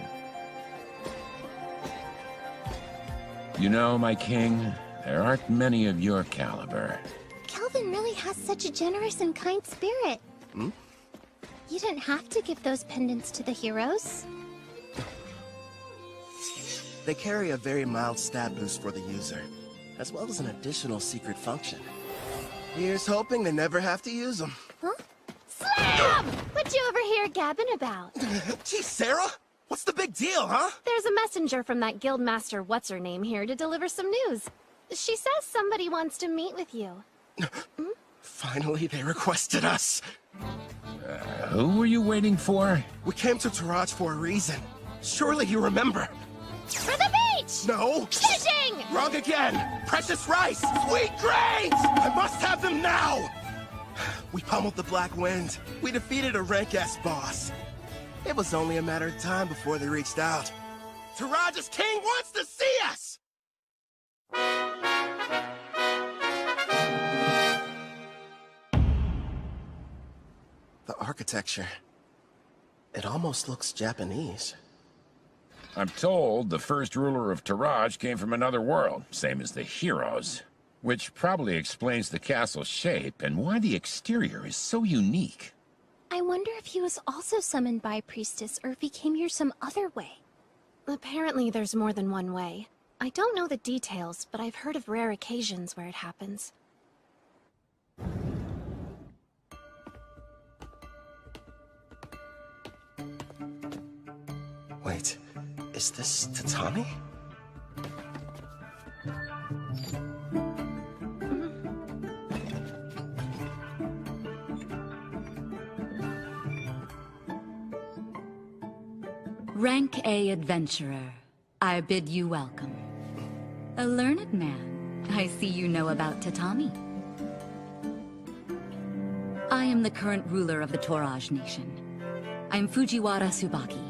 You know, my king, there aren't many of your caliber. Kelvin really has such a generous and kind spirit. Hmm? You didn't have to give those pendants to the heroes. They carry a very mild stat boost for the user, as well as an additional secret function. Here's hoping they never have to use them. Huh? Slam! What you over here gabbing about? Gee, Sarah! What's the big deal, huh? There's a messenger from that guildmaster what's-her-name here to deliver some news. She says somebody wants to meet with you. Finally, they requested us. Who were you waiting for? We came to Taraj for a reason. Surely you remember. For the beach! No! Fishing! Wrong again! Precious rice! Sweet grains! I must have them now! We pummeled the Black Wind. We defeated a rank S boss. It was only a matter of time before they reached out. Taraj's king wants to see us! The architecture. It almost looks Japanese. I'm told the first ruler of Taraj came from another world, same as the heroes. Which probably explains the castle's shape and why the exterior is so unique. I wonder if he was also summoned by a priestess or if he came here some other way. Apparently there's more than one way. I don't know the details, but I've heard of rare occasions where it happens. Wait, is this Tatami? Rank A adventurer, I bid you welcome. A learned man, I see you know about Tatami. I am the current ruler of the Toraj Nation. I'm Fujiwara Tsubaki.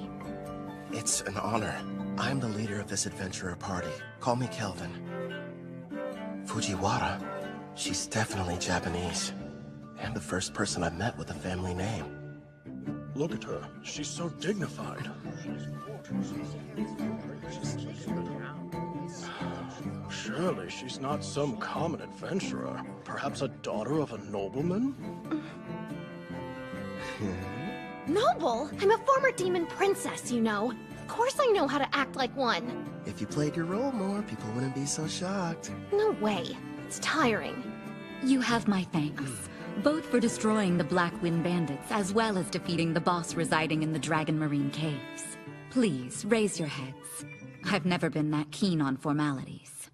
It's an honor. I'm the leader of this adventurer party. Call me Kelvin. Fujiwara? She's definitely Japanese. And the first person I've met with a family name. Look at her. She's so dignified. Surely she's not some common adventurer. Perhaps a daughter of a nobleman? Noble? I'm a former demon princess, you know. Of course I know how to act like one. If you played your role more, people wouldn't be so shocked. No way. It's tiring. You have my thanks, both for destroying the Black Wind Bandits as well as defeating the boss residing in the Dragon Marine Caves. Please, raise your heads. I've never been that keen on formalities.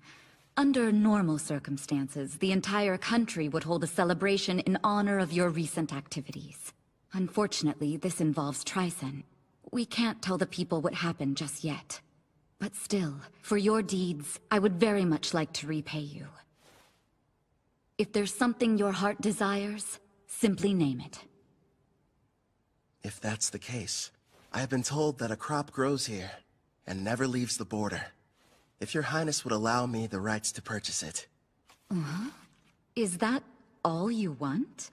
Under normal circumstances, the entire country would hold a celebration in honor of your recent activities. Unfortunately, this involves Tryson. We can't tell the people what happened just yet. But still, for your deeds, I would very much like to repay you. If there's something your heart desires, simply name it. If that's the case, I have been told that a crop grows here and never leaves the border. If your highness would allow me the rights to purchase it. Is that all you want?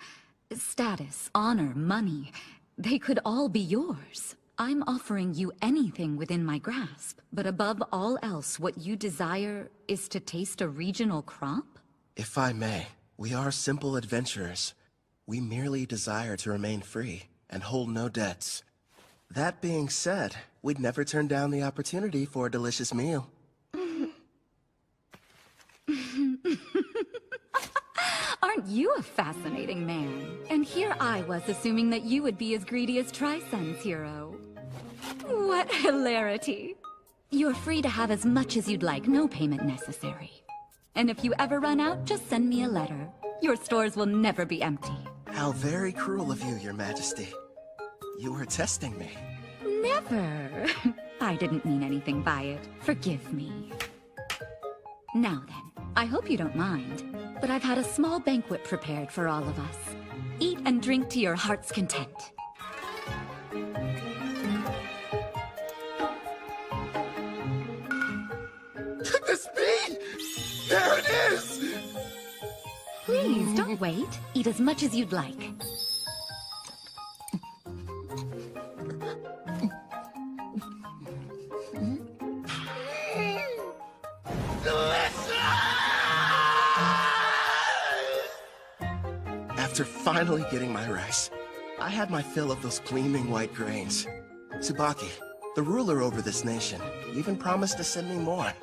Status, honor, money, they could all be yours. I'm offering you anything within my grasp, but above all else, what you desire is to taste a regional crop? If I may, we are simple adventurers. We merely desire to remain free and hold no debts. That being said, we'd never turn down the opportunity for a delicious meal. Aren't you a fascinating man? And here I was assuming that you would be as greedy as Tryson's hero. What hilarity. You're free to have as much as you'd like, no payment necessary. And if you ever run out, just send me a letter. Your stores will never be empty. How very cruel of you, Your Majesty. You were testing me. Never. I didn't mean anything by it. Forgive me. Now then, I hope you don't mind, but I've had a small banquet prepared for all of us. Eat and drink to your heart's content. Could this be? There it is! Please, don't wait. Eat as much as you'd like. After finally getting my rice, I had my fill of those gleaming white grains. Tsubaki, the ruler over this nation, even promised to send me more.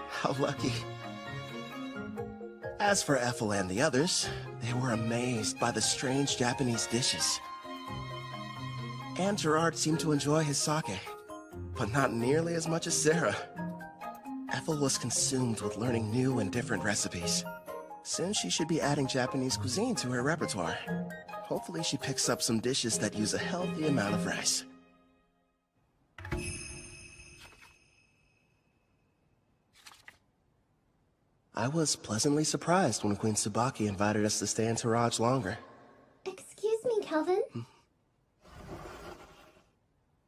How lucky. As for Ethel and the others, they were amazed by the strange Japanese dishes. And Gerard seemed to enjoy his sake, but not nearly as much as Sarah. Ethel was consumed with learning new and different recipes. Soon she should be adding Japanese cuisine to her repertoire. Hopefully she picks up some dishes that use a healthy amount of rice. I was pleasantly surprised when Queen Tsubaki invited us to stay in Taraj longer. Excuse me, Kelvin.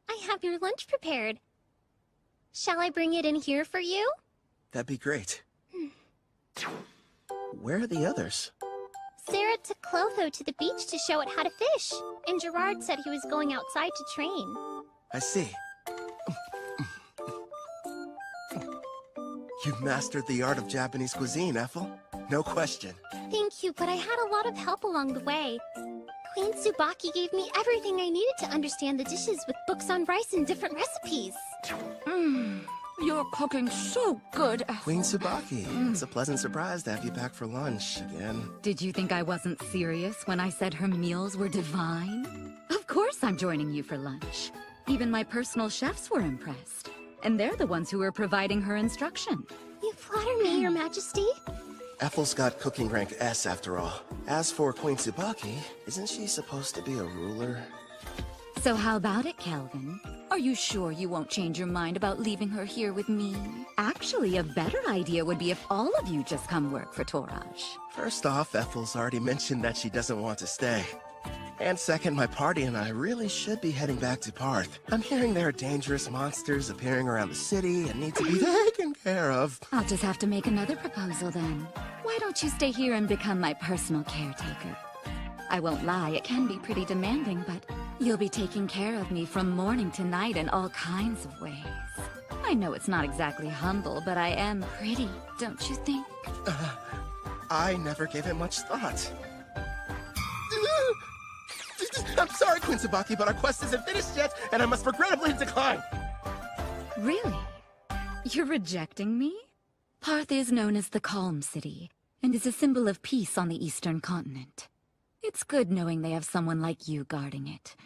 I have your lunch prepared. Shall I bring it in here for you? That'd be great. Where are the others? Sarah took Clotho to the beach to show it how to fish, and Gerard said he was going outside to train. I see. You've mastered the art of Japanese cuisine, Ethel. No question. Thank you, but I had a lot of help along the way. Queen Tsubaki gave me everything I needed to understand the dishes with books on rice and different recipes. You're cooking so good, Ethel. Queen Tsubaki, it's a pleasant surprise to have you back for lunch again. Did you think I wasn't serious when I said her meals were divine? Of course I'm joining you for lunch. Even my personal chefs were impressed. And they're the ones who were providing her instruction. You flatter me, Your Majesty. Ethel's got cooking rank S after all. As for Queen Tsubaki, isn't she supposed to be a ruler? So how about it, Kelvin? Are you sure you won't change your mind about leaving her here with me? Actually, a better idea would be if all of you just come work for Toraj. First off, Ethel's already mentioned that she doesn't want to stay. And second, my party and I really should be heading back to Parth. I'm hearing there are dangerous monsters appearing around the city and need to be taken care of. I'll just have to make another proposal then. Why don't you stay here and become my personal caretaker? I won't lie, it can be pretty demanding, but you'll be taking care of me from morning to night in all kinds of ways. I know it's not exactly humble, but I am pretty, don't you think? I never gave it much thought. I'm sorry, Queen Tsubaki, but our quest isn't finished yet, and I must regrettably decline. Really? You're rejecting me? Parth is known as the Calm City, and is a symbol of peace on the Eastern continent. It's good knowing they have someone like you guarding it.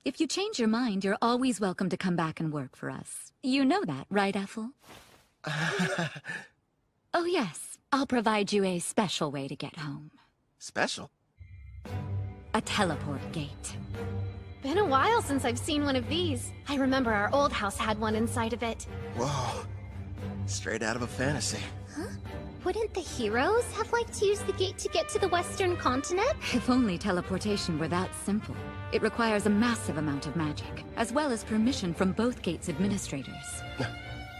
If you change your mind, you're always welcome to come back and work for us. You know that, right, Ethel? Oh yes, I'll provide you a special way to get home. Special? A teleport gate. Been a while since I've seen one of these. I remember our old house had one inside of it. Whoa. Straight out of a fantasy. Huh? Wouldn't the heroes have liked to use the gate to get to the Western continent? If only teleportation were that simple. It requires a massive amount of magic, as well as permission from both gate's administrators.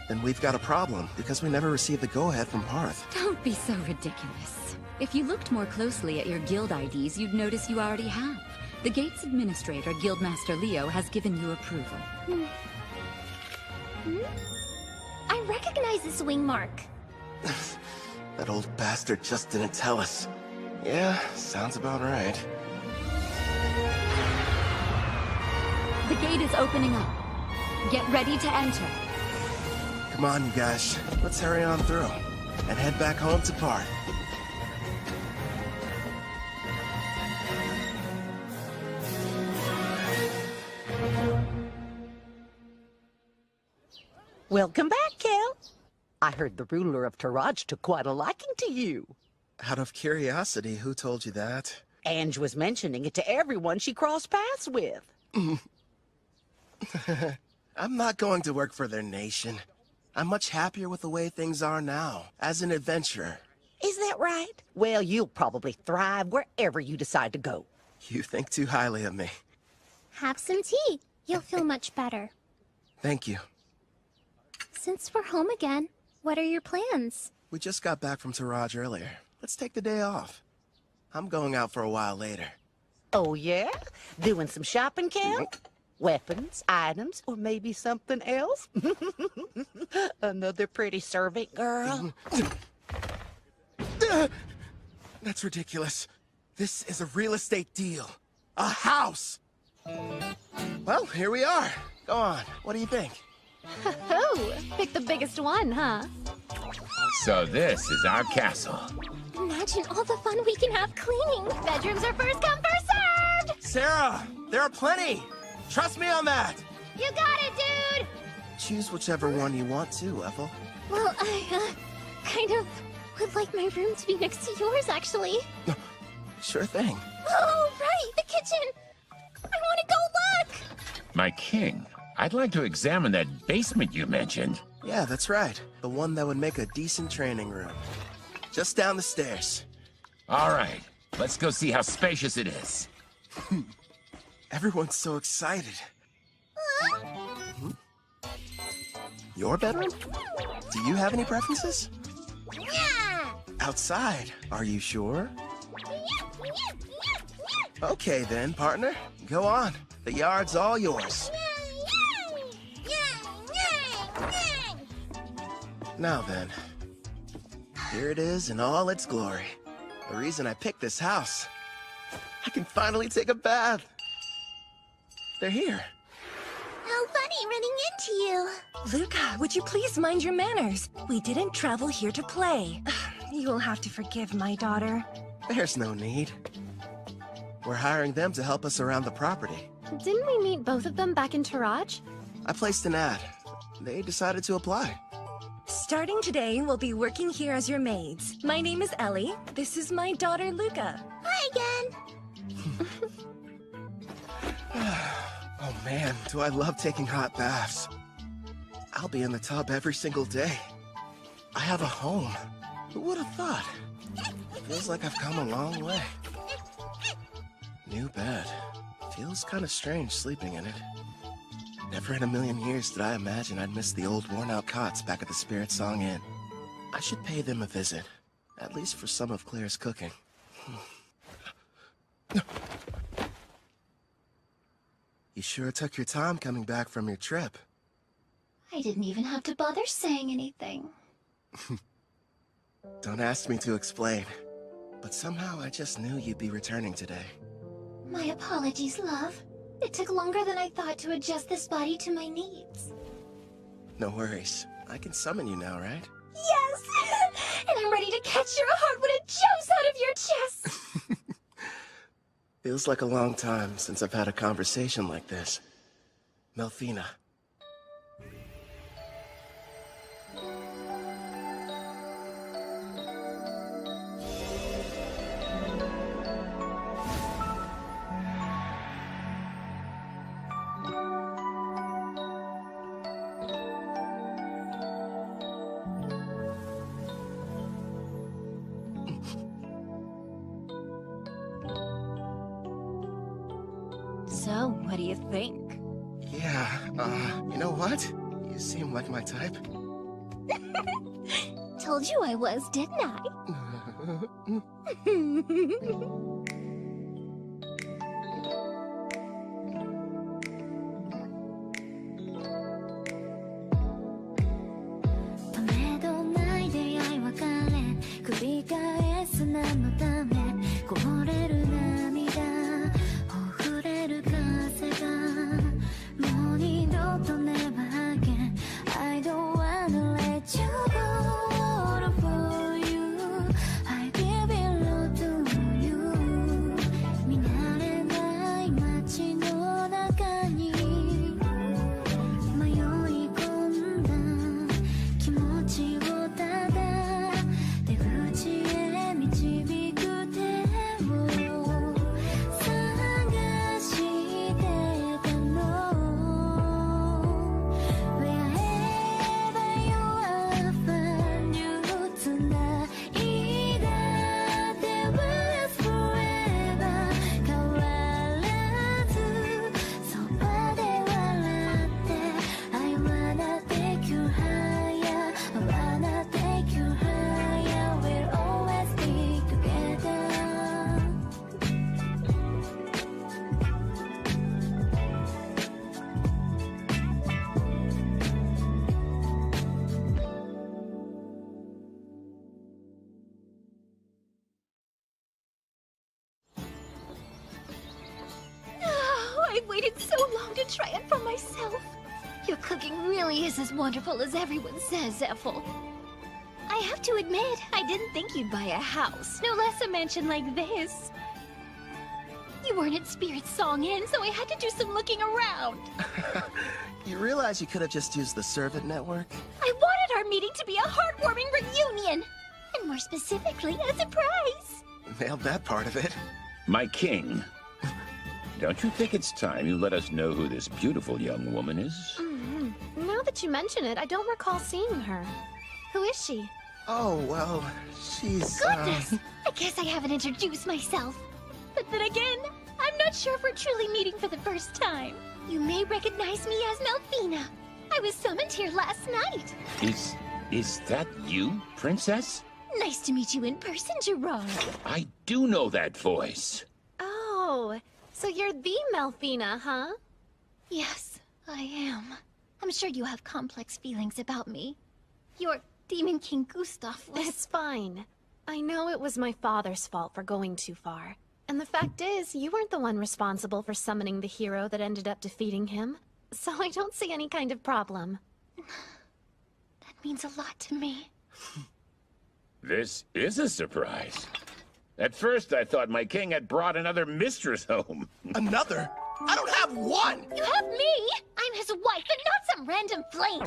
Then we've got a problem, because we never received the go-ahead from Parth. Don't be so ridiculous. If you looked more closely at your guild IDs, you'd notice you already have. The gate's administrator, Guildmaster Leo, has given you approval. I recognize this wing mark. That old bastard just didn't tell us. Yeah, sounds about right. The gate is opening up. Get ready to enter. Come on, you guys. Let's hurry on through. And head back home to Parth. Welcome back, Kel. I heard the ruler of Taraj took quite a liking to you. Out of curiosity, who told you that? Ange was mentioning it to everyone she crossed paths with. I'm not going to work for their nation. I'm much happier with the way things are now, as an adventurer. Is that right? Well, you'll probably thrive wherever you decide to go. You think too highly of me. Have some tea. You'll feel much better. Thank you. Since we're home again, what are your plans? We just got back from Taraj earlier. Let's take the day off. I'm going out for a while later. Oh, yeah? Doing some shopping, Kel? Weapons, items, or maybe something else? Another pretty servant girl? That's ridiculous. This is a real estate deal. A house! Well, here we are. Go on. What do you think? Oh, pick the biggest one, huh? So this is our castle. Imagine all the fun we can have cleaning. Bedrooms are first come, first served! Sarah, there are plenty. Trust me on that. You got it, dude! Choose whichever one you want to, Ethel. Well, I, kind of would like my room to be next to yours, actually. Sure thing. Oh, right, the kitchen! I want to go look! My king, I'd like to examine that basement you mentioned. Yeah, that's right. The one that would make a decent training room. Just down the stairs. All right, let's go see how spacious it is. Everyone's so excited. Your bedroom? Do you have any preferences? Yeah! Outside, are you sure? Okay then, partner. Go on. The yard's all yours. Now then, here it is in all its glory. The reason I picked this house. I can finally take a bath. They're here. How funny running into you. Luca, would you please mind your manners? We didn't travel here to play. You will have to forgive my daughter. There's no need. We're hiring them to help us around the property. Didn't we meet both of them back in Taraj? I placed an ad. They decided to apply. Starting today, we'll be working here as your maids. My name is Ellie. This is my daughter, Luca. Hi again. Oh man, do I love taking hot baths. I'll be in the tub every single day. I have a home. Who would have thought? Feels like I've come a long way. New bed. Feels kind of strange sleeping in it. Never in a million years did I imagine I'd miss the old worn-out cots back at the Spirit Song Inn. I should pay them a visit, at least for some of Claire's cooking. You sure took your time coming back from your trip. I didn't even have to bother saying anything. Don't ask me to explain, but somehow I just knew you'd be returning today. My apologies, love. It took longer than I thought to adjust this body to my needs. No worries. I can summon you now, right? Yes! And I'm ready to catch your heart when it jumps out of your chest! Feels like a long time since I've had a conversation like this. Melfina. So, what do you think? Yeah, you know what? You seem like my type. Told you I was, didn't I? I don't wanna let you go. All for you, I give it all to you. 見慣れない街の中に迷い込んだ気持ちをただ出口へ導く手を探してたの。Wherever you are, find you tonight. で last forever. 変わらずそばで笑って I wanna take you higher. I wanna take you higher. We'll always be together. Oh, I waited so long to try it for myself. Your cooking really is as wonderful as everyone says, Ethel. I have to admit, I didn't think you'd buy a house, no less a mansion like this. You weren't at Spirit Song Inn, so I had to do some looking around. You realize you could have just used the servant network? I wanted our meeting to be a heartwarming reunion, and more specifically, a surprise. Nailed that part of it. My king. Don't you think it's time you let us know who this beautiful young woman is? Now that you mention it, I don't recall seeing her. Who is she? Oh, well, she's, Goodness! I guess I haven't introduced myself. But then again, I'm not sure if we're truly meeting for the first time. You may recognize me as Melfina. I was summoned here last night. Is that you, princess? Nice to meet you in person, Gerard. I do know that voice. Oh, so you're the Melfina, huh? Yes, I am. I'm sure you have complex feelings about me. Your Demon King Gustav was... It's fine. I know it was my father's fault for going too far. And the fact is, you weren't the one responsible for summoning the hero that ended up defeating him. So I don't see any kind of problem. That means a lot to me. This is a surprise. At first, I thought my king had brought another mistress home. Another? I don't have one! You have me! I'm his wife, and not some random flame!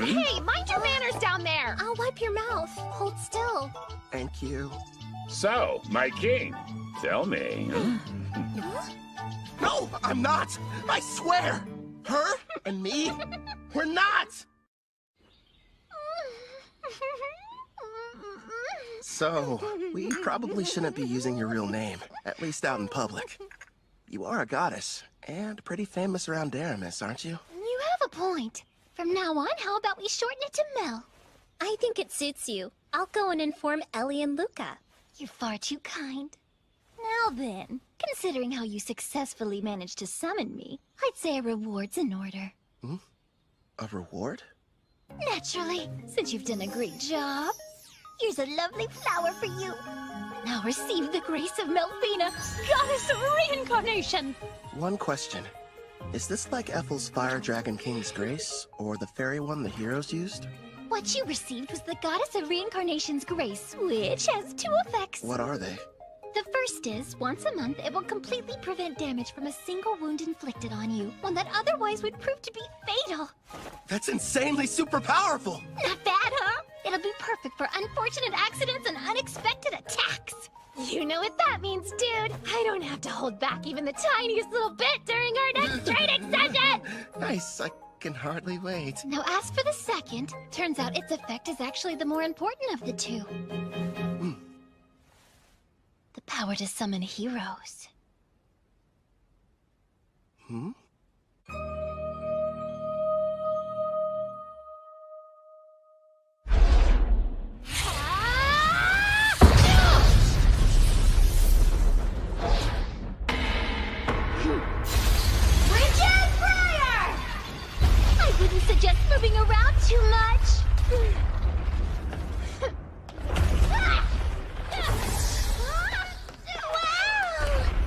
Hey, mind your manners down there! I'll wipe your mouth. Hold still. Thank you. So, my king, tell me. No, I'm not! I swear! Her and me, we're not! So, we probably shouldn't be using your real name, at least out in public. You are a goddess, and pretty famous around Daramis, aren't you? You have a point. From now on, how about we shorten it to Mel? I think it suits you. I'll go and inform Ellie and Luca. You're far too kind. Now then, considering how you successfully managed to summon me, I'd say a reward's in order. A reward? Naturally, since you've done a great job. Here's a lovely flower for you. Now receive the grace of Melfina, goddess of reincarnation. One question. Is this like Ethel's Fire Dragon King's grace, or the fairy one the heroes used? What you received was the goddess of reincarnation's grace, which has two effects. What are they? The first is, once a month, it will completely prevent damage from a single wound inflicted on you, one that otherwise would prove to be fatal. That's insanely super powerful! Not bad, huh? It'll be perfect for unfortunate accidents and unexpected attacks. You know what that means, dude. I don't have to hold back even the tiniest little bit during our next training session! Nice, I can hardly wait. Now as for the second, turns out its effect is actually the more important of the two. The power to summon heroes. Hmm? I wouldn't suggest moving around too much. Wow!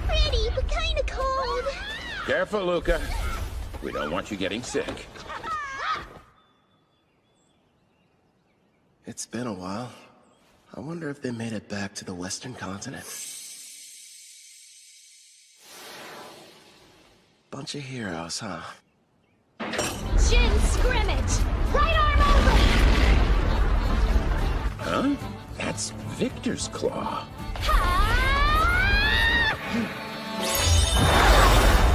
Pretty, but kinda cold. Careful, Luca. We don't want you getting sick. It's been a while. I wonder if they made it back to the Western continent. Bunch of heroes, huh? Shin scrimmage! Right arm over! Huh? That's Victor's claw.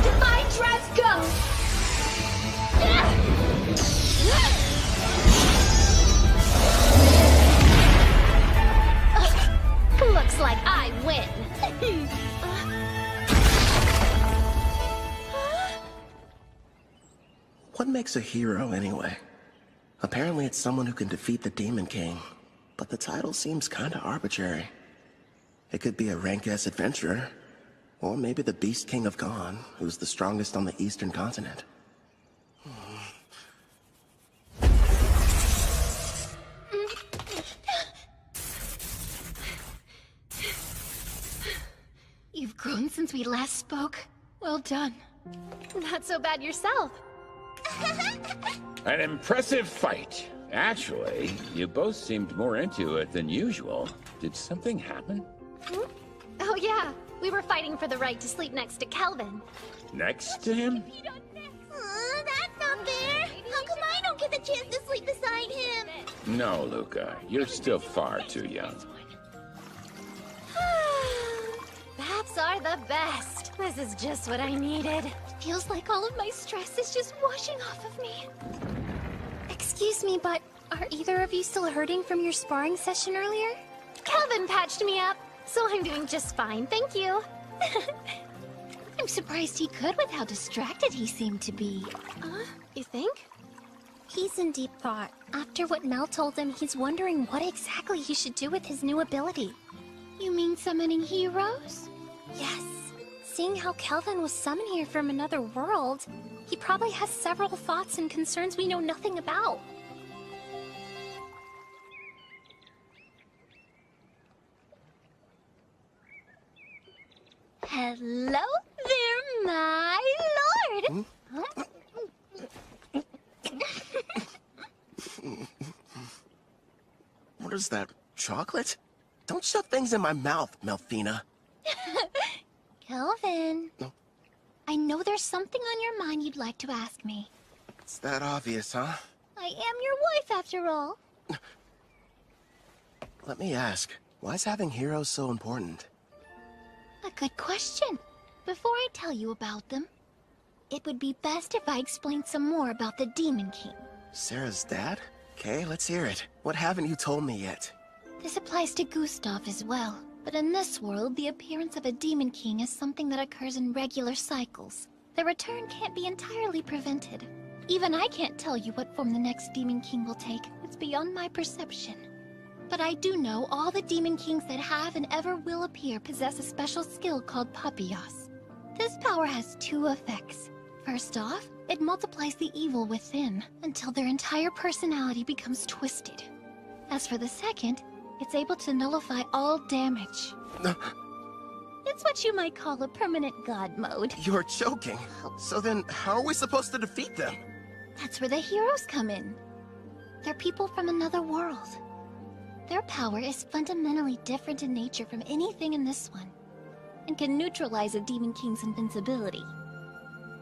Divine Dress go! Looks like I win. What makes a hero, anyway? Apparently it's someone who can defeat the Demon King, but the title seems kinda arbitrary. It could be a rank S adventurer, or maybe the Beast King of Gone, who's the strongest on the Eastern continent. You've grown since we last spoke. Well done. Not so bad yourself. An impressive fight. Actually, you both seemed more into it than usual. Did something happen? Oh yeah, we were fighting for the right to sleep next to Kelvin. Next to him? That's not fair. How come I don't get the chance to sleep beside him? No, Luca. You're still far too young. Baths are the best. This is just what I needed. Feels like all of my stress is just washing off of me. Excuse me, but are either of you still hurting from your sparring session earlier? Kelvin patched me up, so I'm doing just fine, thank you. I'm surprised he could with how distracted he seemed to be. You think? He's in deep thought. After what Mel told him, he's wondering what exactly he should do with his new ability. You mean summoning heroes? Yes. Seeing how Kelvin was summoned here from another world, he probably has several thoughts and concerns we know nothing about. Hello there, my lord! What is that, chocolate? Don't shove things in my mouth, Melfina. Kelvin. No. I know there's something on your mind you'd like to ask me. It's that obvious, huh? I am your wife, after all. Let me ask, why is having heroes so important? A good question. Before I tell you about them, it would be best if I explained some more about the Demon King. Sarah's dad? Okay, let's hear it. What haven't you told me yet? This applies to Gustav as well. But in this world, the appearance of a Demon King is something that occurs in regular cycles. The return can't be entirely prevented. Even I can't tell you what form the next Demon King will take. It's beyond my perception. But I do know all the Demon Kings that have and ever will appear possess a special skill called Papillas. This power has two effects. First off, it multiplies the evil within, until their entire personality becomes twisted. As for the second, it's able to nullify all damage. It's what you might call a permanent god mode. You're joking. So then, how are we supposed to defeat them? That's where the heroes come in. They're people from another world. Their power is fundamentally different in nature from anything in this one. and can neutralize a Demon King's invincibility.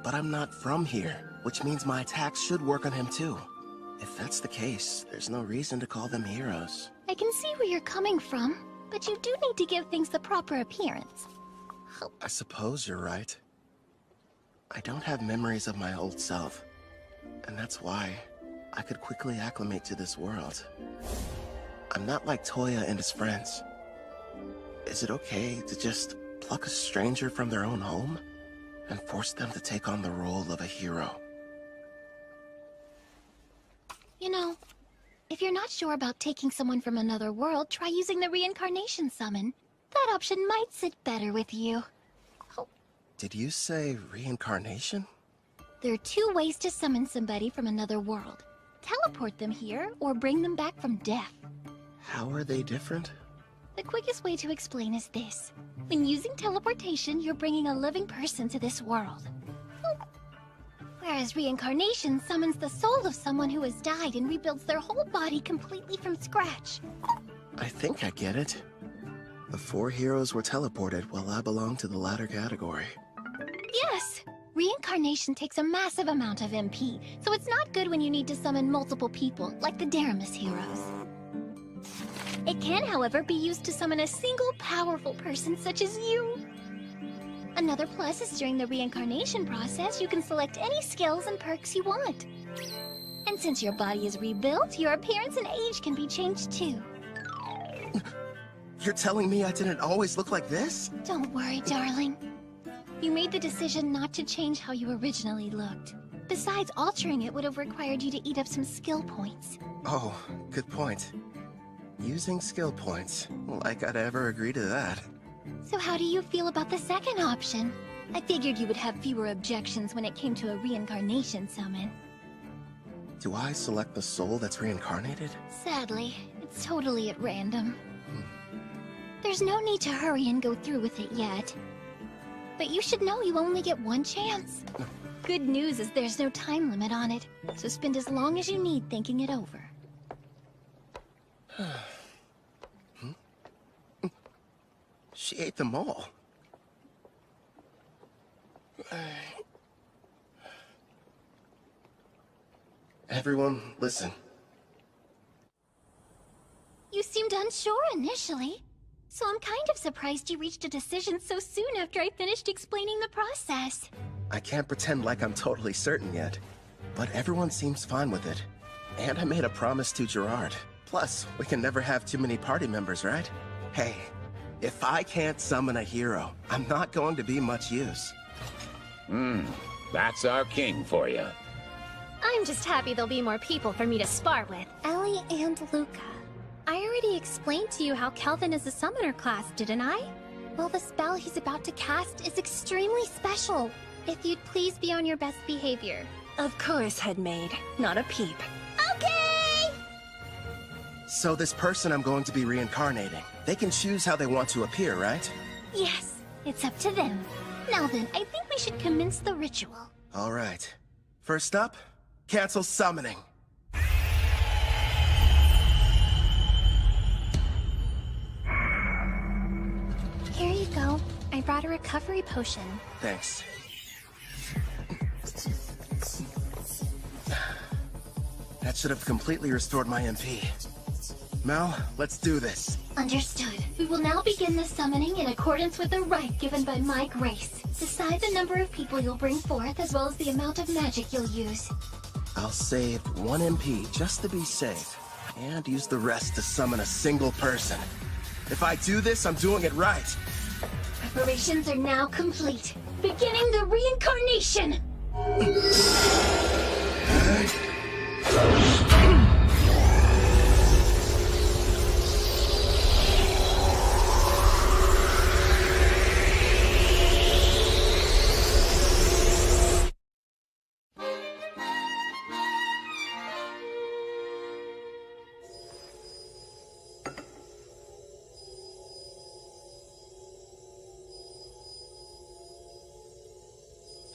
But I'm not from here, which means my attacks should work on him too. If that's the case, there's no reason to call them heroes. I can see where you're coming from, but you do need to give things the proper appearance. I suppose you're right. I don't have memories of my old self, and that's why I could quickly acclimate to this world. I'm not like Toya and his friends. Is it okay to just pluck a stranger from their own home and force them to take on the role of a hero? You know, if you're not sure about taking someone from another world, try using the reincarnation summon. That option might sit better with you. Did you say reincarnation? There are two ways to summon somebody from another world. Teleport them here, or bring them back from death. How are they different? The quickest way to explain is this. When using teleportation, you're bringing a living person to this world. Whereas reincarnation summons the soul of someone who has died and rebuilds their whole body completely from scratch. I think I get it. The 4 heroes were teleported while I belong to the latter category. Yes! Reincarnation takes a massive amount of MP, so it's not good when you need to summon multiple people, like the Daramus heroes. It can, however, be used to summon a single powerful person such as you. Another plus is during the reincarnation process, you can select any skills and perks you want. And since your body is rebuilt, your appearance and age can be changed too. You're telling me I didn't always look like this? Don't worry, darling. You made the decision not to change how you originally looked. Besides, altering it would have required you to eat up some skill points. Oh, good point. Using skill points. Like I'd ever agree to that. So how do you feel about the second option? I figured you would have fewer objections when it came to a reincarnation summon. Do I select the soul that's reincarnated? Sadly, it's totally at random. There's no need to hurry and go through with it yet. But you should know you only get one chance. Good news is there's no time limit on it, so spend as long as you need thinking it over. She ate them all. Everyone, listen. You seemed unsure initially, so I'm kind of surprised you reached a decision so soon after I finished explaining the process. I can't pretend like I'm totally certain yet, but everyone seems fine with it. And I made a promise to Gerard. Plus, we can never have too many party members, right? Hey, if I can't summon a hero, I'm not going to be much use. That's our king for you. I'm just happy there'll be more people for me to spar with. Ellie and Luca. I already explained to you how Kelvin is a summoner class, didn't I? Well, the spell he's about to cast is extremely special. If you'd please be on your best behavior. Of course, Headmaid. Not a peep. Okay! So this person I'm going to be reincarnating, they can choose how they want to appear, right? Yes, it's up to them. Now then, I think we should commence the ritual. All right. First up, cancel summoning. Here you go. I brought a recovery potion. Thanks. That should have completely restored my MP. Mel, let's do this. Understood. We will now begin the summoning in accordance with the rite given by my grace. Decide the number of people you'll bring forth, as well as the amount of magic you'll use. I'll save 1 MP just to be safe, and use the rest to summon a single person. If I do this, I'm doing it right. Preparations are now complete. Beginning the reincarnation!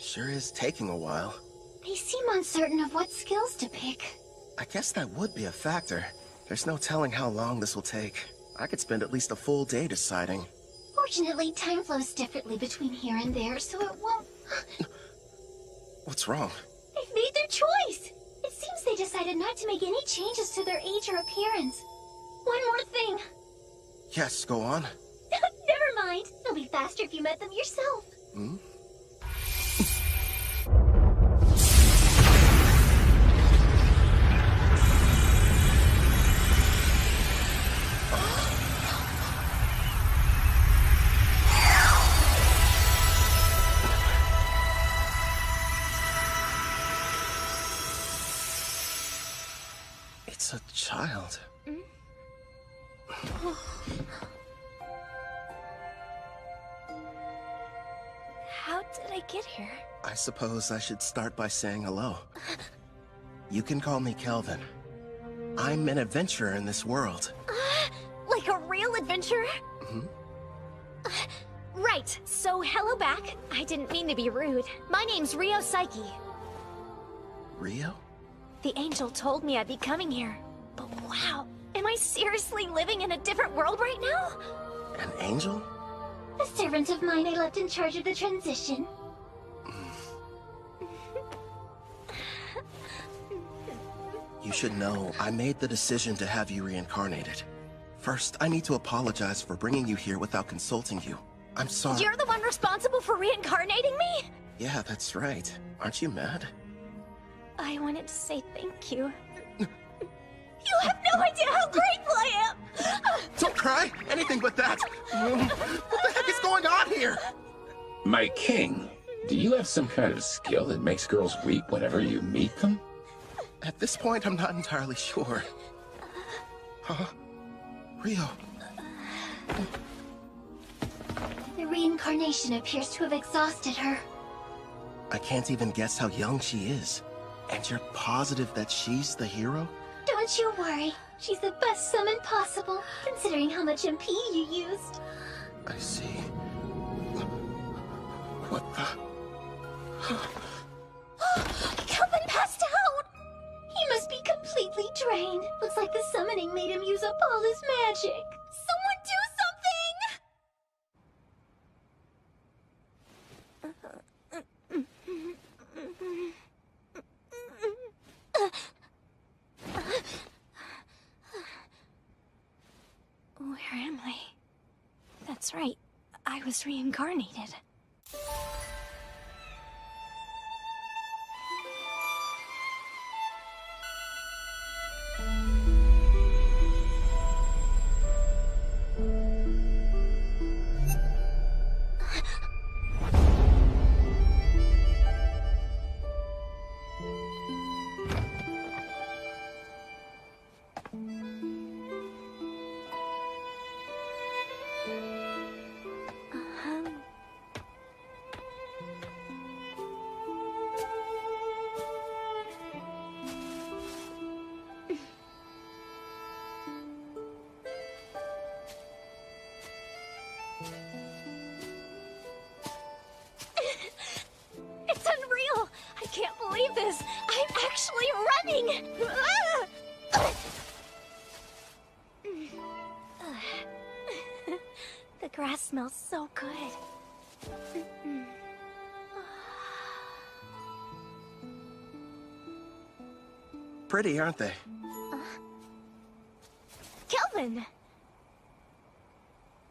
Sure is taking a while. They seem uncertain of what skills to pick. I guess that would be a factor. There's no telling how long this will take. I could spend at least a full day deciding. Or Unfortunately, time flows differently between here and there, so it won't... What's wrong? They've made their choice! It seems they decided not to make any changes to their age or appearance. One more thing. Yes, go on. Never mind. It'll be faster if you met them yourself. Hmm? It's a child. How did I get here? I suppose I should start by saying hello. You can call me Kelvin. I'm an adventurer in this world. Like a real adventurer? Hmm? Right, so hello back. I didn't mean to be rude. My name's Rio Psyche. Rio? The angel told me I'd be coming here. But wow, am I seriously living in a different world right now? An angel? A servant of mine I left in charge of the transition. You should know, I made the decision to have you reincarnated. First, I need to apologize for bringing you here without consulting you. I'm sorry. You're the one responsible for reincarnating me? Yeah, that's right. Aren't you mad? I wanted to say thank you. You have no idea how grateful I am! Don't cry! Anything but that! What the heck is going on here? My king, do you have some kind of skill that makes girls weep whenever you meet them? At this point, I'm not entirely sure. Huh? Rio. The reincarnation appears to have exhausted her. I can't even guess how young she is. And you're positive that she's the hero? Don't you worry. She's the best summon possible, considering how much MP you used. I see. What the... Kelvin passed out! He must be completely drained. Looks like the summoning made him use up all his magic. Someone do Where am I? That's right. I was reincarnated. It's unreal! I can't believe this! I'm actually running! The grass smells so good. Pretty, aren't they? Kelvin!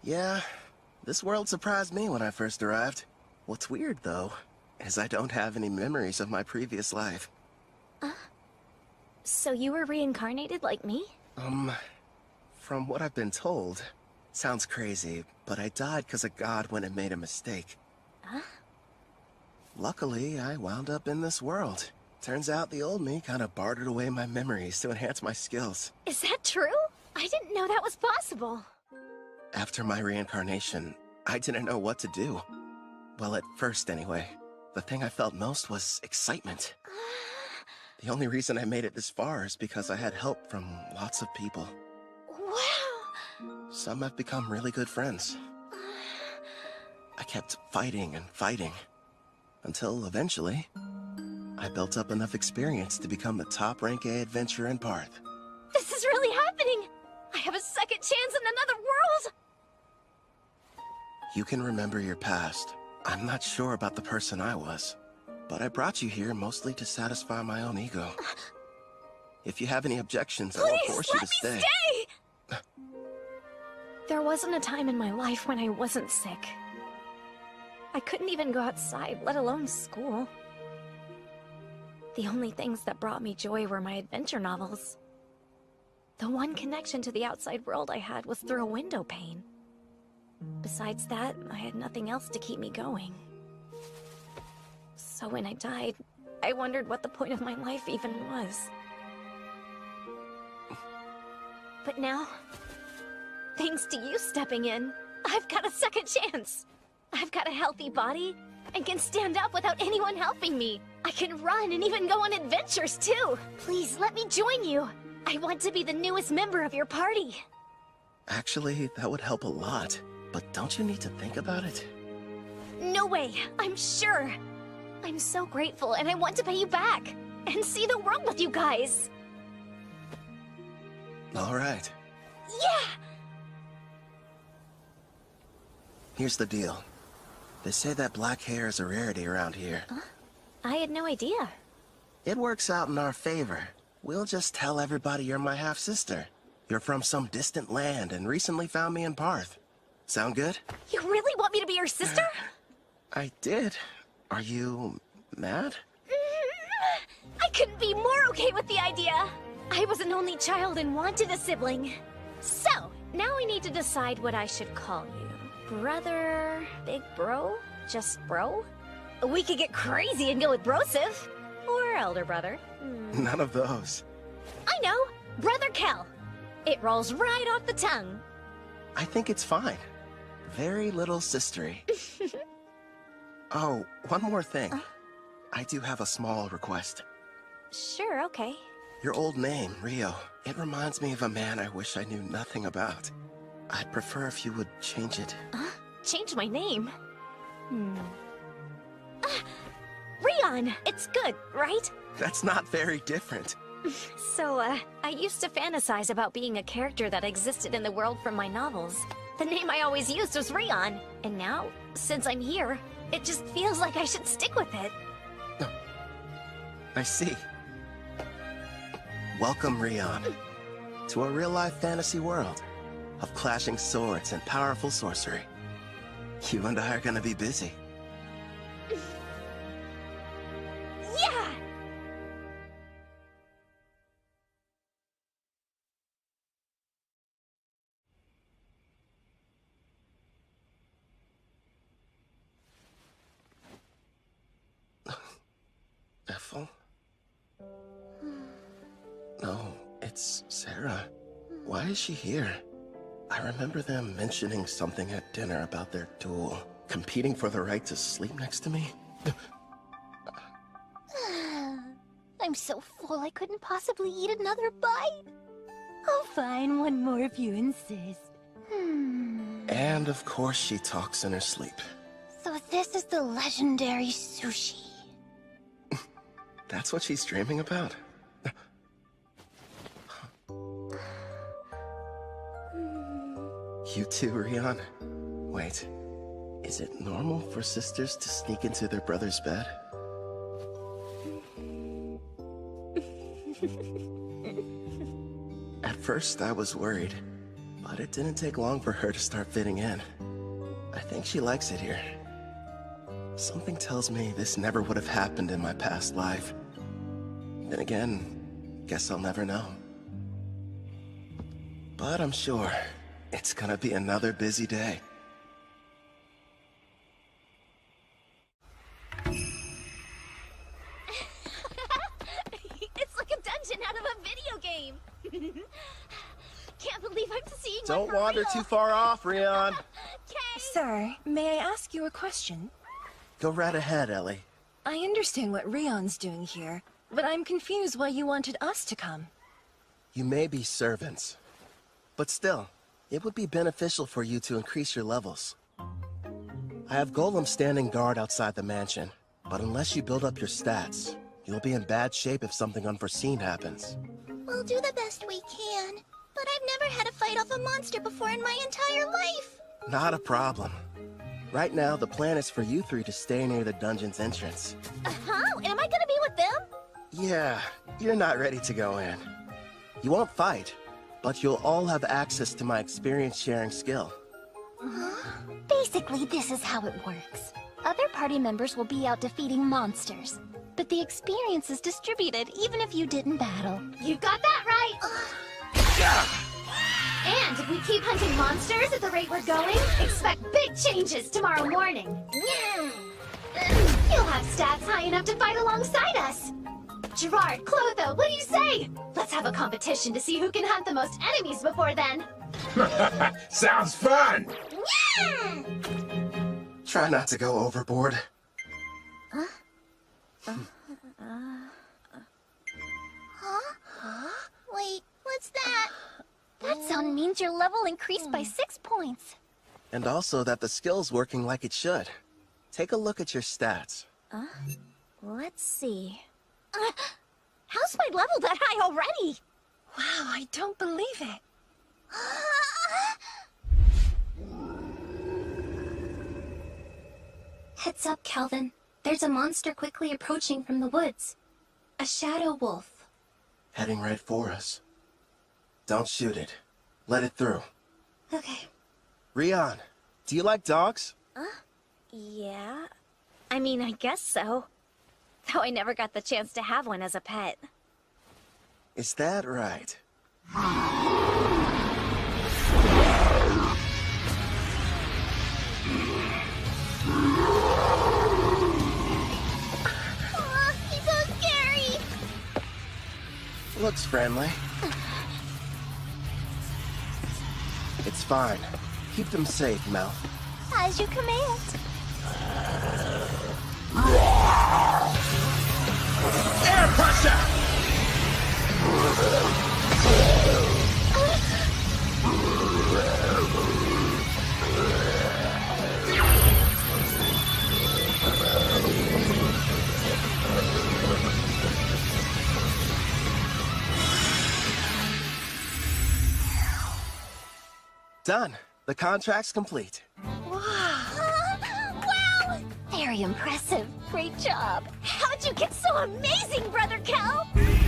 Yeah, this world surprised me when I first arrived. What's weird, though, is I don't have any memories of my previous life. So you were reincarnated like me? From what I've been told, sounds crazy, but I died because a god went and made a mistake. Huh? Luckily, I wound up in this world. Turns out the old me kind of bartered away my memories to enhance my skills. Is that true? I didn't know that was possible. After my reincarnation, I didn't know what to do. Well, at first anyway. The thing I felt most was excitement. The only reason I made it this far is because I had help from lots of people. Wow! Some have become really good friends. I kept fighting and fighting, until eventually, I built up enough experience to become the top rank A adventurer in Parth. This is really happening! I have a second chance in another world! You can remember your past. I'm not sure about the person I was, but I brought you here mostly to satisfy my own ego. If you have any objections, I won't force you to stay. There wasn't a time in my life when I wasn't sick. I couldn't even go outside, let alone school. The only things that brought me joy were my adventure novels. The one connection to the outside world I had was through a window pane. Besides that, I had nothing else to keep me going. So when I died, I wondered what the point of my life even was. But now, thanks to you stepping in, I've got a second chance. I've got a healthy body and can stand up without anyone helping me. I can run and even go on adventures too. Please let me join you. I want to be the newest member of your party. Actually, that would help a lot. But don't you need to think about it? No way, I'm sure. I'm so grateful and I want to pay you back and see the world with you guys. All right. Yeah! Here's the deal. They say that black hair is a rarity around here. Huh? I had no idea. It works out in our favor. We'll just tell everybody you're my half-sister. You're from some distant land and recently found me in Parth. Sound good? You really want me to be your sister? I did. Are you mad? I couldn't be more okay with the idea. I was an only child and wanted a sibling. So, now we need to decide what I should call you. Brother, big bro, just bro? We could get crazy and go with brosive. Or elder brother. None of those. I know, Brother Kel. It rolls right off the tongue. I think it's fine. Very little sistery. Oh, one more thing. I do have a small request. Sure, okay. Your old name, Rio, it reminds me of a man I wish I knew nothing about. I'd prefer if you would change it. Change my name? Rion! It's good, right? That's not very different. So, I used to fantasize about being a character that existed in the world from my novels. The name I always used was Rion, and now, since I'm here, it just feels like I should stick with it. I see. Welcome, Rion, to a real-life fantasy world of clashing swords and powerful sorcery. You and I are gonna be busy. Yeah! Ethel? No, it's Sarah. Why is she here? I remember them mentioning something at dinner about their duel, competing for the right to sleep next to me. I'm so full I couldn't possibly eat another bite. Oh, fine, one more if you insist. And of course she talks in her sleep. So this is the legendary sushi. That's what she's dreaming about? You too, Rion? Wait, is it normal for sisters to sneak into their brother's bed? At first, I was worried, but it didn't take long for her to start fitting in. I think she likes it here. Something tells me this never would have happened in my past life. Then again, guess I'll never know. But I'm sure it's gonna be another busy day. It's like a dungeon out of a video game. Can't believe I'm seeing one Don't for wander real. too far off, Rion. Sir, may I ask you a question? Go right ahead, Ellie. I understand what Rion's doing here, but I'm confused why you wanted us to come. You may be servants, but still, it would be beneficial for you to increase your levels. I have golems standing guard outside the mansion, but unless you build up your stats, you'll be in bad shape if something unforeseen happens. We'll do the best we can, but I've never had to fight off a monster before in my entire life. Not a problem. Right now, the plan is for you three to stay near the dungeon's entrance. Huh? Am I gonna be with them? Yeah, you're not ready to go in. You won't fight, but you'll all have access to my experience-sharing skill. Basically, this is how it works. Other party members will be out defeating monsters, but the experience is distributed even if you didn't battle. You got that right! And if we keep hunting monsters at the rate we're going, expect big changes tomorrow morning. You'll have stats high enough to fight alongside us. Gerard, Clotho, what do you say? Let's have a competition to see who can hunt the most enemies before then. Sounds fun! Try not to go overboard. Wait, what's that? That sound means your level increased by 6 points. And also that the skill's working like it should. Take a look at your stats. Let's see. How's my level that high already? Wow, I don't believe it. Heads up, Calvin. There's a monster quickly approaching from the woods. A shadow wolf. Heading right for us. Don't shoot it. Let it through. Okay. Rion, do you like dogs? Yeah. I mean, I guess so. Though I never got the chance to have one as a pet. Is that right? He's so scary! Looks friendly. It's fine. Keep them safe, Mel. As you command. Air pressure! Done. The contract's complete. Wow! Very impressive. Great job. How'd you get so amazing, Brother Cal? Yay!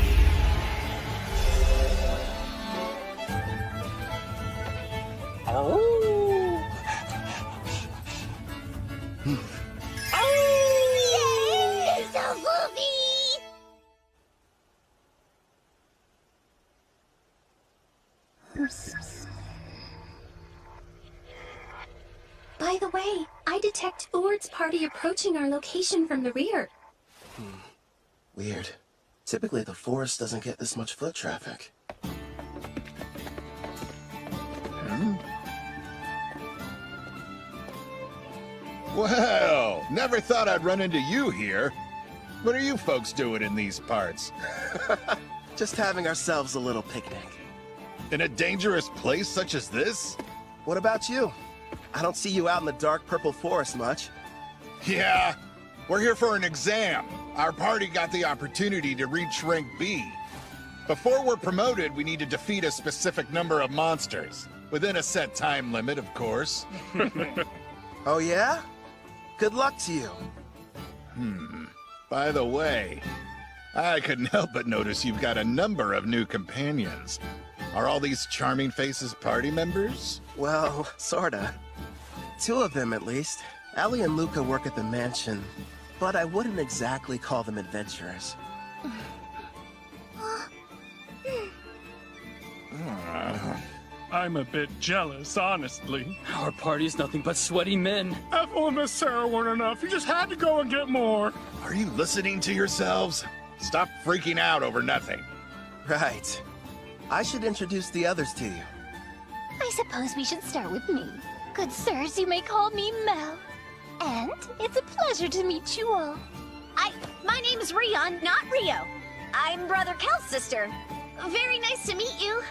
It's a movie! By the way, I detect Urd's party approaching our location from the rear. Weird. Typically, the forest doesn't get this much foot traffic. Well, never thought I'd run into you here. What are you folks doing in these parts? Just having ourselves a little picnic. In a dangerous place such as this? What about you? I don't see you out in the dark purple forest much. Yeah, we're here for an exam. Our party got the opportunity to reach rank B. Before we're promoted, we need to defeat a specific number of monsters. Within a set time limit, of course. Oh yeah? Good luck to you. By the way, I couldn't help but notice you've got a number of new companions. Are all these charming faces party members? Well, sorta. 2 of them, at least. Allie and Luca work at the mansion, but I wouldn't exactly call them adventurers. I'm a bit jealous, honestly. Our party's nothing but sweaty men. Ethel and Miss Sarah weren't enough. You just had to go and get more. Are you listening to yourselves? Stop freaking out over nothing. Right. I should introduce the others to you. I suppose we should start with me. Good sirs, you may call me Mel. And it's a pleasure to meet you all. My name is Rion, not Rio. I'm Brother Cal's sister. Very nice to meet you.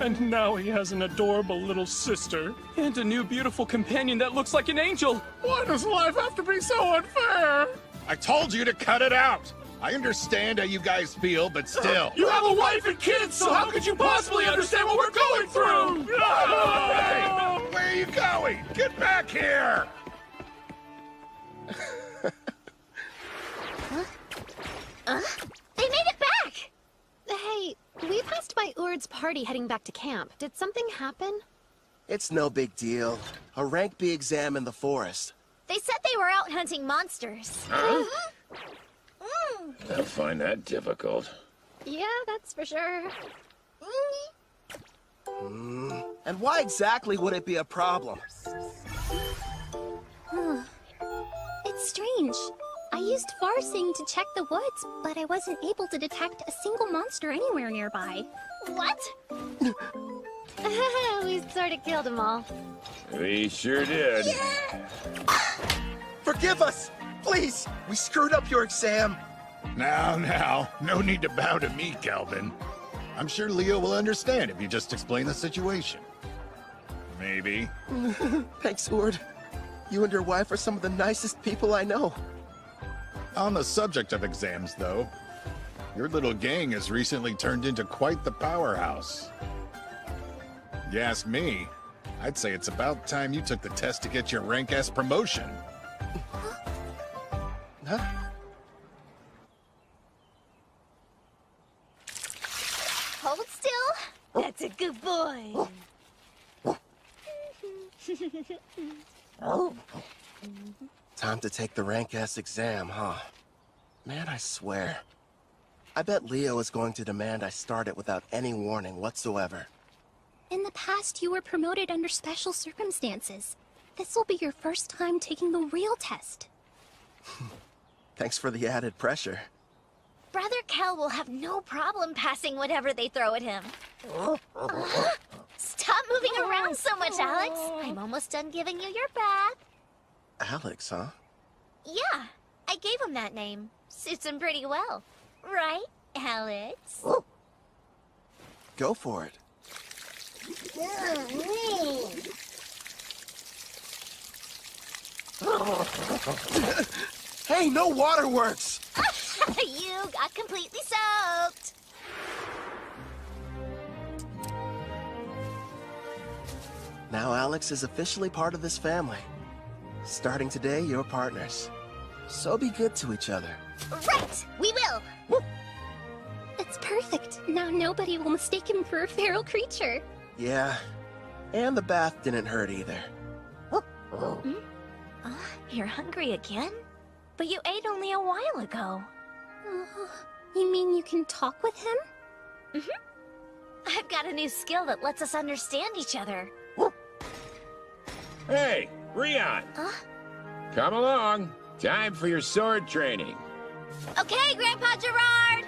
And now he has an adorable little sister. And a new beautiful companion that looks like an angel. Why does life have to be so unfair? I told you to cut it out. I understand how you guys feel, but still. You have a wife and kids, so how could you possibly understand what we're going through? Hey, where are you going? Get back here! They made it back! Hey, we passed by Urd's party heading back to camp. Did something happen? It's no big deal. A rank B exam in the forest. They said they were out hunting monsters. Huh? I'll find that difficult. Yeah, that's for sure. And why exactly would it be a problem? It's strange. I used Farsing to check the woods, but I wasn't able to detect a single monster anywhere nearby. What? We sort of killed them all. We sure did. Forgive us! Please! We screwed up your exam! Now, no need to bow to me, Calvin. I'm sure Leo will understand if you just explain the situation. Maybe. Thanks, Urd. You and your wife are some of the nicest people I know. On the subject of exams, though, your little gang has recently turned into quite the powerhouse. You ask me, I'd say it's about time you took the test to get your rank S promotion. Huh? Hold still. That's a good boy. Time to take the rank S exam, huh? Man, I swear. I bet Leo is going to demand I start it without any warning whatsoever. In the past, you were promoted under special circumstances. This will be your first time taking the real test. Thanks for the added pressure. Brother Kel will have no problem passing whatever they throw at him. Stop moving around so much, Alex. I'm almost done giving you your bath. Alex, huh? Yeah, I gave him that name. Suits him pretty well. Right, Alex? Go for it. Hey, no waterworks! You got completely soaked. Now Alex is officially part of this family. Starting today, you're partners. So be good to each other. Right, we will. That's perfect. Now nobody will mistake him for a feral creature. Yeah, and the bath didn't hurt either. You're hungry again? But you ate only a while ago. You mean you can talk with him? I've got a new skill that lets us understand each other. Hey, Rion! Come along. Time for your sword training. Okay, Grandpa Gerard!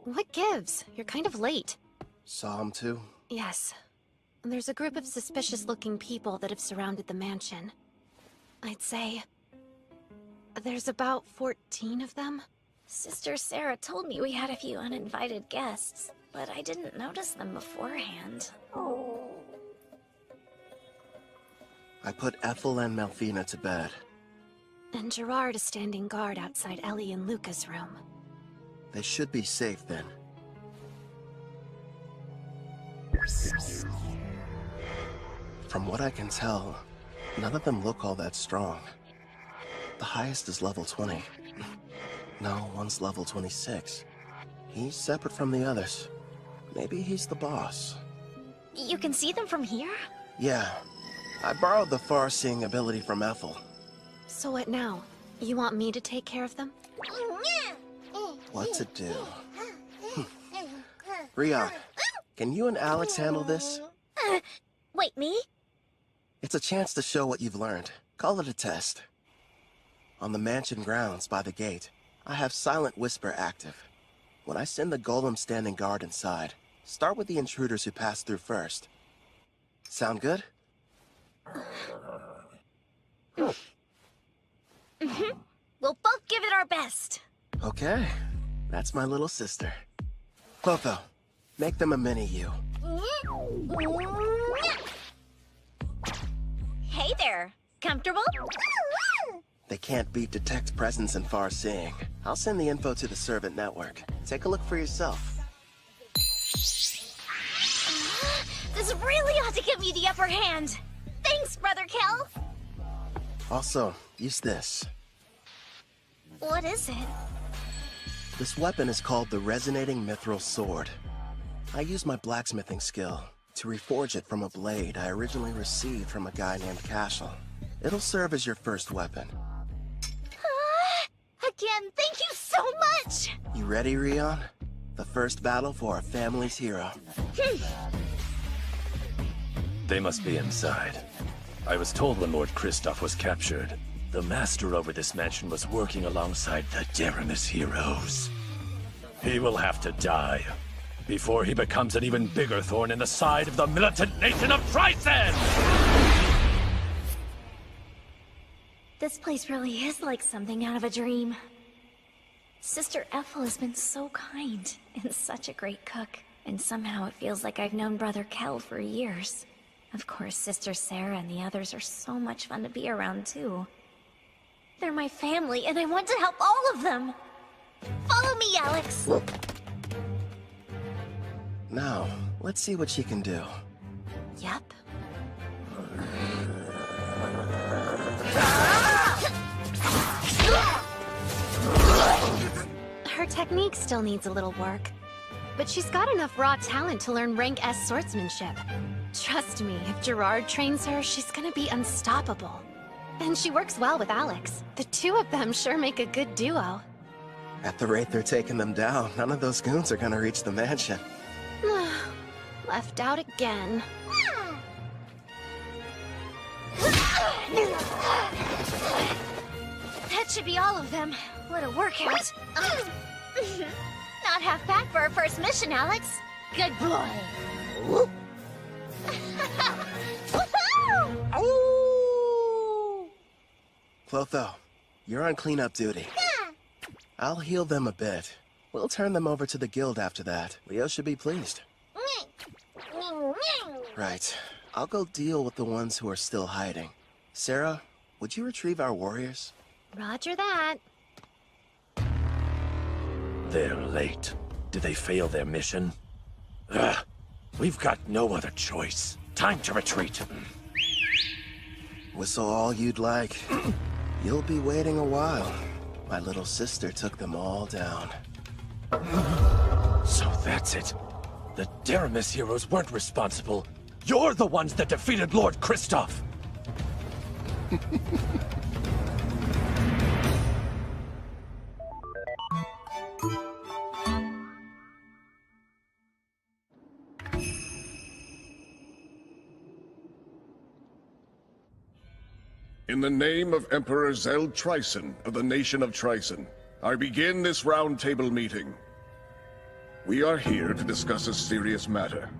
What gives? You're kind of late. Saw him too? Yes. There's a group of suspicious-looking people that have surrounded the mansion. I'd say there's about 14 of them. Sister Sarah told me we had a few uninvited guests, but I didn't notice them beforehand. I put Ethel and Melfina to bed. And Gerard is standing guard outside Ellie and Luca's room. They should be safe then. From what I can tell, none of them look all that strong. The highest is level 20. No, one's level 26. He's separate from the others. Maybe he's the boss. You can see them from here? Yeah. I borrowed the far-seeing ability from Ethel. So what now? You want me to take care of them? What to do? Rion, can you and Alex handle this? Wait, me? It's a chance to show what you've learned. Call it a test. On the mansion grounds by the gate, I have Silent Whisper active. When I send the golem standing guard inside, start with the intruders who pass through first. Sound good? Mm-hmm. We'll both give it our best. Okay. That's my little sister. Clotho, make them a mini-you. Hey there. Comfortable? They can't beat Detect Presence and Far Seeing. I'll send the info to the Servant Network. Take a look for yourself. This really ought to give me the upper hand. Thanks, Brother Kel. Also, use this. What is it? This weapon is called the Resonating Mithril Sword. I use my blacksmithing skill to reforge it from a blade I originally received from a guy named Cashel. It'll serve as your first weapon. Again, thank you so much! You ready, Rion? The first battle for our family's hero. They must be inside. I was told when Lord Kristoff was captured, the master over this mansion was working alongside the Deramis heroes. He will have to die before he becomes an even bigger thorn in the side of the militant nation of Trycen! This place really is like something out of a dream. Sister Ethel has been so kind and such a great cook. And somehow it feels like I've known Brother Kel for years. Of course, Sister Sarah and the others are so much fun to be around too. They're my family and I want to help all of them. Follow me, Alex. Now, let's see what she can do. Yep. Her technique still needs a little work. But she's got enough raw talent to learn rank S swordsmanship. Trust me, if Gerard trains her, she's gonna be unstoppable. And she works well with Alex. The two of them sure make a good duo. At the rate they're taking them down, none of those goons are gonna reach the mansion. Left out again. That should be all of them. What a workout. Not half bad for our first mission, Alex. Good boy. Clotho, you're on cleanup duty. I'll heal them a bit. We'll turn them over to the guild after that. Leo should be pleased. Right. I'll go deal with the ones who are still hiding. Sarah, would you retrieve our warriors? Roger that. They're late. Did they fail their mission? Ugh. We've got no other choice. Time to retreat. Whistle all you'd like. You'll be waiting a while. My little sister took them all down. So that's it. The Deramis heroes weren't responsible. You're the ones that defeated Lord Kristoff! In the name of Emperor Zeld Trycen of the nation of Trycen, I begin this roundtable meeting. We are here to discuss a serious matter.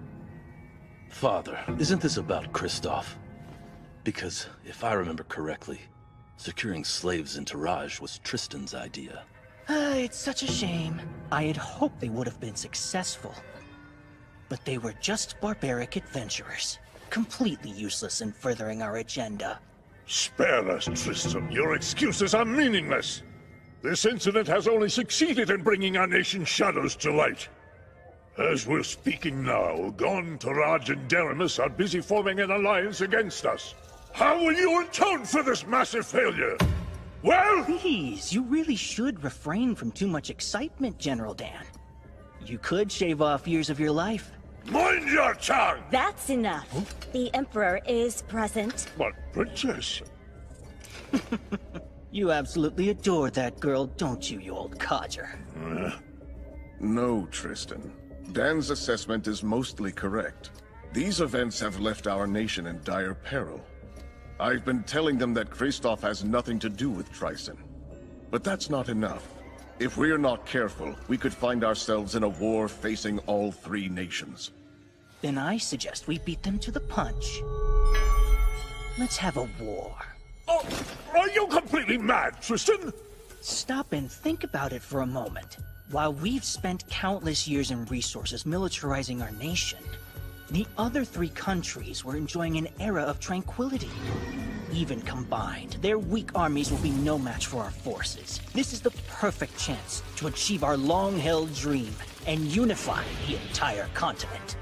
Father, isn't this about Kristoff? Because, if I remember correctly, securing slaves in Taraj was Tristan's idea. It's such a shame. I had hoped they would have been successful. But they were just barbaric adventurers, completely useless in furthering our agenda. Spare us, Tristan. Your excuses are meaningless. This incident has only succeeded in bringing our nation's shadows to light. As we're speaking now, Gon, Taraj, and Deramis are busy forming an alliance against us. How will you atone for this massive failure? Well... Please, you really should refrain from too much excitement, General Dan. You could shave off years of your life. Mind your tongue! That's enough. The Emperor is present. But, Princess... You absolutely adore that girl, don't you, you old codger? No, Tristan. Dan's assessment is mostly correct. These events have left our nation in dire peril. I've been telling them that Kristoff has nothing to do with Tryson. But that's not enough. If we're not careful, we could find ourselves in a war facing all three nations. Then I suggest we beat them to the punch. Let's have a war. Oh, are you completely mad, Tristan? Stop and think about it for a moment. While we've spent countless years and resources militarizing our nation, the other three countries were enjoying an era of tranquility. Even combined, their weak armies will be no match for our forces. This is the perfect chance to achieve our long-held dream and unify the entire continent.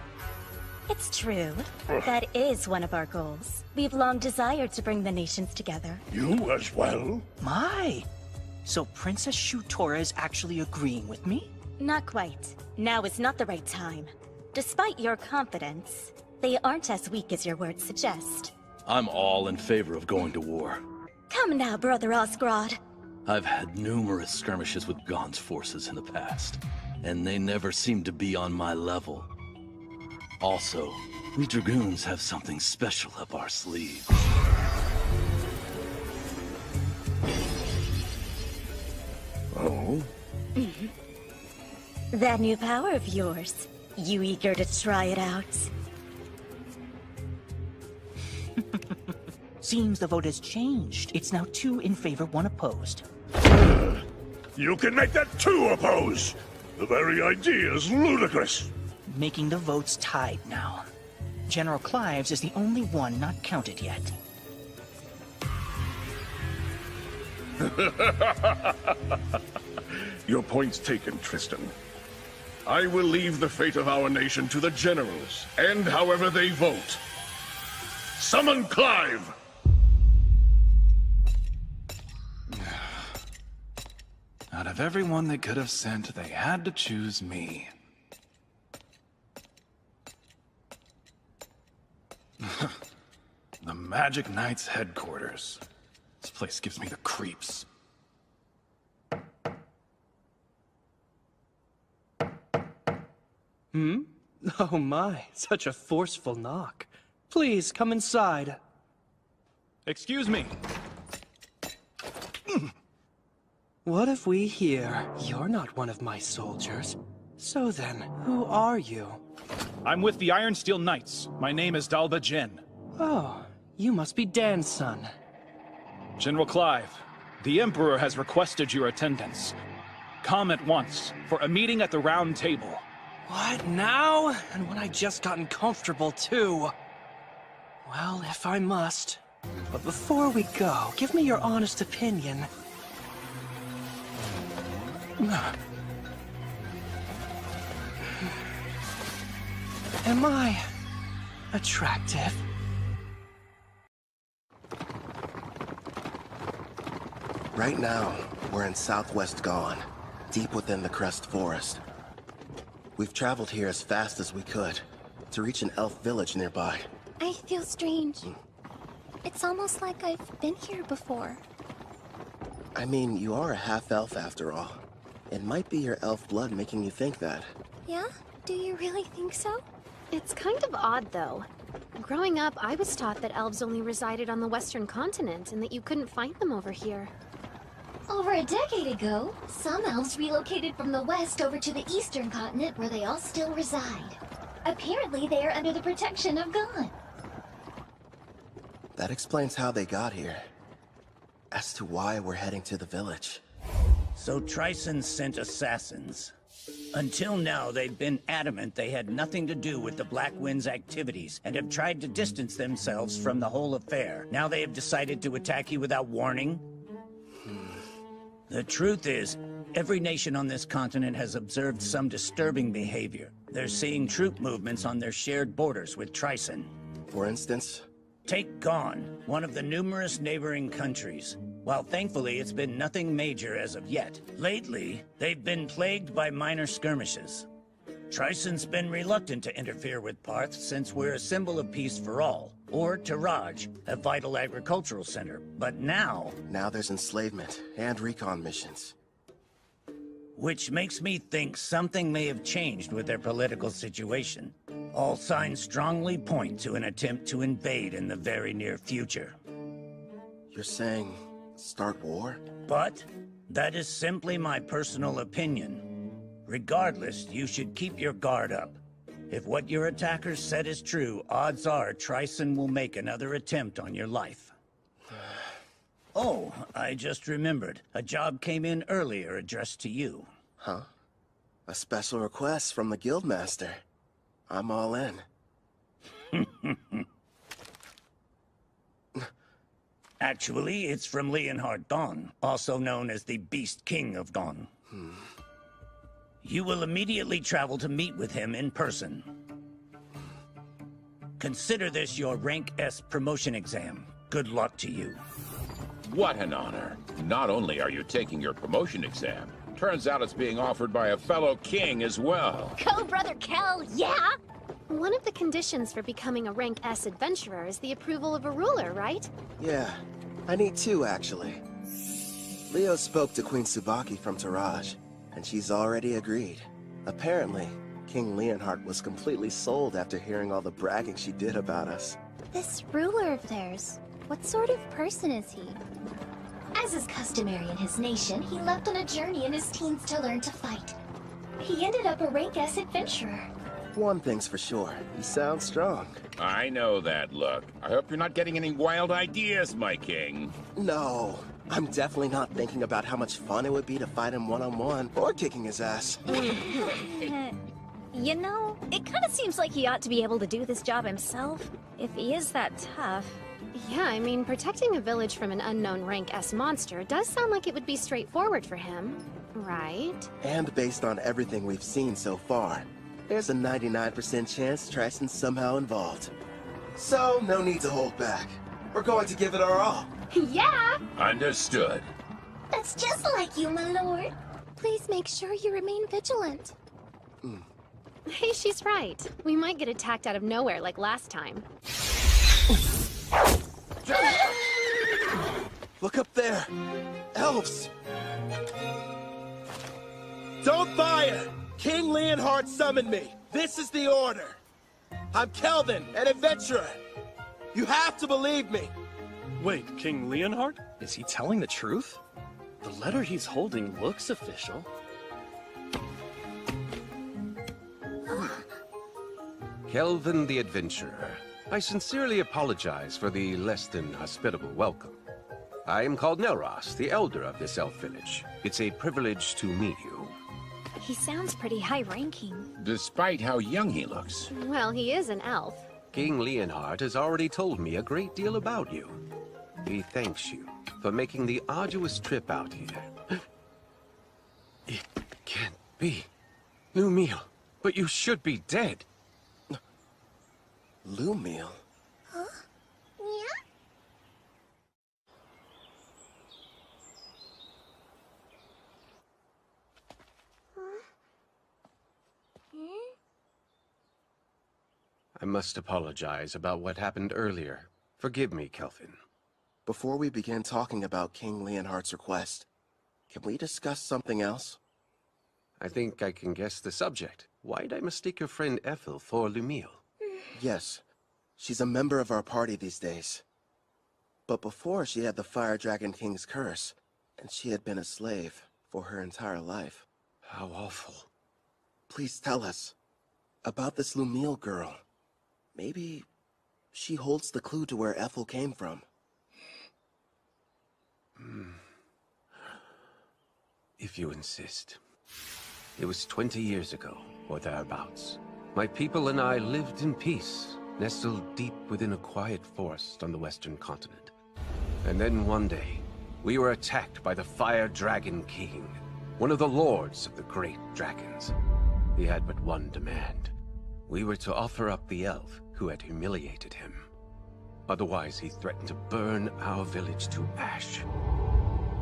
It's true. That is one of our goals. We've long desired to bring the nations together. You as well? My! So Princess Shutora is actually agreeing with me? Not quite. Now is not the right time. Despite your confidence, they aren't as weak as your words suggest. I'm all in favor of going to war. Come now, Brother Osgrod. I've had numerous skirmishes with Gon's forces in the past, and they never seemed to be on my level. Also, we Dragoons have something special up our sleeves. Oh? That new power of yours. You eager to try it out? Seems the vote has changed. It's now 2 in favor, 1 opposed. You can make that 2 oppose! The very idea is ludicrous! Making the votes tied now. General Clives is the only one not counted yet. Your point's taken, Tristan. I will leave the fate of our nation to the generals, and however they vote. Summon Clive! Out of everyone they could have sent, they had to choose me. The Magic Knights headquarters. This place gives me the creeps. Oh my, such a forceful knock. Please, come inside. Excuse me. What if we hear you're not one of my soldiers? So then, who are you? I'm with the Iron Steel Knights. My name is Dalba Jin. Oh, you must be Dan's son. General Clive, the Emperor has requested your attendance. Come at once for a meeting at the Round Table. What, now? And when I just gotten comfortable, too? Well, if I must. But before we go, give me your honest opinion. Am I attractive? Right now, we're in southwest Gon, deep within the Crest Forest. We've traveled here as fast as we could, to reach an elf village nearby. I feel strange. It's almost like I've been here before. I mean, you are a half-elf after all. It might be your elf blood making you think that. Yeah? Do you really think so? It's kind of odd, though. Growing up, I was taught that elves only resided on the western continent and that you couldn't find them over here. Over a decade ago, some elves relocated from the west over to the eastern continent where they all still reside. Apparently, they are under the protection of Gon. That explains how they got here. As to why we're heading to the village. So Tryson sent assassins. Until now, they've been adamant they had nothing to do with the Black Wind's activities and have tried to distance themselves from the whole affair. Now they have decided to attack you without warning? The truth is, every nation on this continent has observed some disturbing behavior. They're seeing troop movements on their shared borders with Tryson. For instance? Take Gon, one of the numerous neighboring countries. While thankfully it's been nothing major as of yet, lately they've been plagued by minor skirmishes. Tryson's been reluctant to interfere with Parth since we're a symbol of peace for all, or Taraj, a vital agricultural center. But now... Now there's enslavement and recon missions. Which makes me think something may have changed with their political situation. All signs strongly point to an attempt to invade in the very near future. You're saying start war? But that is simply my personal opinion. Regardless, you should keep your guard up. If what your attackers said is true, odds are Tryson will make another attempt on your life. Oh, I just remembered. A job came in earlier addressed to you. Huh? A special request from the Guildmaster. I'm all in. Actually, it's from Leonhard Dawn, also known as the Beast King of Dawn. You will immediately travel to meet with him in person. Consider this your Rank S promotion exam. Good luck to you. What an honor. Not only are you taking your promotion exam, turns out it's being offered by a fellow king as well. Go, Brother Kel, yeah? One of the conditions for becoming a Rank S adventurer is the approval of a ruler, right? Yeah, I need two, actually. Leo spoke to Queen Tsubaki from Taraj, and she's already agreed. Apparently, King Leonhard was completely sold after hearing all the bragging she did about us. This ruler of theirs, what sort of person is he? As is customary in his nation, he left on a journey in his teens to learn to fight. He ended up a Rank S adventurer. One thing's for sure, he sounds strong. I know that look. I hope you're not getting any wild ideas, my king. No, I'm definitely not thinking about how much fun it would be to fight him one-on-one or kicking his ass. You know, it kind of seems like he ought to be able to do this job himself, if he is that tough. Yeah, I mean, protecting a village from an unknown Rank S monster does sound like it would be straightforward for him, right? And based on everything we've seen so far, there's a 99% chance Tryson's somehow involved. So, no need to hold back. We're going to give it our all. Yeah! Understood. That's just like you, my lord. Please make sure you remain vigilant. Hey, she's right. We might get attacked out of nowhere like last time. Look up there! Elves! Don't fire! King Leonhard summoned me. This is the order. I'm Kelvin, an adventurer. You have to believe me. Wait, King Leonhard? Is he telling the truth? The letter he's holding looks official. Kelvin the Adventurer. I sincerely apologize for the less than hospitable welcome. I am called Nelros, the elder of this elf village. It's a privilege to meet you. He sounds pretty high-ranking. Despite how young he looks. Well, he is an elf. King Leonhard has already told me a great deal about you. He thanks you for making the arduous trip out here. It can't be. Lumiel, but you should be dead. Lumiel? Huh? Yeah? I must apologize about what happened earlier. Forgive me, Kelvin. Before we begin talking about King Leonhard's request, can we discuss something else? I think I can guess the subject. Why'd I mistake your friend Ethel for Lumiel? Yes, she's a member of our party these days. But before, she had the Fire Dragon King's curse, and she had been a slave for her entire life. How awful. Please tell us about this Lumiel girl. Maybe she holds the clue to where Ethel came from. If you insist. It was 20 years ago, or thereabouts. My people and I lived in peace, nestled deep within a quiet forest on the western continent. And then one day, we were attacked by the Fire Dragon King, one of the lords of the great dragons. He had but one demand. We were to offer up the elf who had humiliated him. Otherwise, he threatened to burn our village to ash.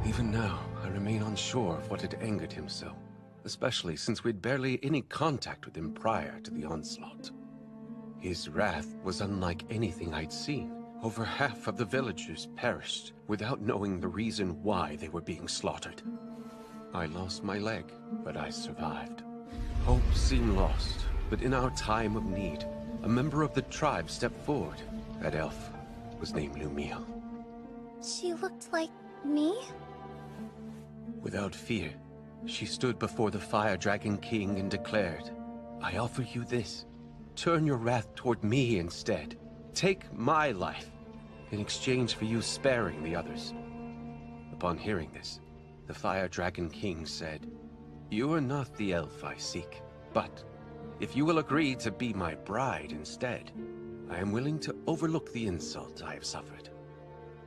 Even now, I remain unsure of what had angered him so. especially since we'd barely any contact with him prior to the onslaught. His wrath was unlike anything I'd seen. Over half of the villagers perished without knowing the reason why they were being slaughtered. I lost my leg, but I survived. Hope seemed lost, but in our time of need, a member of the tribe stepped forward. That elf was named Lumiel. She looked like me? Without fear, she stood before the Fire Dragon King and declared, I offer you this. Turn your wrath toward me instead. Take my life in exchange for you sparing the others. Upon hearing this, the Fire Dragon King said, You are not the elf I seek, but if you will agree to be my bride instead, I am willing to overlook the insult I have suffered.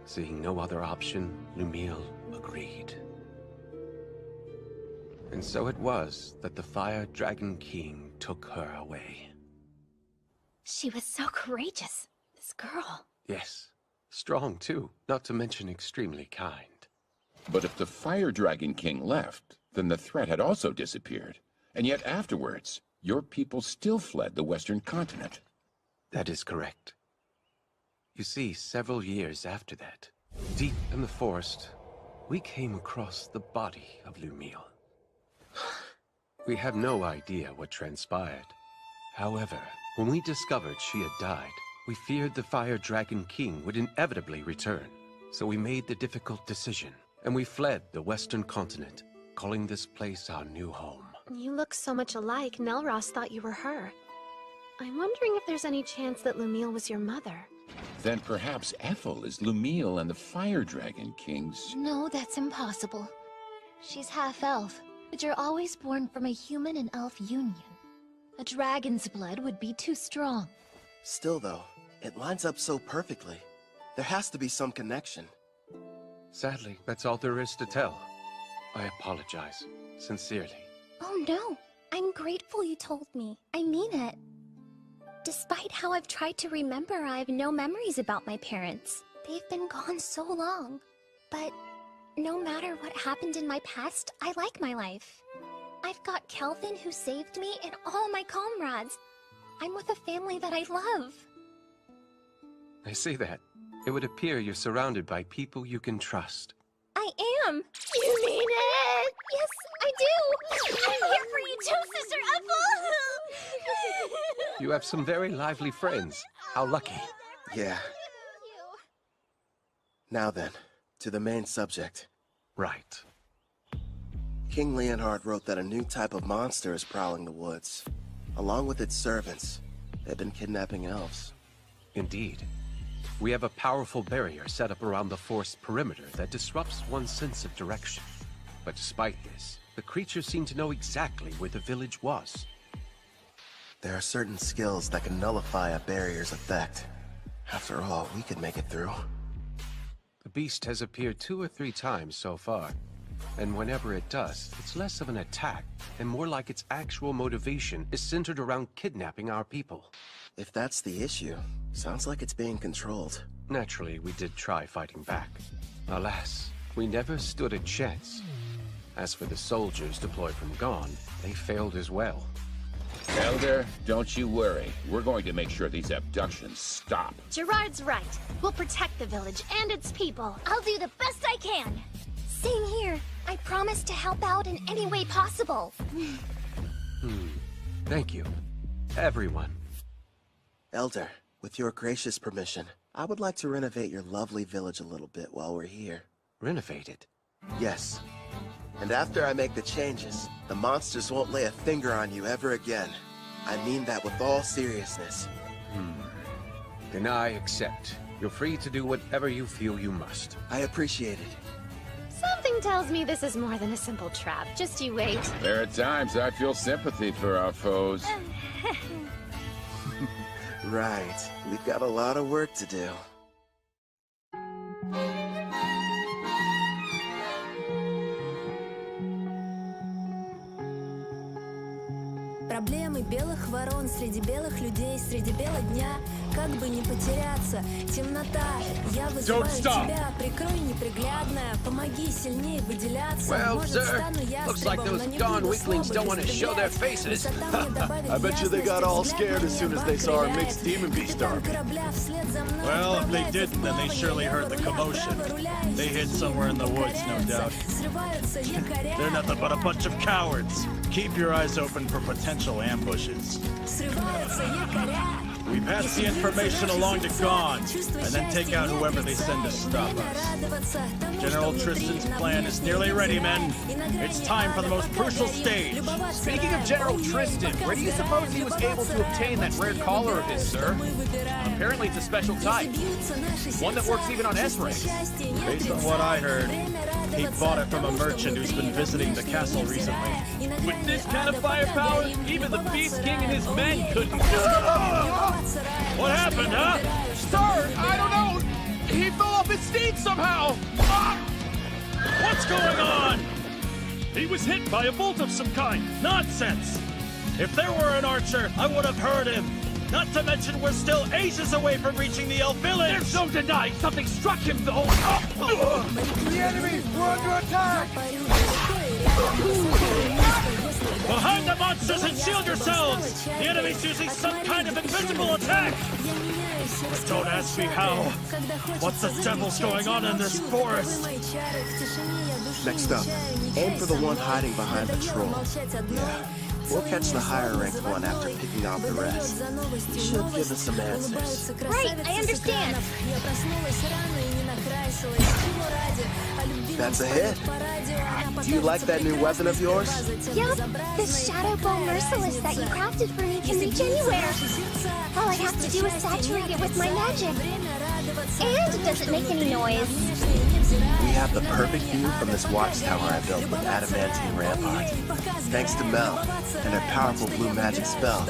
Seeing no other option, Lumiel agreed. And so it was that the Fire Dragon King took her away. She was so courageous, this girl. Yes, strong too, not to mention extremely kind. But if the Fire Dragon King left, then the threat had also disappeared. And yet afterwards, your people still fled the Western continent. That is correct. You see, several years after that, deep in the forest, we came across the body of Lumiel. We have no idea what transpired. However, when we discovered she had died, we feared the Fire Dragon King would inevitably return. So we made the difficult decision, and we fled the Western continent, calling this place our new home. You look so much alike, Nelros thought you were her. I'm wondering if there's any chance that Lumiel was your mother. Then perhaps Ethel is Lumiel and the Fire Dragon King's... No, that's impossible. She's half-elf, but you're always born from a human and elf union. A dragon's blood would be too strong. Still though, it lines up so perfectly. There has to be some connection. Sadly, that's all there is to tell. I apologize, sincerely. Oh no, I'm grateful you told me. I mean it. Despite how I've tried to remember, I have no memories about my parents. They've been gone so long. But no matter what happened in my past, I like my life. I've got Kelvin who saved me and all my comrades. I'm with a family that I love. I see that. It would appear you're surrounded by people you can trust. I am. You mean it? Yes, I do. I'm here for you too, Sister Ethel. You have some very lively friends. How lucky. Yeah. Now then, to the main subject. Right. King Leonhard wrote that a new type of monster is prowling the woods. Along with its servants, they've been kidnapping elves. Indeed. We have a powerful barrier set up around the forest perimeter that disrupts one's sense of direction. But despite this, the creatures seem to know exactly where the village was. There are certain skills that can nullify a barrier's effect. After all, we could make it through. The beast has appeared 2 or 3 times so far. And whenever it does, it's less of an attack, and more like its actual motivation is centered around kidnapping our people. If that's the issue, sounds like it's being controlled. Naturally, we did try fighting back. Alas, we never stood a chance. As for the soldiers deployed from Gone, they failed as well. Elder, don't you worry. We're going to make sure these abductions stop. Gerard's right. We'll protect the village and its people. I'll do the best I can. Same here. I promise to help out in any way possible. Thank you, everyone. Elder, with your gracious permission, I would like to renovate your lovely village a little bit while we're here. Renovate it? Yes. And after I make the changes, the monsters won't lay a finger on you ever again. I mean that with all seriousness. Then I accept. You're free to do whatever you feel you must. I appreciate it. Something tells me this is more than a simple trap. Just you wait. There are times I feel sympathy for our foes. Right. We've got a lot of work to do. Проблемы белых ворон среди белых людей, среди бела дня. Как бы не потеряться, темнота. Я вызываю тебя, прикрой неприглядная. Помоги сильнее выделяться. Well, Может, sir, стану looks like ястребом, those но не Dawn буду weaklings don't want to show their faces. I bet you they got all scared as soon as they saw our mixed demon beast army. Well, if they didn't, then they surely heard the commotion. They hid somewhere in the woods, no doubt. They're nothing but a bunch of cowards. Keep your eyes open for potential ambushes. We pass the information along to Gon, and then take out whoever they send to stop us. General Tristan's plan is nearly ready, men. It's time for the most crucial stage. Speaking of General Tristan, where do you suppose he was able to obtain that rare collar of his, sir? Apparently it's a special type. One that works even on S-ranks. Based on what I heard, he bought it from a merchant who's been visiting the castle recently. With this kind of firepower, even the Beast King and his men couldn't do it. What happened, huh? Sir, I don't know. He fell off his steed somehow. What's going on? He was hit by a bolt of some kind. Nonsense! If there were an archer, I would have heard him. Not to mention we're still ages away from reaching the elf village! There's no denying something struck him, though! The enemy! We're under attack! Behind the monsters and shield yourselves! The enemy's using some kind of invisible attack! But don't ask me how. What the devil's going on in this forest? Next up, aim for the one hiding behind the troll. Yeah. We'll catch the higher ranked one after picking off the rest. He should give us some answers. Right, I understand. That's a hit. Do you like that new weapon of yours? Yup, this Shadow Bow Merciless that you crafted for me can reach anywhere. All I have to do is saturate it with my magic. And does it make any noise? We have the perfect view from this watchtower I built with adamantine rampart. Thanks to Mel and her powerful blue magic spell,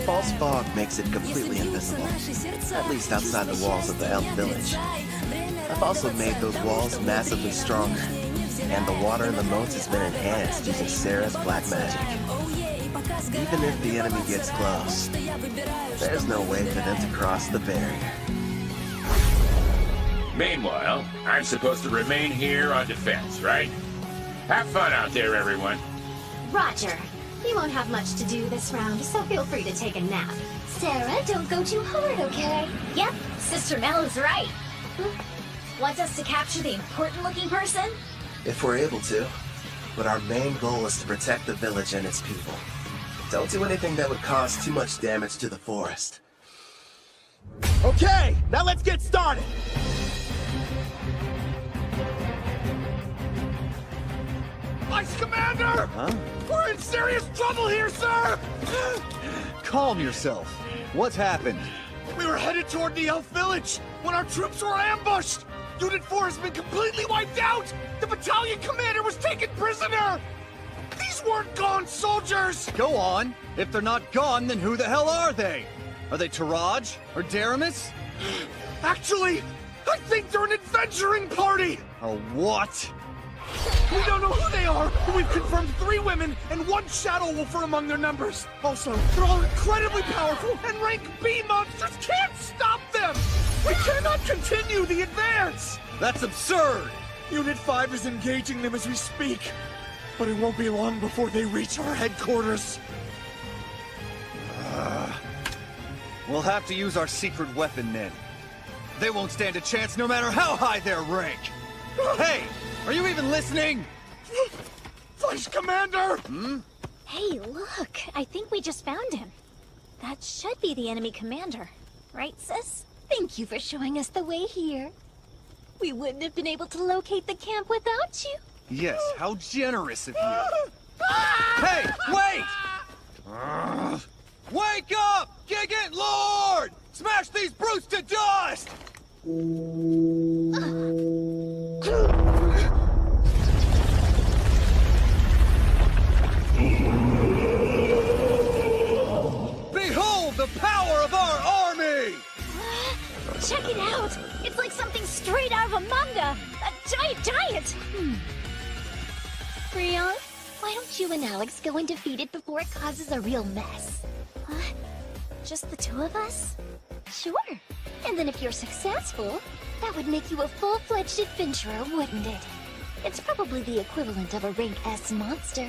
false fog makes it completely invisible, at least outside the walls of the elf village. I've also made those walls massively stronger, and the water in the moats has been enhanced using Sarah's black magic. Even if the enemy gets close, there's no way for them to cross the barrier. Meanwhile, I'm supposed to remain here on defense, right? Have fun out there, everyone. Roger. You won't have much to do this round, so feel free to take a nap. Sarah, don't go too hard, okay? Yep, Sister Mel is right. Want us to capture the important-looking person? If we're able to. But our main goal is to protect the village and its people. Don't do anything that would cause too much damage to the forest. Okay, now let's get started! Vice Commander! Huh? We're in serious trouble here, sir! Calm yourself. What's happened? We were headed toward the elf village when our troops were ambushed! Unit 4 has been completely wiped out! The battalion commander was taken prisoner! These weren't Gon soldiers! Go on. If they're not gone, then who the hell are they? Are they Taraj or Daramus? Actually, I think they're an adventuring party! A what? We don't know who they are, but we've confirmed 3 women and 1 Shadow Wolf are among their numbers. Also, they're all incredibly powerful, and rank B monsters can't stop them! We cannot continue the advance! That's absurd! Unit 5 is engaging them as we speak, but it won't be long before they reach our headquarters. We'll have to use our secret weapon then. They won't stand a chance no matter how high their rank! Hey! Are you even listening? Vice Commander! Hey, look! I think we just found him. That should be the enemy commander. Right, sis? Thank you for showing us the way here. We wouldn't have been able to locate the camp without you. Yes, how generous of you. Hey, wait! Wake up! Gigant Lord! Smash these brutes to dust! Behold the power of our army! Check it out! It's like something straight out of a manga! A giant! Freon, Why don't you and Alex go and defeat it before it causes a real mess? What? Just the two of us? Sure. And then if you're successful, that would make you a full-fledged adventurer, wouldn't it? It's probably the equivalent of a rank S monster.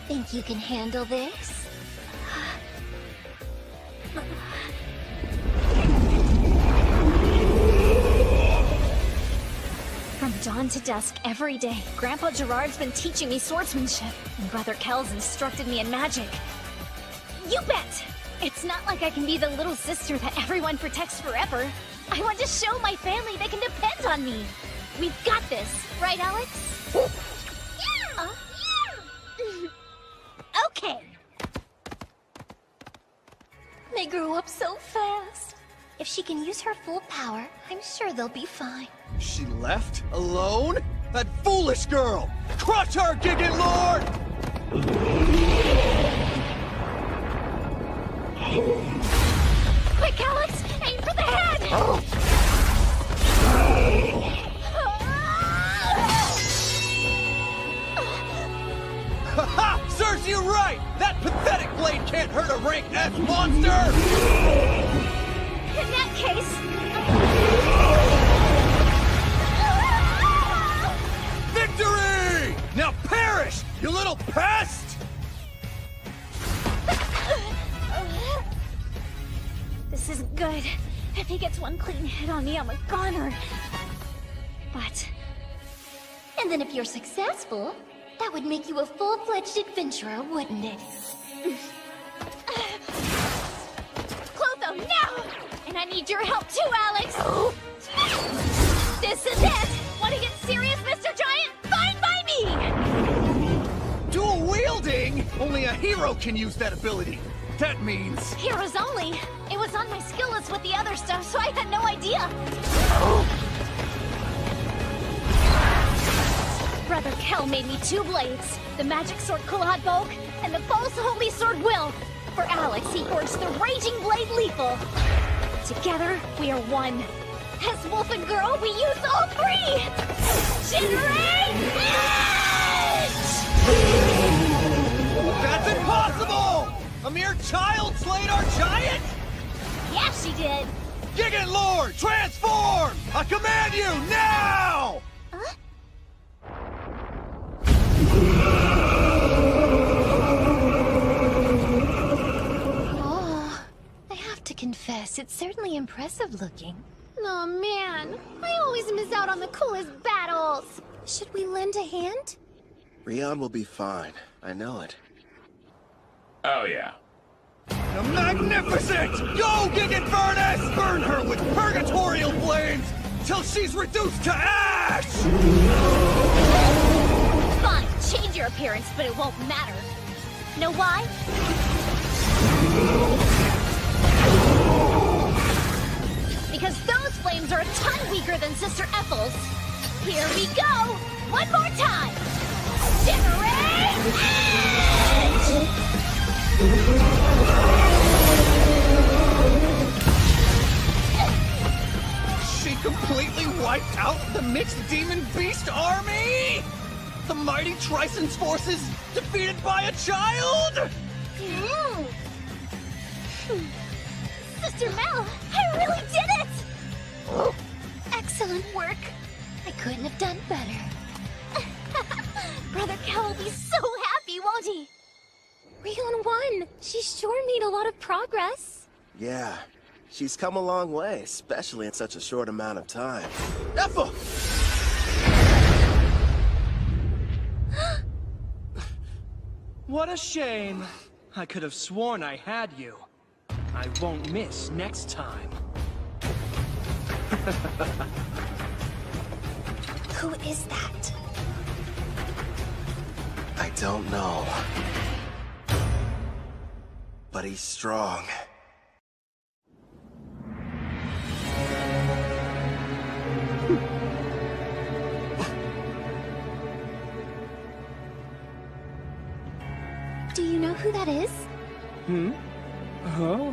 Think you can handle this? From dawn to dusk every day, Grandpa Gerard's been teaching me swordsmanship, and Brother Kel's instructed me in magic. You bet! It's not like I can be the little sister that everyone protects forever. I want to show my family they can depend on me. We've got this, right, Alex? Okay. They grew up so fast. If she can use her full power, I'm sure they'll be fine. She left? Alone? That foolish girl! Crush her, Gigant Lord! Quick, Alex! Aim for the head! Ha-ha! Serves you right! That pathetic blade can't hurt a rank S monster! In that case... Victory! Now perish, you little pest! This isn't good. If he gets one clean hit on me, I'm a goner. But... And then if you're successful, that would make you a full-fledged adventurer, wouldn't it? Clotho, now! And I need your help too, Alex! This is it! Want to get serious, Mr. Giant? Fine by me! Dual wielding? Only a hero can use that ability. That means... Heroes only. It was on my skill list with the other stuff, so I had no idea. Brother Kel made me two blades. The magic sword Kulad Bog, and the false holy sword Will. For Alex, he forged the raging blade Lethal. Together, we are one. As Wolf and Girl, we use all three! Generate That's impossible! A mere child slayed our giant? Yeah, she did. Gigant Lord, transform! I command you, now! Oh, I have to confess, it's certainly impressive looking. Oh man, I always miss out on the coolest battles. Should we lend a hand? Rion will be fine. I know it. Oh, yeah. The magnificent! Go, Gigant Furnace! Burn her with purgatorial flames till she's reduced to ash! Fine, change your appearance, but it won't matter. Know why? Because those flames are a ton weaker than Sister Ethel's. Here we go! One more time! Generate Edge! She completely wiped out the mixed demon beast army? The mighty Trison's forces defeated by a child? Sister Mel, I really did it! Excellent work. I couldn't have done better. Brother Kel will be so happy, won't he? Rion won. She sure made a lot of progress. Yeah, she's come a long way, especially in such a short amount of time. Ethel! What a shame. I could have sworn I had you. I won't miss next time. Who is that? I don't know. But he's strong. Do you know who that is? Oh.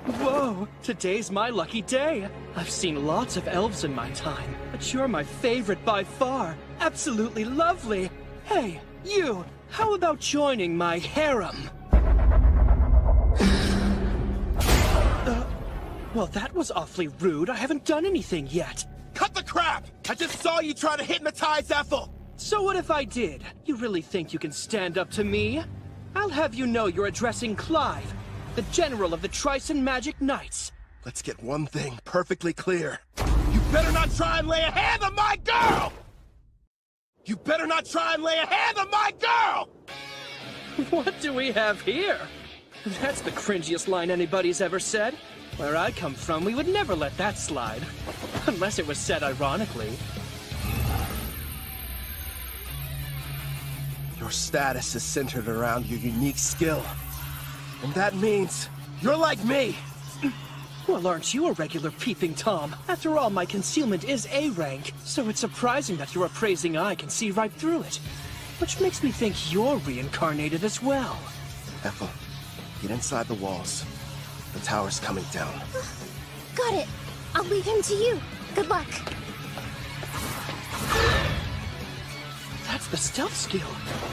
Whoa, today's my lucky day. I've seen lots of elves in my time, but you're my favorite by far. Absolutely lovely. Hey, you! How about joining my harem? Well, that was awfully rude. I haven't done anything yet. Cut the crap! I just saw you try to hypnotize Ethel! So what if I did? You really think you can stand up to me? I'll have you know you're addressing Clive, the general of the Tryson Magic Knights. Let's get one thing perfectly clear. You better not try and lay a hand on my girl! You better not try and lay a hand on my girl! What do we have here? That's the cringiest line anybody's ever said. Where I come from, we would never let that slide. Unless it was said ironically. Your status is centered around your unique skill. And that means you're like me! Well, aren't you a regular peeping Tom? After all, my concealment is A rank, so it's surprising that your appraising eye can see right through it. Which makes me think you're reincarnated as well. Ethel, get inside the walls. The tower's coming down. Got it. I'll leave him to you. Good luck. That's the stealth skill.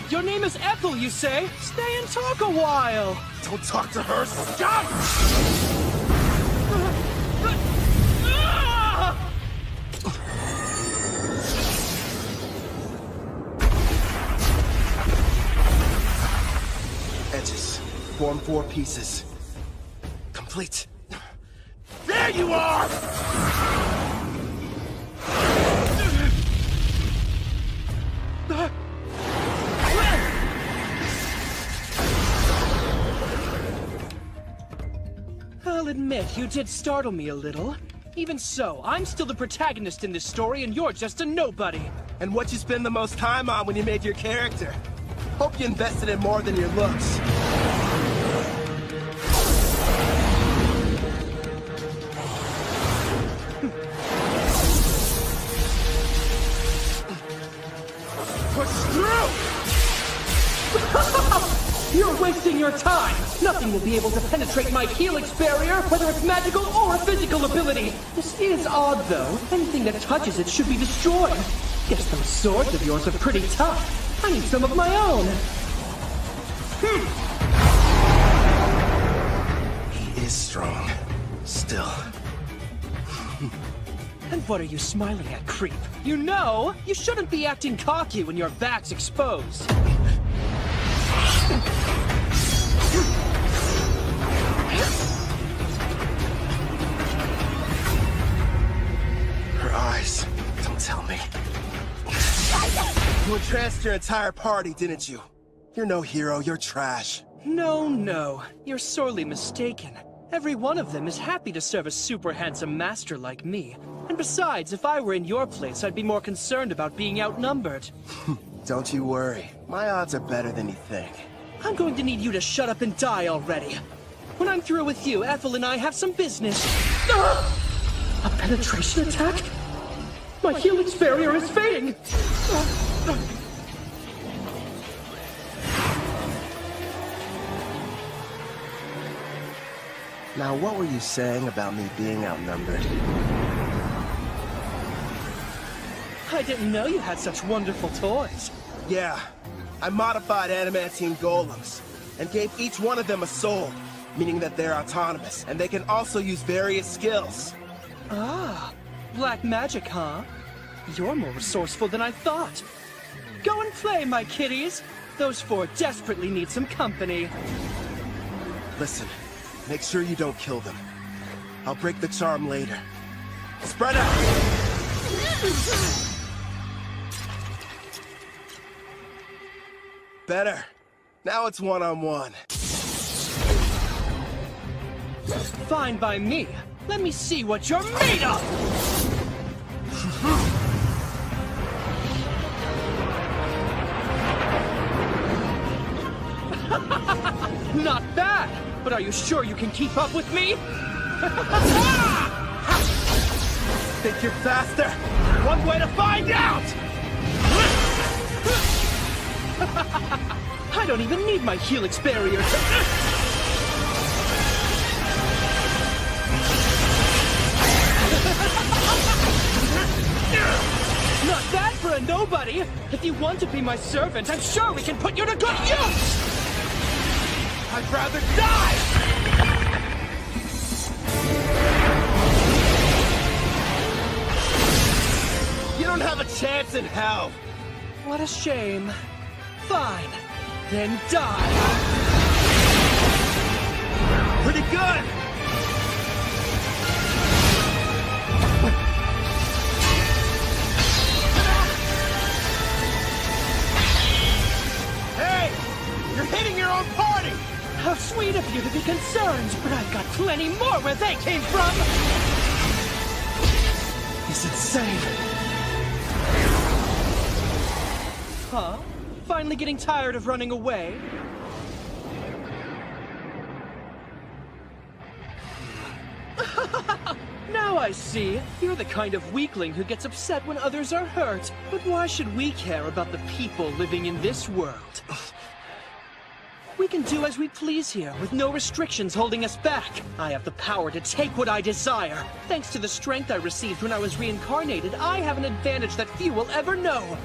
Your name is Ethel, you say? Stay and talk a while. Don't talk to her. Stop! Edges. Form 4 pieces. Complete. There you are! I'll admit, you did startle me a little. Even so, I'm still the protagonist in this story and you're just a nobody. And what you spend the most time on when you made your character? Hope you invested in more than your looks. Push through! You're wasting your time! Nothing will be able to penetrate my helix barrier, whether it's magical or a physical ability! This is odd, though. Anything that touches it should be destroyed. Guess those swords of yours are pretty tough. I need some of my own. He is strong. Still. And what are you smiling at, creep? You know, you shouldn't be acting cocky when your back's exposed. Her eyes. Don't tell me. You entranced your entire party, didn't you? You're no hero, you're trash. No. You're sorely mistaken. Every one of them is happy to serve a super handsome master like me. And besides, if I were in your place, I'd be more concerned about being outnumbered. Don't you worry. My odds are better than you think. I'm going to need you to shut up and die already. When I'm through with you, Ethel and I have some business. A penetration attack? My helix barrier is fading! Now, what were you saying about me being outnumbered? I didn't know you had such wonderful toys. Yeah, I modified adamantine golems, and gave each one of them a soul, meaning that they're autonomous, and they can also use various skills. Ah, black magic, huh? You're more resourceful than I thought. Go and play, my kitties. Those four desperately need some company. Listen, make sure you don't kill them. I'll break the charm later. Spread out! Better. Now it's one-on-one. Fine by me. Let me see what you're made of! Not bad! But are you sure you can keep up with me? Think you're faster? One way to find out! I don't even need my helix barrier. Not bad for a a nobody. If you want to be my servant, I'm sure we can put you to good use! I'd rather die! You don't have a chance in hell! What a shame. Fine. Then die. Pretty good! Hey! You're hitting your own party! How sweet of you to be concerned, but I've got plenty more where they came from! It's insane! Huh? Finally getting tired of running away? Now I see. You're the kind of weakling who gets upset when others are hurt. But why should we care about the people living in this world? We can do as we please here, with no restrictions holding us back. I have the power to take what I desire. Thanks to the strength I received when I was reincarnated, I have an advantage that few will ever know.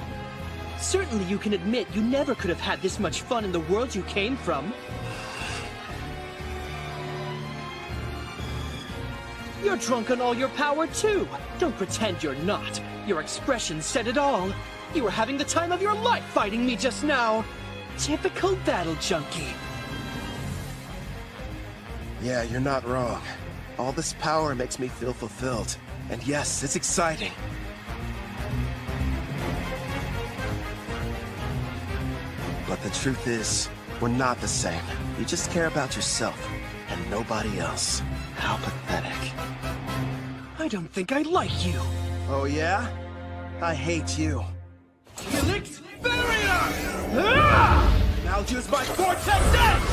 Certainly you can admit you never could have had this much fun in the world you came from. You're drunk on all your power, too. Don't pretend you're not. Your expression said it all. You were having the time of your life fighting me just now. Typical battle junkie. Yeah, you're not wrong. All this power makes me feel fulfilled. And yes, it's exciting. But the truth is, we're not the same. You just care about yourself, and nobody else. How pathetic. I don't think I like you. Oh yeah? I hate you. Helix Barrier! Now use my Vortex Edge!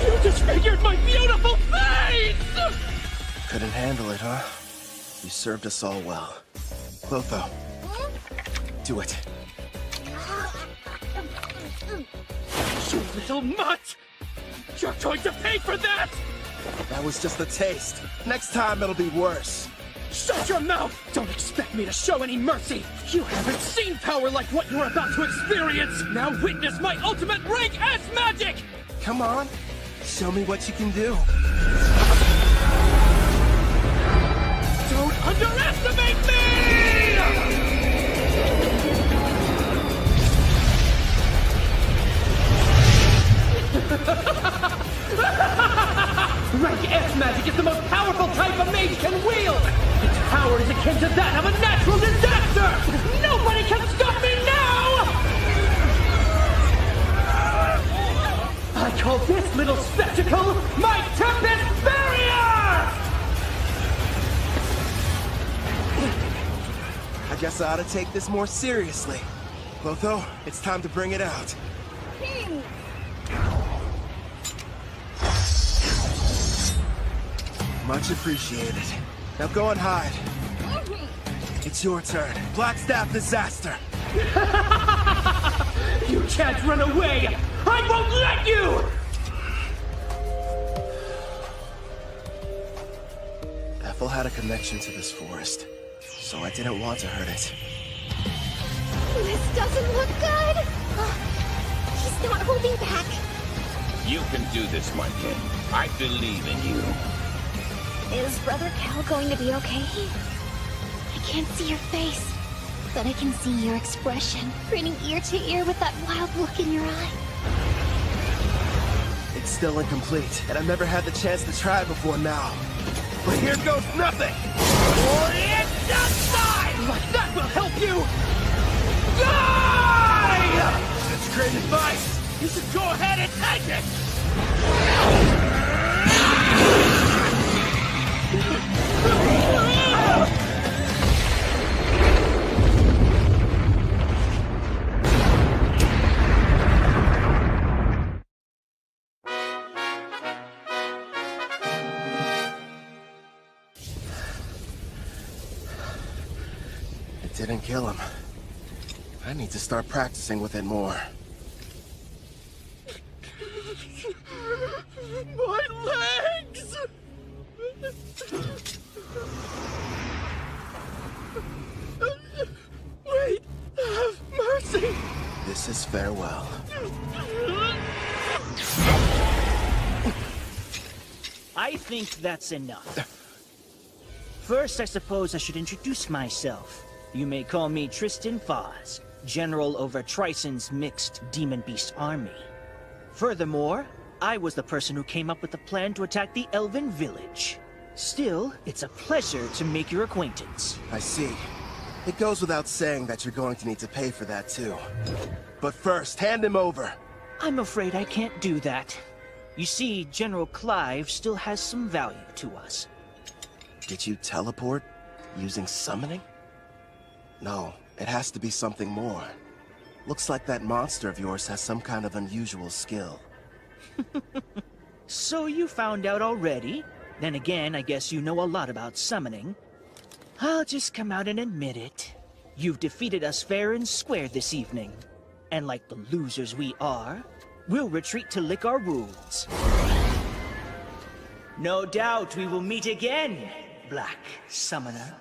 You disfigured my beautiful face! Couldn't handle it, huh? You served us all well. Clotho, do it. You little mutt! You're going to pay for that! That was just a taste. Next time it'll be worse. Shut your mouth! Don't expect me to show any mercy! You haven't seen power like what you're about to experience! Now witness my ultimate rank S magic! Come on, show me what you can do. Don't underestimate me! Rank S magic is the most powerful type a mage can wield! Its power is akin to that of a natural disaster! Nobody can stop me now! I call this little spectacle my Tempest Barrier! I guess I ought to take this more seriously. Clotho, it's time to bring it out. Much appreciated. Now go and hide. It's your turn. Blackstaff Disaster. You can't run away! I won't let you! Ethel had a connection to this forest, so I didn't want to hurt it. This doesn't look good! He's not holding back. You can do this, my kid. I believe in you. Is Brother Cal going to be okay? I can't see your face, but I can see your expression, grinning ear to ear with that wild look in your eye. It's still incomplete, and I've never had the chance to try it before now. But here goes nothing! It's outside! Like that will help you! Die! That's great advice! You should go ahead and take it! didn't kill him. I need to start practicing with it more. My legs! Wait, have mercy! This is farewell. I think that's enough. First, I suppose I should introduce myself. You may call me Tristan Foz, General over Trison's mixed demon-beast army. Furthermore, I was the person who came up with the plan to attack the Elven village. Still, it's a pleasure to make your acquaintance. I see. It goes without saying that you're going to need to pay for that too. But first, hand him over. I'm afraid I can't do that. You see, General Clive still has some value to us. Did you teleport using summoning? No, it has to be something more. Looks like that monster of yours has some kind of unusual skill. So you found out already? Then again, I guess you know a lot about summoning. I'll just come out and admit it. You've defeated us fair and square this evening. And like the losers we are, we'll retreat to lick our wounds. No doubt we will meet again, Black Summoner.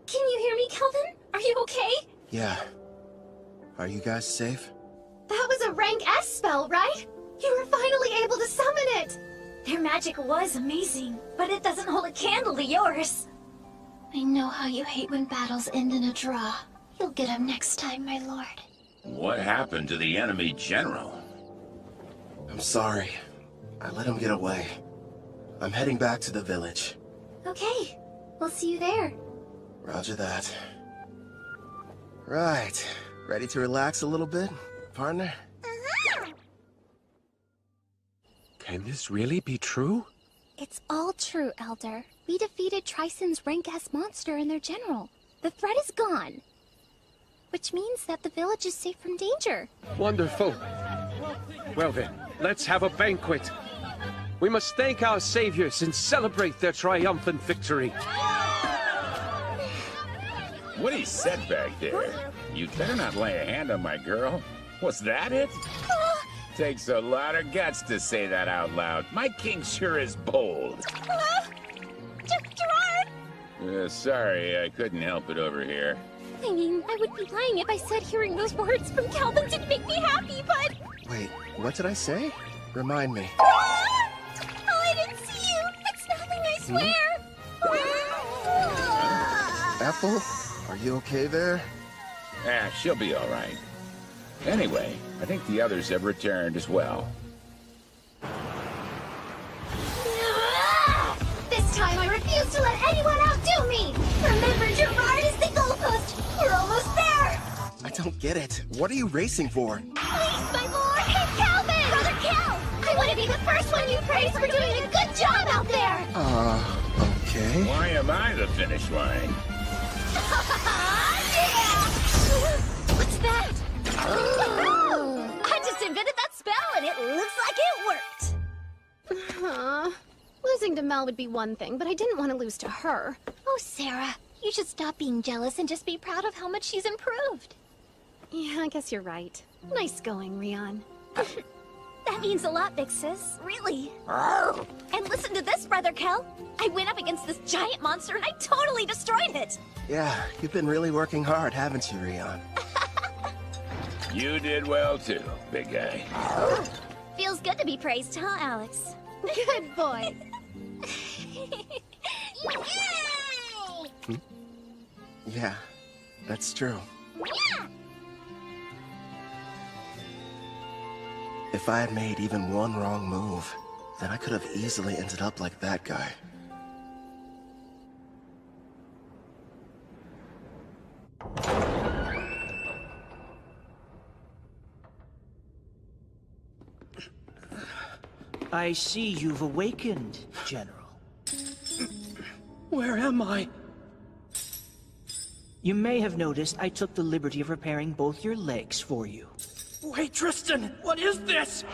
Can you hear me, Kelvin? Are you okay? Yeah. Are you guys safe? That was a rank S spell, right? You were finally able to summon it! Their magic was amazing, but it doesn't hold a candle to yours. I know how you hate when battles end in a draw. You'll get him next time, my lord. What happened to the enemy general? I'm sorry. I let him get away. I'm heading back to the village. Okay, we'll see you there. Roger that. Right. Ready to relax a little bit, partner? Can this really be true? It's all true, Elder. We defeated Trison's rank-S monster and their general. The threat is gone. Which means that the village is safe from danger. Wonderful. Well then, let's have a banquet. We must thank our saviors and celebrate their triumphant victory. What he said back there? You better not lay a hand on my girl. Was that it? Takes a lot of guts to say that out loud. My king sure is bold. Gerard! Sorry, I couldn't help it over here. I mean, I would be lying if I said hearing those words from Kelvin didn't make me happy, but... Wait, what did I say? Remind me. Oh, I didn't see you! It's nothing, I swear! Apple, are you okay there? She'll be all right. Anyway, I think the others have returned as well. This time I refuse to let anyone outdo me! Remember, Gerard is the goalpost! We're almost there! I don't get it. What are you racing for? Please, my lord! Hey, Calvin! Brother Cal! I want to be the first one you praise for doing a good job out there! Okay. Why am I the finish line? What's that? I just invented that spell and it looks like it worked. Losing to Mel would be one thing, but I didn't want to lose to her. Oh, Sarah, you should stop being jealous and just be proud of how much she's improved. Yeah, I guess you're right. Nice going, Rion. That means a lot, big sis. Really. And listen to this, Brother Kel. I went up against this giant monster and I totally destroyed it. Yeah, you've been really working hard, haven't you, Rion? You did well too, big guy. Feels good to be praised, huh, Alex? Good boy. Yeah, that's true. If I had made even one wrong move, then I could have easily ended up like that guy. I see you've awakened, General. Where am I? You may have noticed I took the liberty of repairing both your legs for you. Wait, Tristan! What is this?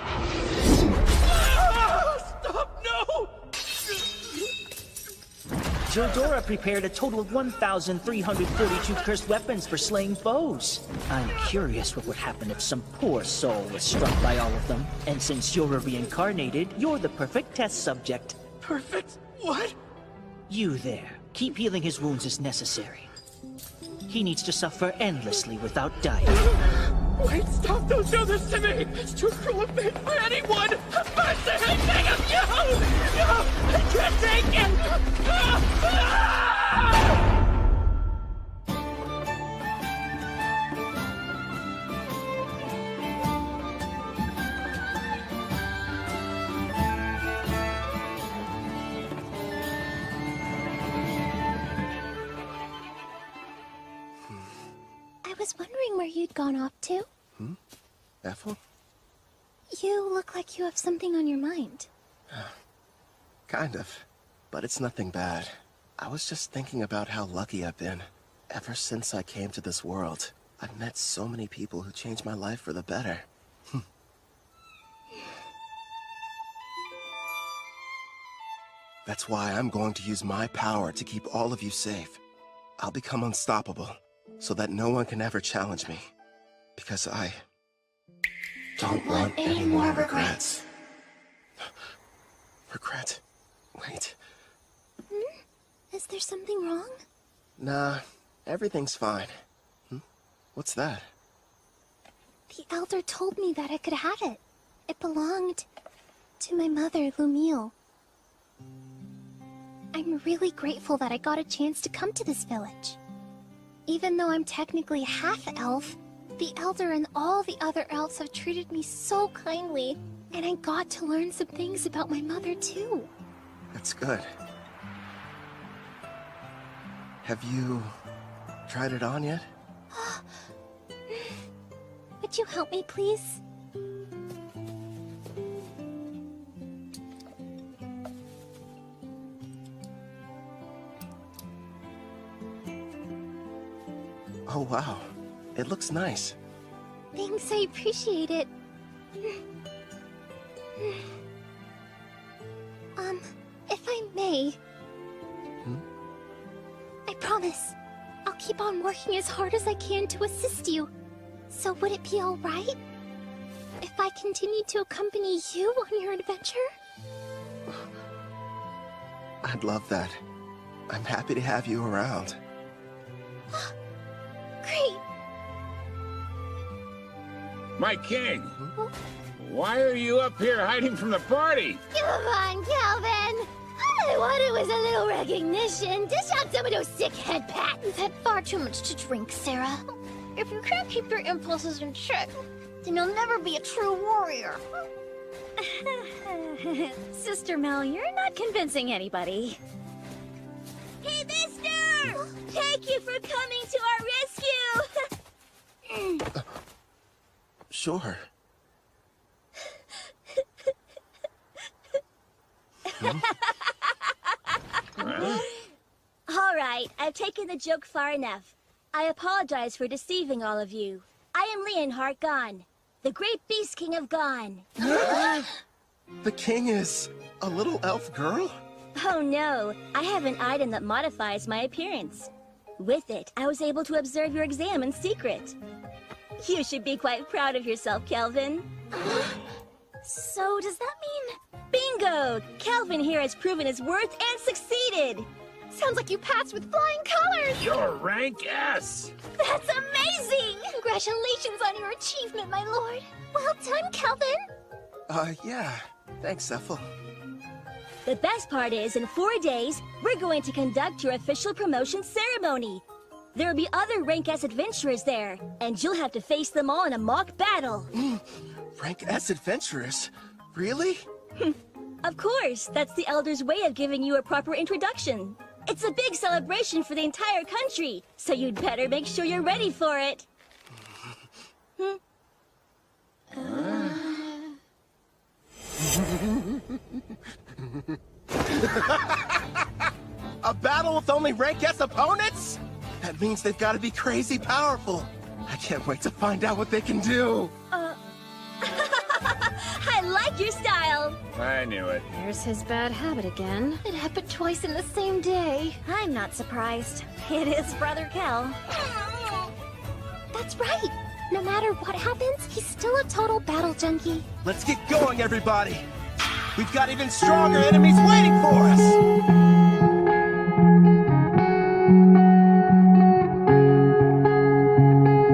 Stop! No! Zildora prepared a total of 1,342 cursed weapons for slaying foes. I'm curious what would happen if some poor soul was struck by all of them. And since you're a reincarnated, you're the perfect test subject. Perfect? What? You there. Keep healing his wounds as necessary. He needs to suffer endlessly without dying. Wait, stop! Don't do this to me! It's too cruel of fate for anyone! Mercy, I beg of you! No! I can't take it! I was wondering where you'd gone off to. Ethel? You look like you have something on your mind. Kind of. But it's nothing bad. I was just thinking about how lucky I've been. Ever since I came to this world, I've met so many people who changed my life for the better. That's why I'm going to use my power to keep all of you safe. I'll become unstoppable, so that no one can ever challenge me. Because I don't want any more regrets. Regret? Wait. Is there something wrong? Nah, everything's fine. What's that? The Elder told me that I could have it. It belonged to my mother, Lumiel. I'm really grateful that I got a chance to come to this village. Even though I'm technically half-elf, the Elder and all the other elves have treated me so kindly, and I got to learn some things about my mother, too. That's good. Have you tried it on yet? Would you help me, please? Oh, wow. It looks nice. Thanks, I appreciate it. If I may... I promise, I'll keep on working as hard as I can to assist you. So would it be alright if I continue to accompany you on your adventure? I'd love that. I'm happy to have you around. Great! My king! Why are you up here hiding from the party? Come on, Calvin! All I wanted was a little recognition. Dish out some of those sick head pats. You've had far too much to drink, Sarah. If you can't keep your impulses in check, then you'll never be a true warrior. Sister Mel, you're not convincing anybody. Hey, mister! Thank you for coming to our rescue! Sure. All right, I've taken the joke far enough. I apologize for deceiving all of you. I am Leonhardt Gon, the great Beast King of Gon. The king is a little elf girl? Oh no, I have an item that modifies my appearance. With it, I was able to observe your exam in secret. You should be quite proud of yourself, Kelvin. So, does that mean... Bingo! Kelvin here has proven his worth and succeeded! Sounds like you passed with flying colors! You're rank S! That's amazing! Congratulations on your achievement, my lord! Well done, Kelvin! Yeah. Thanks, Ethel. The best part is, in 4 days, we're going to conduct your official promotion ceremony. There will be other Rank S adventurers there, and you'll have to face them all in a mock battle. Rank S adventurers? Really? Of course, that's the Elder's way of giving you a proper introduction. It's a big celebration for the entire country, so you'd better make sure you're ready for it. A battle with only Rank S opponents? That means they've got to be crazy powerful. I can't wait to find out what they can do. I like your style. I knew it. There's his bad habit again. It happened twice in the same day. I'm not surprised. It is Brother Kel. That's right. No matter what happens, he's still a total battle junkie. Let's get going, everybody. We've got even stronger enemies waiting for us.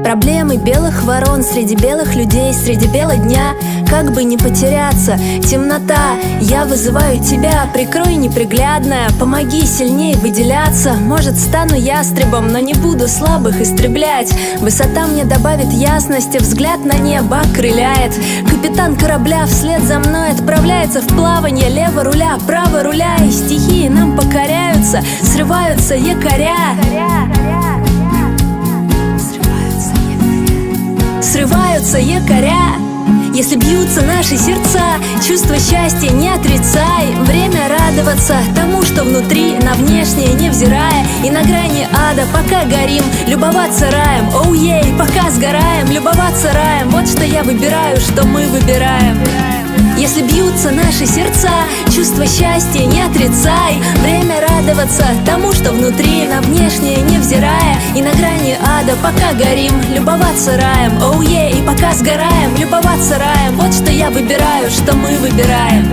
Проблемы белых ворон среди белых людей, среди бела дня. Как бы не потеряться, темнота. Я вызываю тебя, прикрой неприглядная. Помоги сильнее выделяться. Может, стану ястребом, но не буду слабых истреблять. Высота мне добавит ясности, взгляд на небо окрыляет. Капитан корабля вслед за мной отправляется в плавание. Лево руля, право руля, и стихии нам покоряются. Срываются якоря. Срываются якоря. Если бьются наши сердца, чувство счастья не отрицай. Время радоваться тому, что внутри, на внешнее невзирая. И на грани ада пока горим, любоваться раем. Оу-ей, пока сгораем, любоваться раем. Вот что я выбираю, что мы выбираем. Если бьются наши сердца, чувство счастья не отрицай. Время радоваться тому, что внутри, на внешнее невзирая. И на грани ада пока горим, любоваться раем. Оу-ей, и пока сгораем, любоваться раем. Вот что я выбираю, что мы выбираем.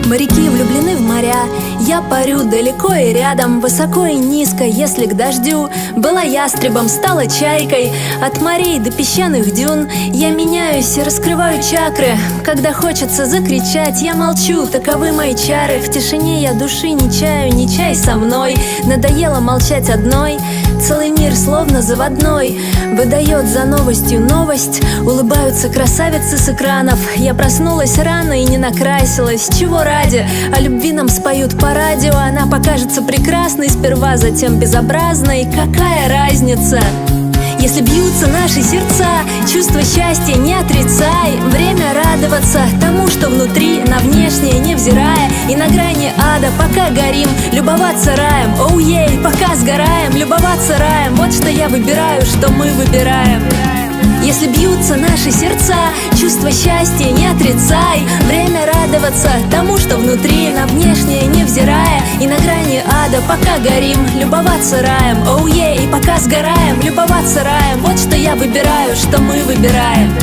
Моряки влюблены в моря. Я парю далеко и рядом, высоко и низко, если к дождю. Была ястребом, стала чайкой. От морей до песчаных дюн я меняюсь и раскрываю чакры. Когда хочется закричать, я молчу, таковы мои чары. В тишине я души не чаю, не чай со мной. Надоело молчать одной. Целый мир словно заводной выдает за новостью новость. Улыбаются красавицы с экранов. Я проснулась рано и не накрасилась. Чего ради? О любви нам споют по радио. Она покажется прекрасной сперва, затем безобразной. Какая разница? Если бьются наши сердца, чувство счастья не отрицай. Время радоваться тому, что внутри, на внешнее невзирая. И на грани ада пока горим, любоваться раем. Оу-ей, пока сгораем, любоваться раем. Вот что я выбираю, что мы выбираем. Если бьются наши сердца, чувство счастья не отрицай. Время радоваться тому, что внутри, на внешнее невзирая. И на грани ада пока горим, любоваться раем. Оу-ей, и пока сгораем, любоваться раем. Вот что я выбираю, что мы выбираем.